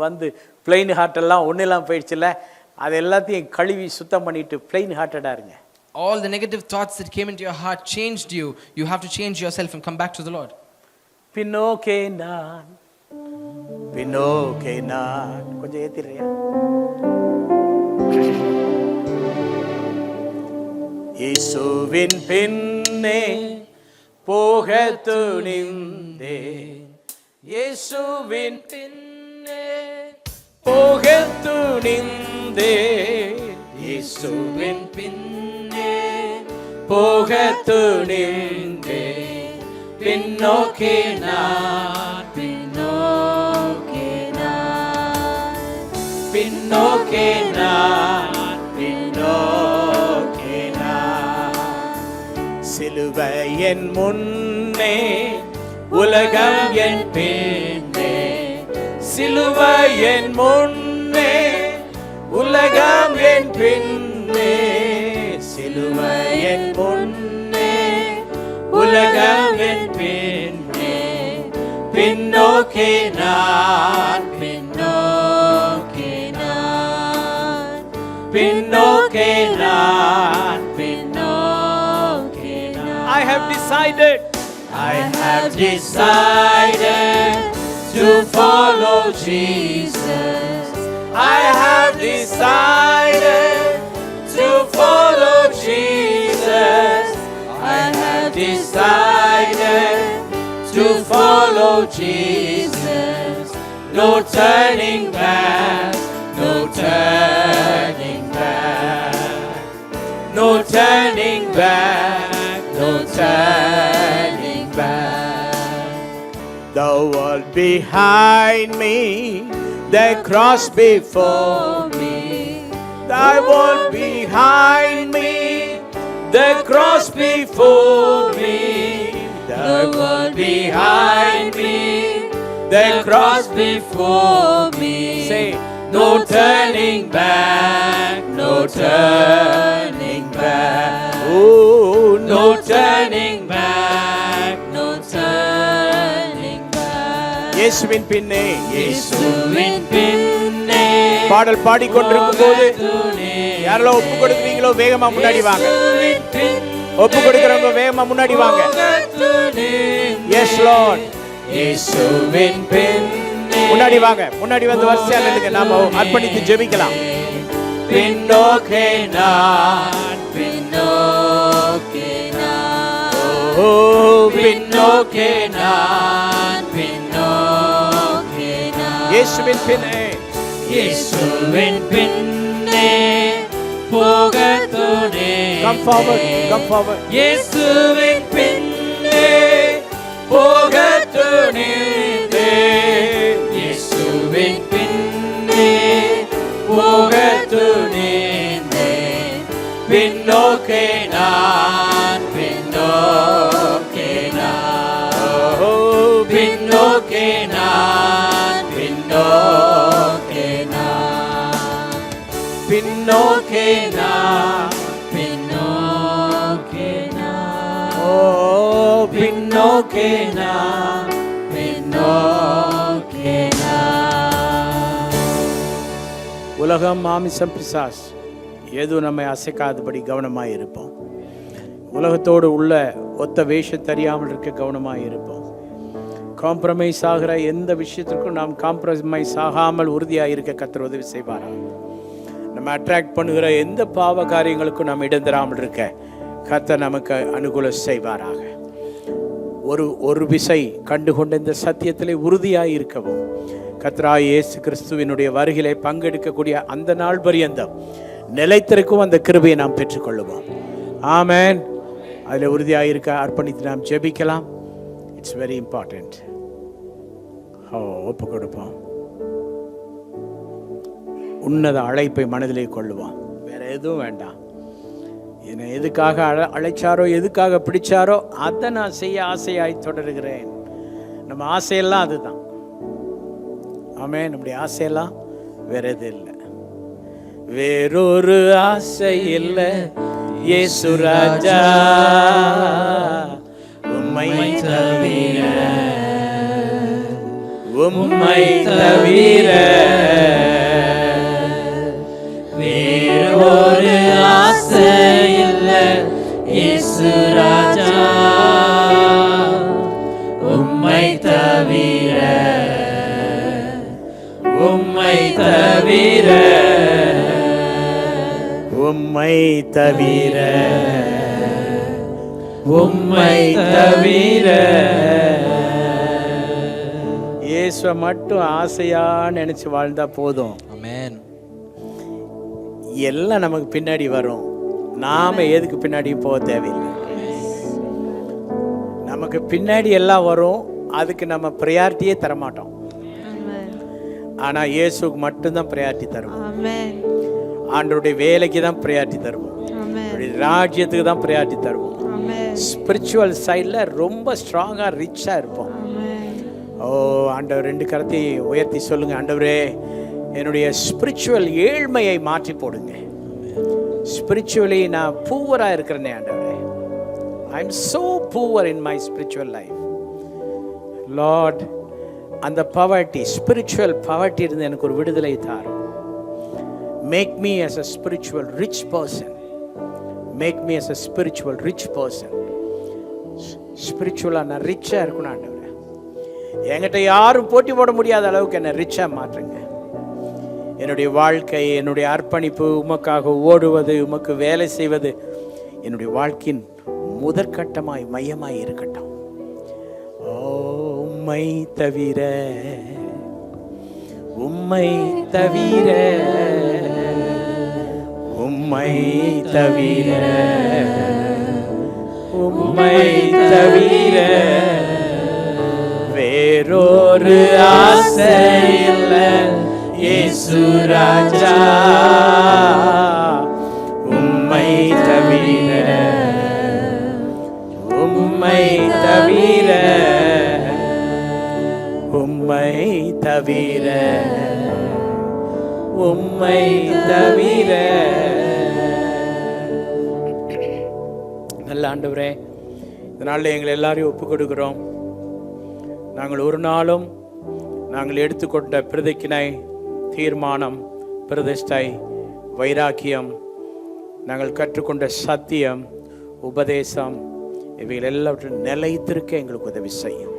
D: வந்து plain heart எல்லாம் ஒண்ணெல்லாம் போயிடுச்சுல, அது எல்லாத்தையும் கழுவி சுத்தம் பண்ணிட்டு plain hearted இருங்க.
E: All the negative thoughts that came into your heart changed you. You have to change yourself and come back to the Lord.
D: பின்னோக்கே நான் கொஞ்சம் ஏத்திடுறியா? இயேசுவின் பின்னே போக துணிந்தே, இயேசுவின் பின்னே போக துணிந்தே, இயேசுவின் பின்னே போக துணிந்தே, பின்னோக்கே நான் பின்னோக்கே நான் சிலுவை என் முன்னே உலகம் என் பின்னே, சிலுவை என் முன்னே உலகம் என் பின்னே, சிலுவை என் முன்னே உலகம் என் பின்னே, பின்னோக்கே நான் பின்னோக்கே நான் I have decided to follow Jesus. I have decided to follow Jesus. I have decided to follow Jesus. No turning back, no turning back, no turning back, no turning back. The world behind me, the cross before me. The world behind me, the cross before me. The world behind me, the cross before me. Say, no turning back, no turning back. Oh, no turning back, no turning back. இயேசுவின் பின்னே, இயேசுவின் பின்னே பாடல் பாடிக்கொண்டிருக்கும் போது யாரெல்லாம் ஒப்பு கொடுக்குறீங்களோ வேகமா முன்னாடி வாங்க. ஒப்பு கொடுக்கிறவங்க வேகமா முன்னாடி வாங்க. Yes Lord. இயேசுவின் பின்னே முன்னாடி வாங்க. முன்னாடி வந்து வரிசையா நில்லுங்க. நாம அர்ப்பணித்து ஜெபிக்கலாம். பின்னோக்கே நான் பின்னோக்கே நான், ஓ பின்னோக்கே நான் பின்னோக்கே நான், இயேசுவின் பின்னே, இயேசுவின் பின்னே போக துணை. Come forward, come forward. இயேசுவின் பின்னே போக துணிந்தே, இயேசுவின் பின்னே போக துணிந்தே, பின்னோக்கே நான் பின்னோக்கே நான், ஓ பின்னோக்கே நான் பின்னோக்கே நான், பின்னோக்கே நான் பின்னோக்கே நான், ஓ பின்னோக்கே நான் பின்னோக்கே நான். உலகம், மாமிசம், பிசாஸ் எதுவும் நம்மை அசைக்காதபடி கவனமாக இருப்போம். உலகத்தோடு உள்ள ஒத்த வேஷம் தெரியாமல் இருக்க கவனமாக இருப்போம். காம்ப்ரமைஸ் ஆகிற எந்த விஷயத்திற்கும் நாம் காம்ப்ரமைஸ் ஆகாமல் உறுதியாக இருக்க கர்த்தர் உதவி செய்வாரா. நம்ம அட்ராக்ட் பண்ணுகிற எந்த பாவ காரியங்களுக்கும் நாம் இடம் தராமல் இருக்க கர்த்தர் நமக்கு அனுகூலம் செய்வாராக. ஒரு விசை கண்டுகொண்ட இந்த சத்தியத்திலே உறுதியாக இருக்கவும் கர்த்தராகிய இயேசு கிறிஸ்துவினுடைய வருகையிலே பங்கெடுக்கக்கூடிய அந்த நாள் பரியந்தம் நிலைத்திருக்கும் அந்த கிருபையை நாம் பெற்றுக்கொள்ளுவோம். ஆமென். அதில் உறுதியாக இருக்க அர்ப்பணித்து நாம் ஜெபிக்கலாம். It's very important. ஒப்பு கொடுப்போம். உன்னத அழைப்பை மனதிலே கொள்ளுவோம். வேற எதுவும் வேண்டாம். என்னை எதுக்காக அழைச்சாரோ, எதுக்காக பிடிச்சாரோ அதை நான் செய்ய ஆசையாய் தொடருகிறேன். நம்ம ஆசையெல்லாம் அதுதான். ஆமென். நம்முடைய ஆசையெல்லாம் வேற எது இல்லை. வேறொரு ஆசை இல்லை இயேசு ராஜா, உம்மை தவிர, உம்மை தவிர வேறொரு ஆசை இல்லை இயேசு ராஜா, உம்மை தவிர, உம்மை தவிர, உம்மை தவிர, உம்மை தவிர. இயேசுவை மட்டும் ஆசையா நினைச்சு வாழ்ந்தா போதும்.
E: ஆமென்.
D: எல்லாம் நமக்கு பின்னாடி வரும். நாம எதுக்கு பின்னாடி போக தேவையில்லை. நமக்கு பின்னாடி எல்லாம் வரும். அதுக்கு நம்ம ப்ரையாரிட்டியே தரமாட்டோம். ஆனா இயேசுக்கு மட்டும்தான் ப்ரையாரிட்டி தருவோம். ஆண்டவருடைய வேலைக்கு தான் ப்ரையாரிட்டி தருவோம். ராஜ்யத்துக்கு தான் ப்ரையாரிட்டி தருவோம். ஸ்பிரிச்சுவல் சைடில் ரொம்ப ஸ்ட்ராங்காக ரிச்சாக இருப்போம். ஓ ஆண்டவர், 2 கரத்தையும் உயர்த்தி சொல்லுங்க, ஆண்டவரே என்னுடைய ஸ்பிரிச்சுவல் ஏழ்மையை மாற்றி போடுங்க. ஸ்பிரிச்சுவலி நான் பூவராக இருக்கிறேனே ஆண்டவரே. I am so poor in my spiritual life. Lord, அந்த பவர்ட்டி, ஸ்பிரிச்சுவல் பவர்ட்டி இருந்து எனக்கு ஒரு விடுதலை தாரும். Make me as a spiritual rich person. Make me as a spiritual rich person. ஸ்பிரிச்சுவலாக நான் ரிச்சாக இருக்கணும் ஆண்டவரே. என்கிட்ட யாரும் போட்டி போட முடியாத அளவுக்கு என்னை ரிச்சாக மாற்றுங்க. என்னுடைய வாழ்க்கை, என்னுடைய அர்ப்பணிப்பு, உமக்காக ஓடுவது, உமக்கு வேலை செய்வது என்னுடைய வாழ்க்கையின் முதற்கட்டமாய் மையமாய் இருக்கட்டும். ஓ உம்மை தவிர, உம்மை தவிர, உம்மை தவிர, உம்மை தவிர வேறொரு ஆசை இல்லை இயேசு ராஜா, உம்மை தவிர, உம்மை தவிர, உம்மை தவிர, உம்மை தவிர. நல்ல ஆண்டவரே, இந்த நாளில் எங்களை எல்லாரையும் ஒப்பு கொடுக்கிறோம். நாங்கள் ஒரு நாளும் நாங்கள் எடுத்துக்கொண்ட பிரதிக்கினை, தீர்மானம், பிரதிஷ்டை, வைராக்கியம், நாங்கள் கற்றுக்கொண்ட சத்தியம், உபதேசம், இவைகள் எல்லாவற்றையும் நிலைத்திருக்க எங்களுக்கு உதவி செய்யும்.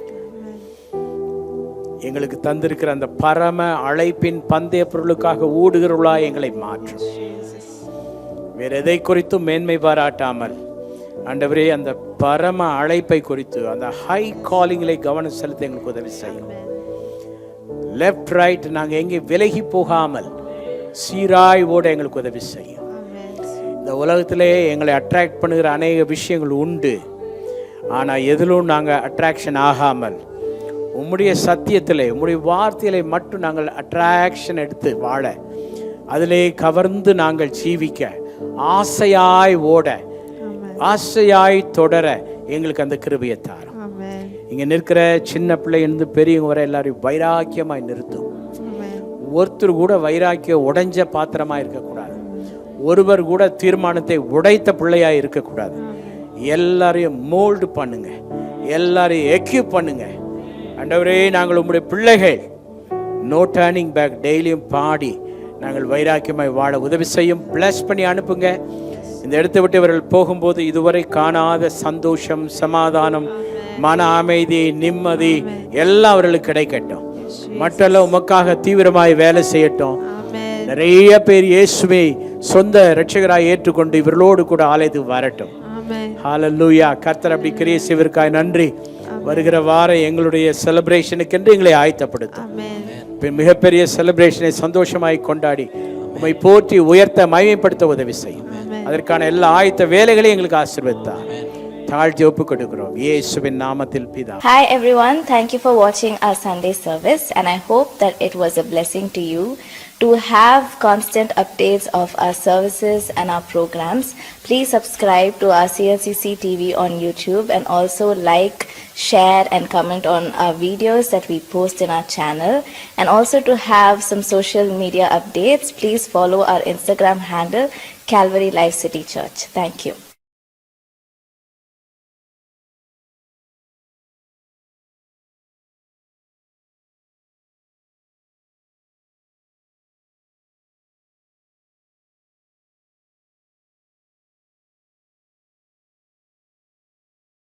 D: எங்களுக்கு தந்திருக்கிற அந்த பரம அழைப்பின் பந்தய பொருளுக்காக ஊடுகிறவளா எங்களை மாற்றும். வேற எதை குறித்தும் மேன்மை பாராட்டாமல் ஆண்டவரே அந்த பரம அழைப்பை குறித்து, அந்த ஹை காலிங்களை கவனம் செலுத்த எங்களுக்கு உதவி செய்யும். லெஃப்ட் ரைட் நாங்கள் எங்கே விலகி போகாமல் சீராய் ஓட எங்களுக்கு உதவி செய்யும். இந்த உலகத்திலே எங்களை அட்ராக்ட் பண்ணுகிற அநேக விஷயங்கள் உண்டு. ஆனால் எதிலும் நாங்கள் அட்ராக்ஷன் ஆகாமல் உம்முடைய சத்தியத்திலே, உம்முடைய வார்த்தையிலே மட்டும் நாங்கள் அட்ராக்ஷன் எடுத்து வாழ, அதிலே கவர்ந்து நாங்கள் ஜீவிக்க, ஆசையாய் ஓட, ஆசையாய் தொடர எங்களுக்கு அந்த கிருபையை தாரும். இங்கே நிற்கிற சின்ன பிள்ளையிலிருந்து பெரியவங்க வரை எல்லாரையும் வைராக்கியமாய் நிறுத்தும். ஒருத்தர் கூட வைராக்கியம் உடைஞ்ச பாத்திரமாக இருக்கக்கூடாது. ஒருவர் கூட தீர்மானத்தை உடைத்த பிள்ளையாக இருக்கக்கூடாது. எல்லாரையும் மோல்டு பண்ணுங்க, எல்லாரையும் எக்யூப் பண்ணுங்க. ஆண்டவரே, நாங்கள் உங்களுடைய பிள்ளைகள், நோ டர்னிங் பேக் டெய்லியும் பாடி நாங்கள் வைராக்கியமாய் வாழ உதவி செய்யும். பிளஸ் பண்ணி அனுப்புங்க. இந்த இடத்தை விட்டு இவர்கள் போகும்போது இதுவரை காணாத சந்தோஷம், சமாதானம், மன அமைதி, நிம்மதி எல்லாம் அவர்களுக்கு கிடைக்கட்டும். மட்டும் உமக்காக தீவிரமாய் வேலை செய்யட்டும். நிறைய பேர் இயேசுவை சொந்த இரட்சகராய் ஏற்றுக்கொண்டு இவர்களோடு கூட ஆலயத்துக்கு வரட்டும். ஹல்லேலூயா. கர்த்தர் அப்படி கிரியை செய்வதற்காக நன்றி. வருகிற வாரம் எங்களுடைய செலிப்ரேஷனுக்கு என்று எங்களை ஆயத்தப்படுத்தும். மிகப்பெரிய செலிப்ரேஷனை சந்தோஷமாய் கொண்டாடி உம்மை போற்றி உயர்த்த மகிமைப்படுத்த உதவி செய்யும். அதற்கான எல்லா ஆயத்த வேலைகளையும் எங்களுக்கு ஆசீர்வதித்தார். தாழ்த்தி ஒப்புக் கொடுக்கிறோம் இயேசுவின் நாமத்தில் பிதா.
H: Hi everyone, thank you for watching our Sunday service and I hope that it was a blessing to you. To have constant updates of our services and our programs, please subscribe to our CLCC TV on YouTube and also like, share and comment on our videos that we post in our channel. And also to have some social media updates, please follow our Instagram handle Calvary Life City Church. Thank you.